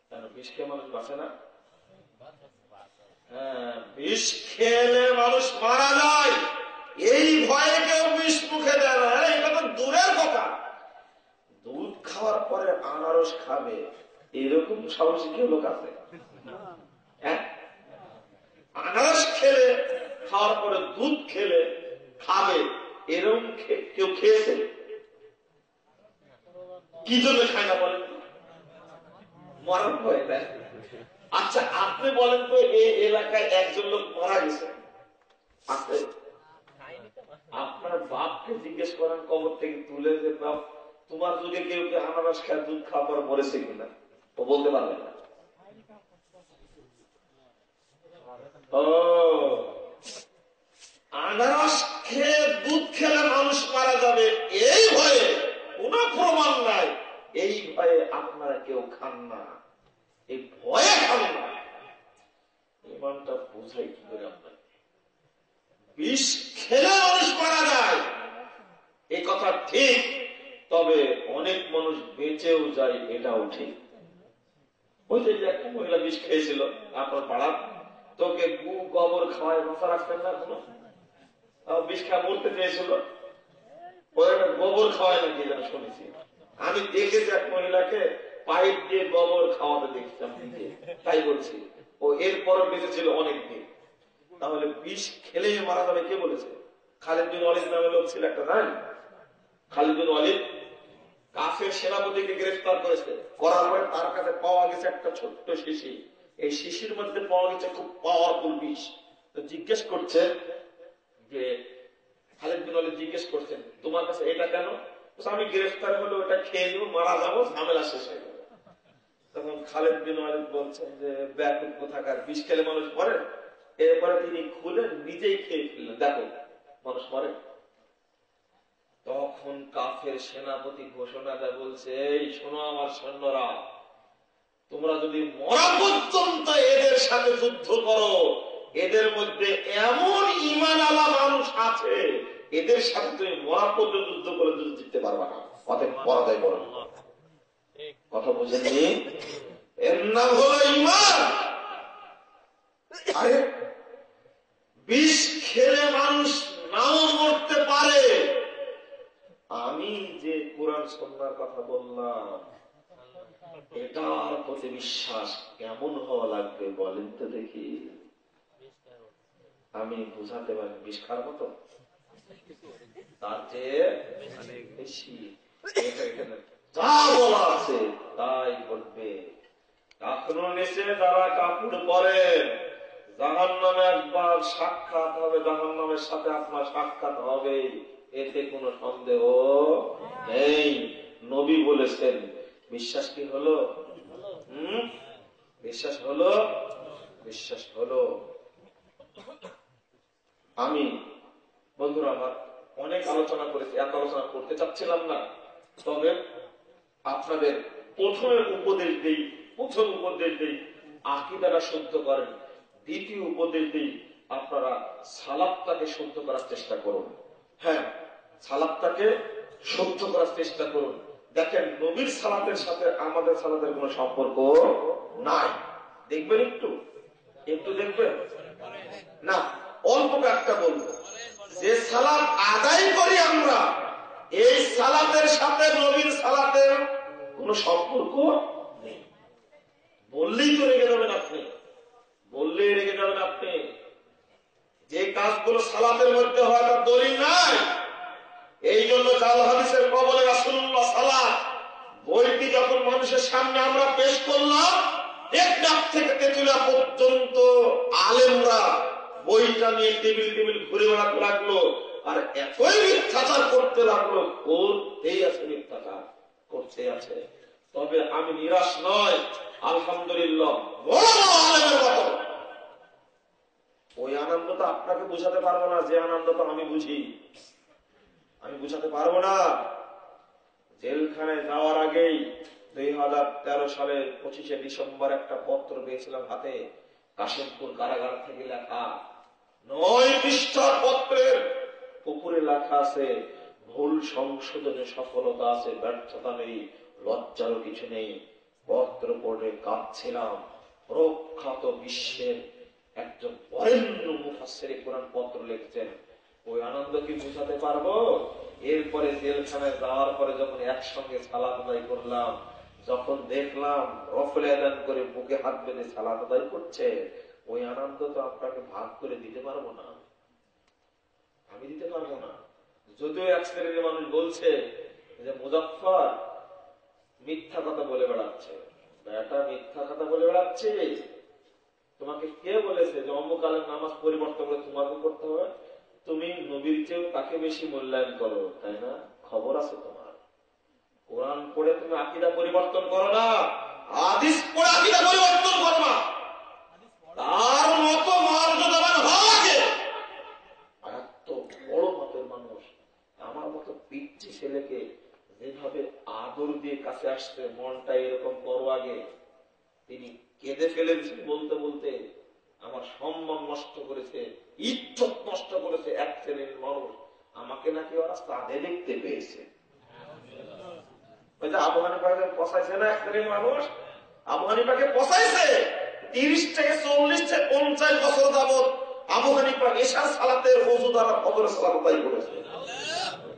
কেন বিষ খেয়ে মানুষ বাঁচে না? হ্যাঁ, বিষ খেলে মানুষ মারা যায়, এই ভয়ে কেউ বিষ মুখে দেয় না। এটা তো দূরের কথা, দুধ খাওয়ার পরে আনারস খাবে এরকম সাহসী কেউ লোক আছে? হ্যাঁ, আনারস খেলে খাওয়ার পরে দুধ খেলে খাবে এরকম কেউ খেয়েছে? কি জন্য খায় না বলেন? মরার ভয় দেয়। আচ্ছা, আপনি বলেন তো, এই এলাকায় একজন লোক মারা গেছে, আপনি আপনার বাপকে জিজ্ঞেস করেন কবর থেকে তুলে যে বাপ তোমার যুগে কেউ কি আনারস খায় দুধ খাওয়ার পর মরেছে কিনা? ও বলতে পারবে না। ও, আনারস খেয়ে দুধ খেলে মানুষ মারা যাবে এই ভয়ে, কোন প্রমাণ নাই, এই ভয়ে আপনারা কেউ খান না, এই ভয়ে খান না। ইমানটা বোঝাই কি করে আপনাকে? বিষ খেলে মানুষ মারা যায় এই কথা ঠিক, তবে অনেক মানুষ বেঁচেও যায়, এটাও ঠিক। ওই যে একটা মহিলা বিষ খেয়েছিল আপনার পাড়া, তোকে গু গোবর খাওয়ায় মাথা রাখতেন না, কোনো বিষ খাওয়া মরতে চেয়েছিল, ওই একটা গোবর খাওয়ায় নাকি যেন শুনেছি। আমি দেখেছি এক মহিলাকে পাইপ দিয়ে গোবর খাওয়াতে দেখছিলাম নিজে, তাই বলছি। ও এরপরও বেঁচে ছিল অনেকদিন। তাহলে বিষ খেলে মারা যাবে কে বলেছে? খালিদ বিন ওয়ালিদ নামে লোক ছিল একটা, নাই? খালিদ বিন ওয়ালিদ কাফের সেনাপতিকে গ্রেফতার করেছে, করার পরে তার কাছে পাওয়া গেছে একটা ছোট্ট শিশি, এই শিশির মধ্যে পাওয়া গেছে খুব পাওয়ারফুল বিষ। তো জিজ্ঞেস করছে যে, খালিদ বিন ওয়ালিদ জিজ্ঞেস করছেন তোমার কাছে এটা কেন? আমি গ্রেফতার হলে ওটা খেয়ে নেবো, মারা যাবো, ঝামেলা শেষ হয়ে যাবে। তখন খালিদ বিন ওয়ালিদ বলছেন যে ব্যাকুল কোথাকার, বিষ খেলে মানুষ মরে? এরপরে তিনি খুলে নিজেই খেয়ে ফেললেন, দেখো মানুষ মরে। তখন কাফের সেনাপতি ঘোষণা দেয়, বলছে এই শোনো আমার সৈন্যরা, তোমরা যদি মরা পর্যন্ত এদের সাথে যুদ্ধ করো, এদের মধ্যে এমন ঈমান আলা মানুষ আছে, এদের সাথে তুমি মরা পর্যন্ত যুদ্ধ করে যুদ্ধ জিততে পারবা না, অতএব পরাজয় করো। কথা বুঝেননি? এর নাম হলো ঈমান। আরে বিষ খেলে মানুষ নাও মরতে পারে। আমি যে কোরআন সুন্নাহর কথা বললাম, এটার প্রতি বিশ্বাস কেমন হওয়া লাগবে বলেন তো দেখি। আমি বুঝাতে পারি বিষ খাওয়ার মতো, তার চেয়ে বেশি যা বলা আছে তাই বলবে। কাপড় নিচে যারা কাপড় পরেন, জাহান্নামে একবার সাক্ষাৎ হবে, জাহান্নামের সাথে আপনার সাক্ষাৎ হবে, এতে কোনো সন্দেহ নেই। নবী বলেছেন। বিশ্বাস কি হলো? বিশ্বাস হলো? বিশ্বাস হলো। আমি বন্ধুরা আমার অনেক আলোচনা করেছি, এত আলোচনা করতে চাচ্ছিলাম না, তবে আপনাদের প্রথম উপদেশ দেই, আকীদাটা শুদ্ধ করেন। দ্বিতীয় উপদেশ দিই, আপনারা সালাদটাকে শুদ্ধ করার চেষ্টা করুন। হ্যাঁ, সালাদটাকে শুদ্ধ করার চেষ্টা করুন। দেখেন, নবীর সালাতের সাথে আমাদের সালাতের কোনো সম্পর্ক নাই। দেখবেন, একটু একটু দেখবেন না, অল্প একটা বলবো, যে সালাত আদায় করি আমরা, এই সালাতের সাথে নবীর সালাতের কোন সম্পর্ক নেই। বললেই তো রেগে যাবেন আপনি, বললেই রেগে যাবেন আপনি। যে কাজগুলো সালাতের মধ্যে হয় তার দলিল নাই। এই জন্য জাল হাদিসের কবলে রাসূলুল্লাহ সালাত বইটি যখন মানুষের সামনে আমরা পেশ করলাম, টেকনাফ থেকে তেতুলিয়া পর্যন্ত আলেমরা বইটা নিয়ে টেবিল টেবিল ঘুরে বেড়াতে লাগলো, আর এতই মিথ্যাচার করতে লাগলো, করতেই আছে, মিথ্যাচার করতে আছে। তবে আমি নিরাশ নয়, আলহামদুলিল্লাহ, বড় বড় আলেমের মতো ওই আনন্দ তো আপনাকে বুঝাতে পারবো না, যে আনন্দ তো আমি বুঝি, আমি বুঝাতে পারবো না। জেলখানায় যাওয়ার আগেই 2013 সালের 25শে ডিসেম্বর একটা পত্র পেয়েছিলাম হাতে, কাশিমপুর কারাগার থেকে লেখা, 9 পৃষ্ঠার পত্রের উপরে লেখা আছে, ভুল সংশোধনে সফলতা আছে, ব্যর্থতা নেই, লজ্জারও কিছু নেই। পত্র পড়ে কাঁদছিলাম। প্রখ্যাত বিশ্বের একজন বরেণ্য মুফাসসিরে কোরআন পত্র লিখছেন, ওই আনন্দ কি বুঝাতে পারবো? এরপরে জেলখানায় যাওয়ার পরে যখন একসঙ্গে সালাত আদায় করলাম, যখন দেখলাম রফলে আদান করে বুকে হাত বেঁধে সালাত আদায় করছে, ওই আনন্দ তো আপনাকে ভাগ করে দিতে পারবো না, আমি দিতে পারবো না। যদিও এক শ্রেণীর মানুষ বলছে যে মুজাফফর মিথ্যা কথা বলে বেড়াচ্ছে, বেটা মিথ্যা কথা বলে বেড়াচ্ছে, তোমাকে কে বলেছে যে অমুক আলেম নামাজ পরিবর্তন করে তোমাকে করতে হবে? তুমি নবীর চেয়েও তাকে বেশি মূল্যায়ন করো, তাই না? খবর আছে তোমার। কোরআন পড়ে তুমি আকীদা পরিবর্তন করো না, হাদিস পড়ে আকীদা পরিবর্তন করো না। তার মতো মর্যাদাবান হওয়া লাগে। এত বড় মতের মানুষ আমার মতো পিচ্চি ছেলেকে যেভাবে আদর দিয়ে কাছে আসছে, মনটা এরকম করো আগে। তিনি কেঁদে ফেলেছেন বলতে বলতে, আমার সম্মান নষ্ট করেছে, ইজ্জত নষ্ট করেছে এক শ্রেণীর মানুষ। আমাকে নাকি ওরা সাদে দেখতে পেয়েছে। আবু হানিফাকে পচাইছে না এক শ্রেণীর মানুষ, আবু হানিফাকে পচাইছে। 30 থেকে 40 থেকে 50 বছর যাবৎ আবু হানিফা এশার সালাতের ওযু দ্বারা ফজরের সালাত আদায় করেছে।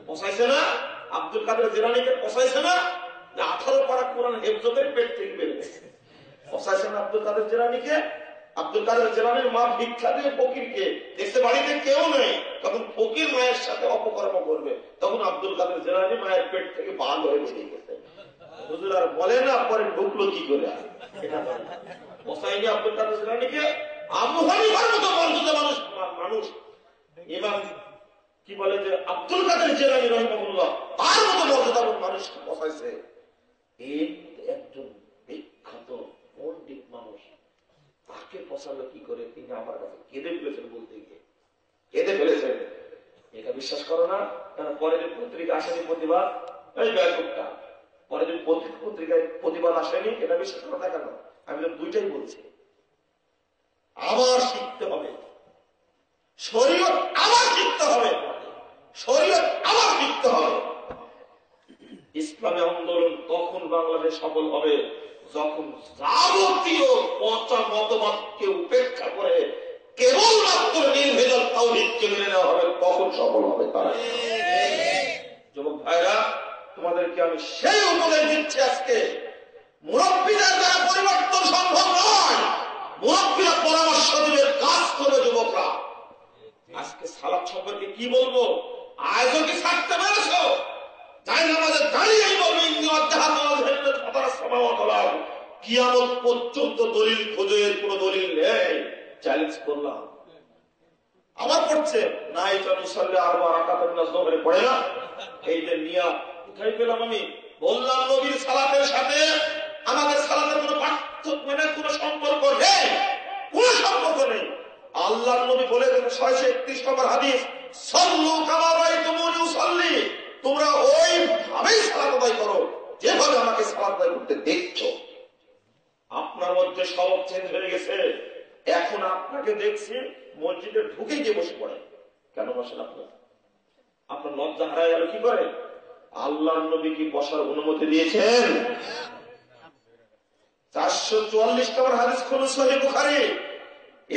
পচাইছে না? আব্দুল কাদের জিলানীকে পচাইছে না? 18 পারা কোরআন হেফজ করে পেট থেকে বের হয়েছে। পচাইছে না আব্দুল কাদের জিলানীকে? আব্দুল কাদের জিলানীর মা ভিক্ষা দিয়ে ফকিরকে দেখতে, বাড়িতে কেউ নেই, তখন ফকির মায়ের সাথে অপকর্ম করবে, তখন আব্দুল কাদের জিলানী মায়ের পেট থেকে বাল হয়ে বেরিয়ে গেছে। হুজুর আর বলে না, পরে ঢুকলো কি করে? এটা পচাইনি আব্দুল কাদের জিলানীকে। আবু হানিফার মতো মর্যাদা মানুষ এবং কি বলে যে আব্দুল কাদের জিলানী রাহিমাহুল্লাহ, তার মতো মর্যাদাবান মানুষকে পচাইছে। এই একজন বিখ্যাত পণ্ডিত মানুষ, তাকে পচালো কি করে? তিনি আমার কাছে কেঁদে ফেলেছেন, বলতে গিয়ে কেঁদে ফেলেছেন। এটা বিশ্বাস করো না? কেন পরের দিন পত্রিকা আসেনি প্রতিবাদ? এই ব্যাপকটা পরের দিন পত্রিকায় প্রতিবাদ আসেনি, এটা বিশ্বাস করো না কেন? আমি তো দুইটাই বলছি, আবার শিখতে হবে শরীয়ত, আবার শিখতে হবে শরীয়ত, আবার শিখতে হবে। ইসলামী আন্দোলন তখন বাংলাদেশ সফল হবে যখন যাবতীয় পচা মতবাদকে উপেক্ষা করে কেবলমাত্র নির্ভেজাল তাওহীদকে মেনে নেওয়া হবে, তখন সফল হবে তারা। যুবক ভাইরা, তোমাদেরকে আমি সেই উপদেশ দিচ্ছি আজকে, মুরব্বীদের দ্বারা পরিবর্তন সম্ভব নয়, মুরব্বীরা পরামর্শ দিবে, কাজ করবে যুবকরা। আজকে সালাত সম্পর্কে কি বলবো? আয়োজন কি ছাড়তে পেরেছ? যাই আমাদের দাঁড়িয়েই বলবো কিয়ামত পর্যন্ত দলিল খোঁজে, কোন দলিল নেই, চ্যালেঞ্জ করলাম। আবার পড়ছে না, এটা মুসাল্লি আরবা রাকাতান যুহরে পড়ে না, এই যে নিয়া কোথায় পেলাম? আমি বললাম নবীর সালাতের সাথে আমাদের সালাতের কোনো পার্থক্য, মানে কোনো সম্পর্ক নেই, কোনো সম্পর্ক নেই। আল্লাহর নবী বলে দেন 631 নম্বর হাদিস, সাল্লু কামা রাআইতুমুনি উসাল্লি, তোমরা ওইভাবেই সালাত আদায় করো যেভাবে আমাকে সালাত আদায় করতে দেখছো। আপনার মধ্যে সব চেঞ্জ হয়ে গেছে, এখন আপনাকে দেখছি মসজিদে ঢুকে গিয়ে বসে পড়ে। কেন বসেন আপনার? আপনার লজ্জা হারায় গেল কি করে? আল্লাহর নবী কি বসার অনুমতি দিয়েছেন? 444 নম্বর হাদিস খুলুন সহিহ বুখারী,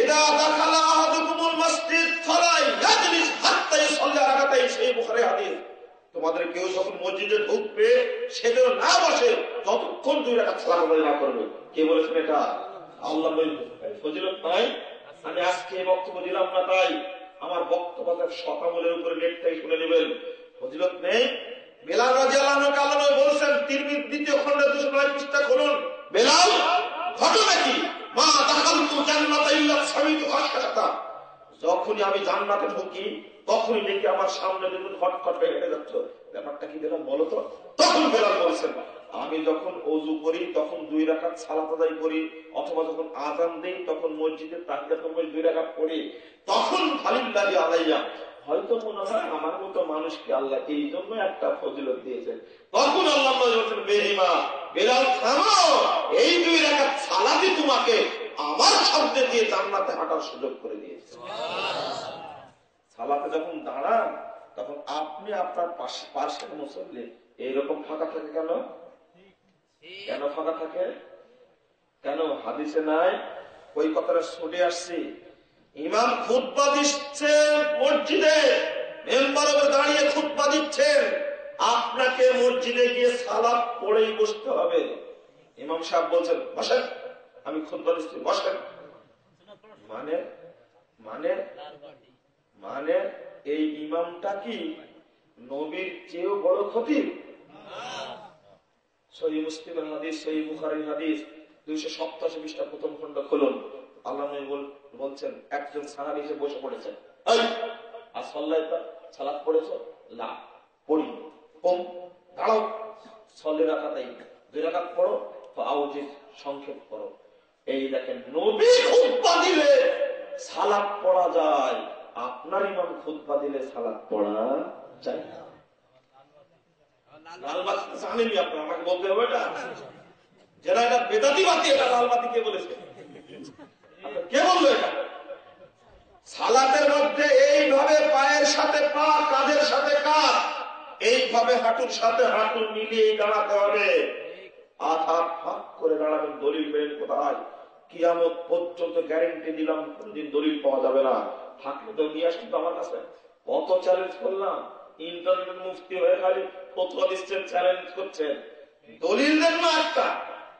ইদা দাখালা আহাদুকুমুল মসজিদ ফালা ইয়াজলিস হাত্তা ইউসাল্লি রাকাতাইন। সহিহ বুখারী হাদিস। তোমাদের কেউ যখন মসজিদে ঢুকবে সেজন্য না বসে যতক্ষণ 2 রাকাত সালাত আদায় না করবে। কে বলেছেন এটা? আল্লাহ বলেছেন। ফজিলত নাই? আমি আজকে বক্তব্য দিলাম না তাই আমার বক্তব্যের শতামূলের উপরে নেটটাই শুনে নেবেন। ফজিলত নেই? বেলাল রাদিয়াল্লাহু আনহু আল্লাহ বলেছেন, তিরমিজি 2য় খণ্ডে 209 পৃষ্ঠা খুলুন। বেলাল, ঘটনা কি? মা দাখালতু জান্নাতা ইল্লা সামিতু খাশখাশাতা। যখনই আমি জান্নাতে ঢুকি তখনই দেখি আমার সামনে দেখুন খটখট হয়ে হেঁটে যাচ্ছে। ব্যাপারটা কি বেলাল বলো তো? তখন বেলাল বলেছেন, আমি যখন ওযু করি তখন 2 রাকাত সালাত আদায় করি, অথবা যখন আযান দেই তখন মসজিদে তাহিয়াতুল মসজিদ 2 রাকাত পড়ি, তখন ফালিল্লাহি আলাইয়া, হয়তো মনে হয় আমার মতো মানুষকে আল্লাহ এই জন্য একটা ফজিলত দিয়েছেন। তখন আল্লাহ বলেছেন, বেহিমা বেলাল থামো, এই 2 রাকাত সালাতই তোমাকে আমার সামনে দিয়ে জান্নাতে হাঁটার সুযোগ করে দিয়েছে। সালাতে যখন দাঁড়ান তখন আপনি আপনার পাশের মুসল্লি এইরকম ফাঁকা থাকে কেন? কেন ফাঁকা থাকে? কেন? হাদিসে নাই? ওই কথাটা ছুটে আসছি। ইমাম খুতবা দিচ্ছে মসজিদে, মেম্বারে দাঁড়িয়ে খুতবা দিচ্ছেন, আপনাকে মসজিদে গিয়ে সালাত পড়েই বসতে হবে। ইমাম সাহেব বলছেন বসেন, আমি খুতবা দিচ্ছি বসেন। মানে মানে মানে এই ইমামটা কি নবীর চেয়েও বড় খতিব? সহিহ মুসলিমের হাদিস, সহিহ বুখারীর হাদিস 287 পৃষ্ঠা প্রথম খণ্ড খুলুন। আল্লাহ নবী বলছেন, একজন সাহাবী এসে বসে পড়েছেন, এই আসল্লাইতা সালাত পড়েছো? না পড়ি। কম দাঁড়াও, সল্লি রাকাতাই 2 রাকাত পড়ো, ফাউজিজ সংক্ষেপ করো। এই দেখেন, নবী খুতবা দিলে সালাত পড়া যায়, আপনার ইমাম খুতবা দিলে সালাত পড়া যায় না। লালবাতি জানেনই আপনার, আমাকে বলতে হবে এটা? যারা এটা বেদাতি বাতি, এটা লালবাতি কে বলেছে? কে বললো এটা? সালাতের মধ্যে এইভাবে পায়ের সাথে পা, কাঁধের সাথে কাঁধ, এইভাবে হাঁটুর সাথে হাঁটু মিলিয়ে দাঁড়াতে হবে। আধা ফাঁক করে দাঁড়াবেন। দলিল পেলেন কোথায়? কিয়ামত পর্যন্ত গ্যারেন্টি দিলাম কোনদিন দলিল পাওয়া যাবে না। থাকলে তো নিয়ে আসুন তো আমার কাছে। কত চ্যালেঞ্জ করলাম, ইন্টারনেট মুফতি হয়ে খালি ফতোয়া দিচ্ছেন, চ্যালেঞ্জ করছেন। দলিল দেন না একটা,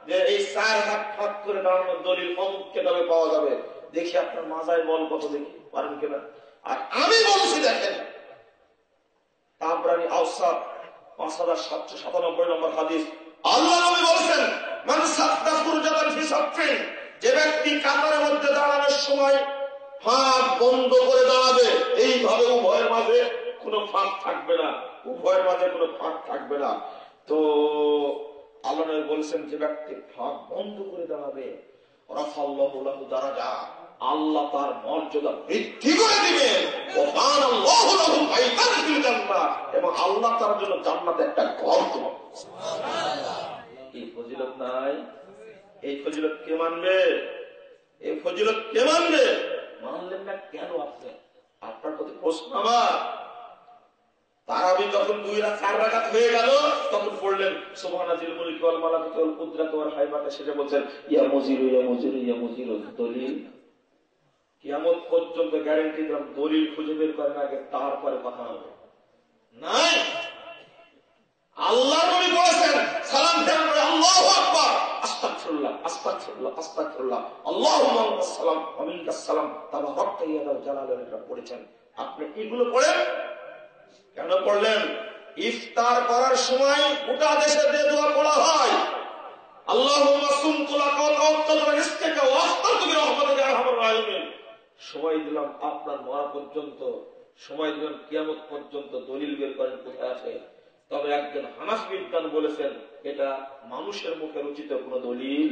যে এই 4 হাত ফাঁক করে দাঁড়ানোর দলিল অমুককে তবে পাওয়া যাবে। দেখি আপনার মাজায় বল কত, দেখি পারেন কিনা। আর আমি বলছি দেখেন, তাবরানী আওসাত 5797 নম্বর হাদিস, আল্লাহ নবী বলেছেন, মান সাদ্দা ফুরজাতান ফি সাফিন, যে ব্যক্তি কাতারের মধ্যে দাঁড়ানোর সময় ফাঁক বন্ধ করে দাঁড়াবে, এইভাবে উভয়ের মাঝে কোনো ফাঁক থাকবে না, উভয়ের মাঝে কোনো ফাঁক থাকবে না। তো আল্লাহ নবী বলেছেন, যে ব্যক্তি ফাঁক বন্ধ করে দাঁড়াবে, রাফাল্লাহু লাহু দারাজা, আল্লাহ তার মর্যাদা বৃদ্ধি করে দিবেন, ওয়াকানাল্লাহু লাহু বাইতান ফিল জান্নাহ, এবং আল্লাহ তার জন্য জান্নাতে একটা ঘর দেবেন। সুবহানাল্লাহ। এই ফজিলত নাই? এই ফজিলত কে মানবে? এই ফজিলত কে মানবে? মানলেন না কেন? আপনি আপনার প্রতি প্রশ্ন আমার। তারাবি যখন 4 রাকাত হয়ে গেল তখন পড়লেন সুবহানাজিল মুলকি ওয়াল মালাকুতি ওয়াল কুদরাতি ওয়াল হাইবাতে, সেটা বলছেন ইয়া মুজিরু ইয়া মুজিরু ইয়া মুজিরু। দলিল কিয়ামত পর্যন্ত গ্যারান্টি দিলাম, দলিল খুঁজে বের করেন আগে, তারপরে কথা হবে। নাই, আল্লাহ নবী বলেছেন সালাম ফেরার পরে আল্লাহু আকবার, আস্তাগফিরুল্লাহ আস্তাগফিরুল্লাহ আস্তাগফিরুল্লাহ, আল্লাহুম্মা আনতাস সালাম ওয়া মিনকাস সালাম, তাবারাকতা ইয়া যাল জালালি ওয়াল ইকরাম পড়েছেন। আপনি এগুলো পড়েন কেন? পড়লেন ইফতার করার সময় গোটা দেশে যে দোয়া পড়া হয়, আল্লাহুম্মা সুমতু লাকা ওয়া তাওয়াক্কালতু আলা রিজকিকা ওয়া আখতারতু বিরহমাতিকা ইয়া আরহামার রাহিমিন। সময় দিলাম আপনার মরা পর্যন্ত, সময় দিলাম কিয়ামত পর্যন্ত, দলিল বের করেন কোথায় আছে। তবে একজন হানাফি বিদ্বান বলেছেন এটা মানুষের মুখে রচিত কোন দলিল।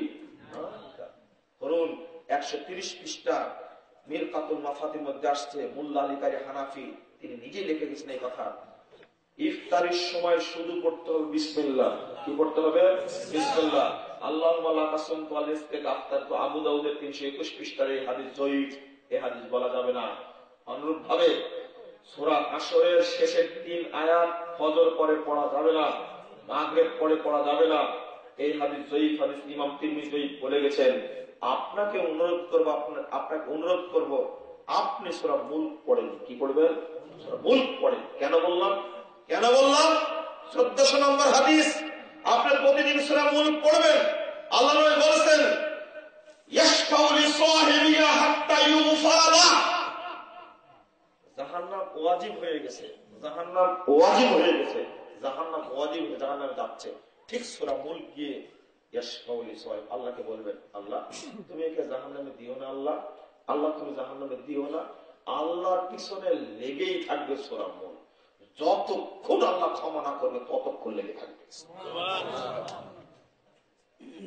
ধরুন 130 পৃষ্ঠা মিরকাতুল মাফাতির মধ্যে আসছে, মুল্লা আলী কারি হানাফি তিনি নিজেই লিখে গেছেন এই কথা। ইফতারের সময় শুধু পড়তে হবে বিসমিল্লাহ। কি পড়তে হবে? বিসমিল্লাহ। আল্লাহ আবু দাউদের 321 পৃষ্ঠার এই হাদিস জয়ীফ, এই হাদিস বলা যাবে না। অনুরূপ ভাবে সূরা হাশরের শেষের 3 আয়াত ফজর পরে পড়া যাবে না, মাগরিব পরে পড়া যাবে না। এই হাদিস জয়ীফ হাদিস, ইমাম তিরমিজি বলে গেছেন। আপনাকে অনুরোধ করব আপনি সূরা মুলক পড়েন। কি পড়বেন? সূরা মুলক পড়েন। কেন বললাম? 1400 নম্বর হাদিস, আপনি প্রতিদিন সূরা মুলক পড়বেন। আল্লাহ নবী বলেছেন ইয়াশফাউ লিসাহিবিহা হাত্তা ইউগফারা লাহ। জাহান্নাম ওয়াজিব হয়ে গেছে, জাহান্নাম ওয়াজিব হয়ে গেছে, জাহান্নাম ওয়াজিব হয়ে জাহান্নামে যাচ্ছে। ঠিক সূরা মুলক গিয়ে ইয়াশফাউ লিসাহিব আল্লাহকে বলবেন, আল্লাহ তুমি একে জাহান্নামে দিও না, আল্লাহ আল্লাহ তুমি জাহান্নামে দিও না। আল্লাহর পিছনে লেগেই থাকবে সূরা মুলক। যতক্ষণ আল্লাহ ক্ষমা না করবে ততক্ষণ লেগে থাকবে।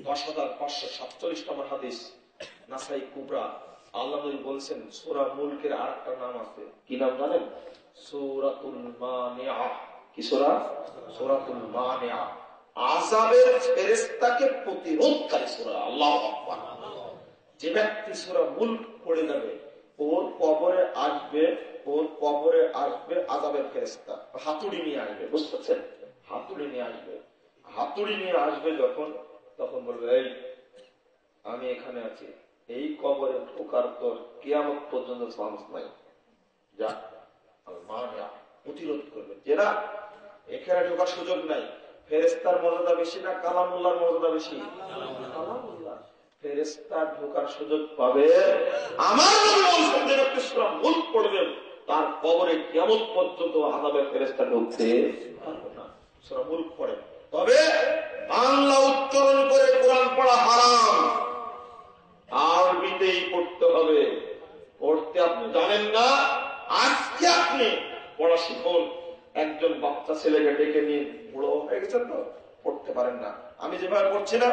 10,547 নম্বর হাদিস, নাসাই কুবরা। আল্লাহ নবী বলছেন সূরা মুলকের আরেকটা নাম আছে। কি নাম জানেন? সূরাতুল মানিয়া। কি সূরা? সূরাতুল মানিয়া, আযাবের ফেরেশতাকে প্রতিরোধকারী সূরা। আল্লাহু আকবার। যে ব্যক্তি সূরা মুলক পড়ে যাবে ওর কবরে আসবে, ওর কবরে আসবে আযাবের ফেরেশতা, হাতুড়ি নিয়ে আসবে। বুঝতে পারছেন? হাতুড়ি নিয়ে আসবে। হাতুড়ি নিয়ে আসবে যখন, তখন বলবে এই আমি এখানে আছি, এই কবরে ঢোকার তোর কিয়ামত পর্যন্ত চান্স নাই, যা। মানিয়া প্রতিরোধ করবে, যেটা এখানে ঢোকার সুযোগ নাই। ফেরেশতার মর্যাদা বেশি না কালামুল্লাহর মর্যাদা বেশি? কালামুল্লাহ। ফেরেশতা ঢোকার সুযোগ পাবে। আমার নবী বলেছেন যে ব্যক্তি সূরা মুলক পড়বেন তার কবরে কিয়ামত পর্যন্ত আযাবের ফেরেশতা ঢুকতে পারবে না। সূরা মুলক পড়েন। তবে বাংলা উচ্চারণ করে কোরআন পড়া হারাম, আরবিতেই পড়তে হবে। পড়তে আপনি জানেন না, আজকে আপনি পড়া শিখুন। একজন বাচ্চা ছেলেকে ডেকে নিয়ে, বুড়ো হয়ে গেছেন তো, পড়তে পারেন না। আমি যেভাবে পড়ছি না,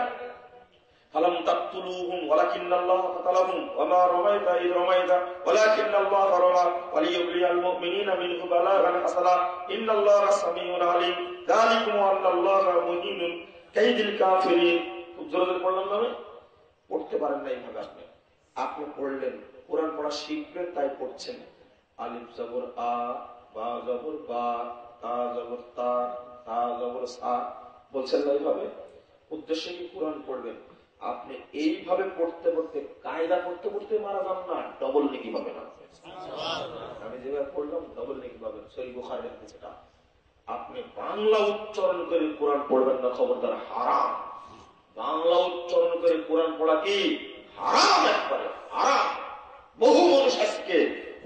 ফালাম তাকতুলুহুম ওয়ালাকিন্নাল্লাহা কাতালাহুম ওয়ামা রামাইতা ইয রামাইতা ওয়ালাকিন্নাল্লাহা রামা ওয়ালিয়ুবলিয়াল মুমিনিনা মিনহু বালাগান হাসানা ইন্নাল্লাহা সামিউন আলিম যালিকুম আন্নাল্লাহা মুহিনুন কাইদিল কাফিরিন। জোরে পড়লাম না? আমি পড়তে পারেন না এইভাবে। আপনি পড়লেন, কোরআন পড়া শিখবেন তাই পড়ছেন। আলিফ জবর আ, বা জবর বা, তা জবর তা, তা জবর সা বলছেন না এইভাবে। উদ্দেশ্য কি? কোরআন পড়বেন। আপনি এইভাবে পড়তে পড়তে, কায়দা পড়তে পড়তে মারা যান না, ডবল নেকি পাবেন। আমি যেভাবে পড়লাম ডবল নেকি পাবেন। সহিহ বুখারীর হাদিস এটা। আপনি বাংলা উচ্চারণ করে কোরআন পড়বেন না, খবরদার, হারাম। বাংলা উচ্চারণ করে কোরআন পড়া কি হারাম, একবারে হারাম। বহু মানুষ আজকে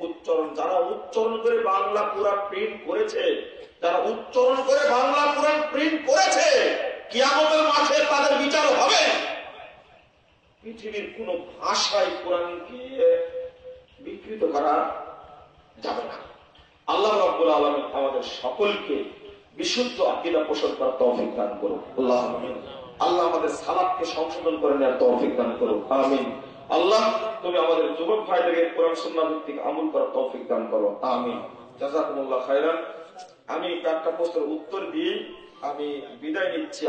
উচ্চারণ, যারা উচ্চারণ করে বাংলা কোরআন প্রিন্ট করেছে, যারা উচ্চারণ করে বাংলা কোরআন প্রিন্ট করেছে, কিয়ামতের মাঠে তাদের বিচার হবে। পৃথিবীর কোন ভাষায় কোরআনকে বিকৃত করা যাবে না। আল্লাহ রাব্বুল আলামিন আমাদের সকলকে বিশুদ্ধ আকীদা পোষণ করার তৌফিক দান করুন। আল্লাহ আমিন। আল্লাহ আমাদের সালাতকে সংশোধন করে নেওয়ার তৌফিক দান করুন। আমিন। আল্লাহ তুমি আমাদের যুবক ভাইদেরকে কোরআন সুন্নাহ ভিত্তিক আমল করার তৌফিক দান করো। আমিন। জাযাকুমুল্লাহ খাইরান। আমি একটা প্রশ্নের উত্তর দিয়ে আমি বিদায় নিচ্ছি।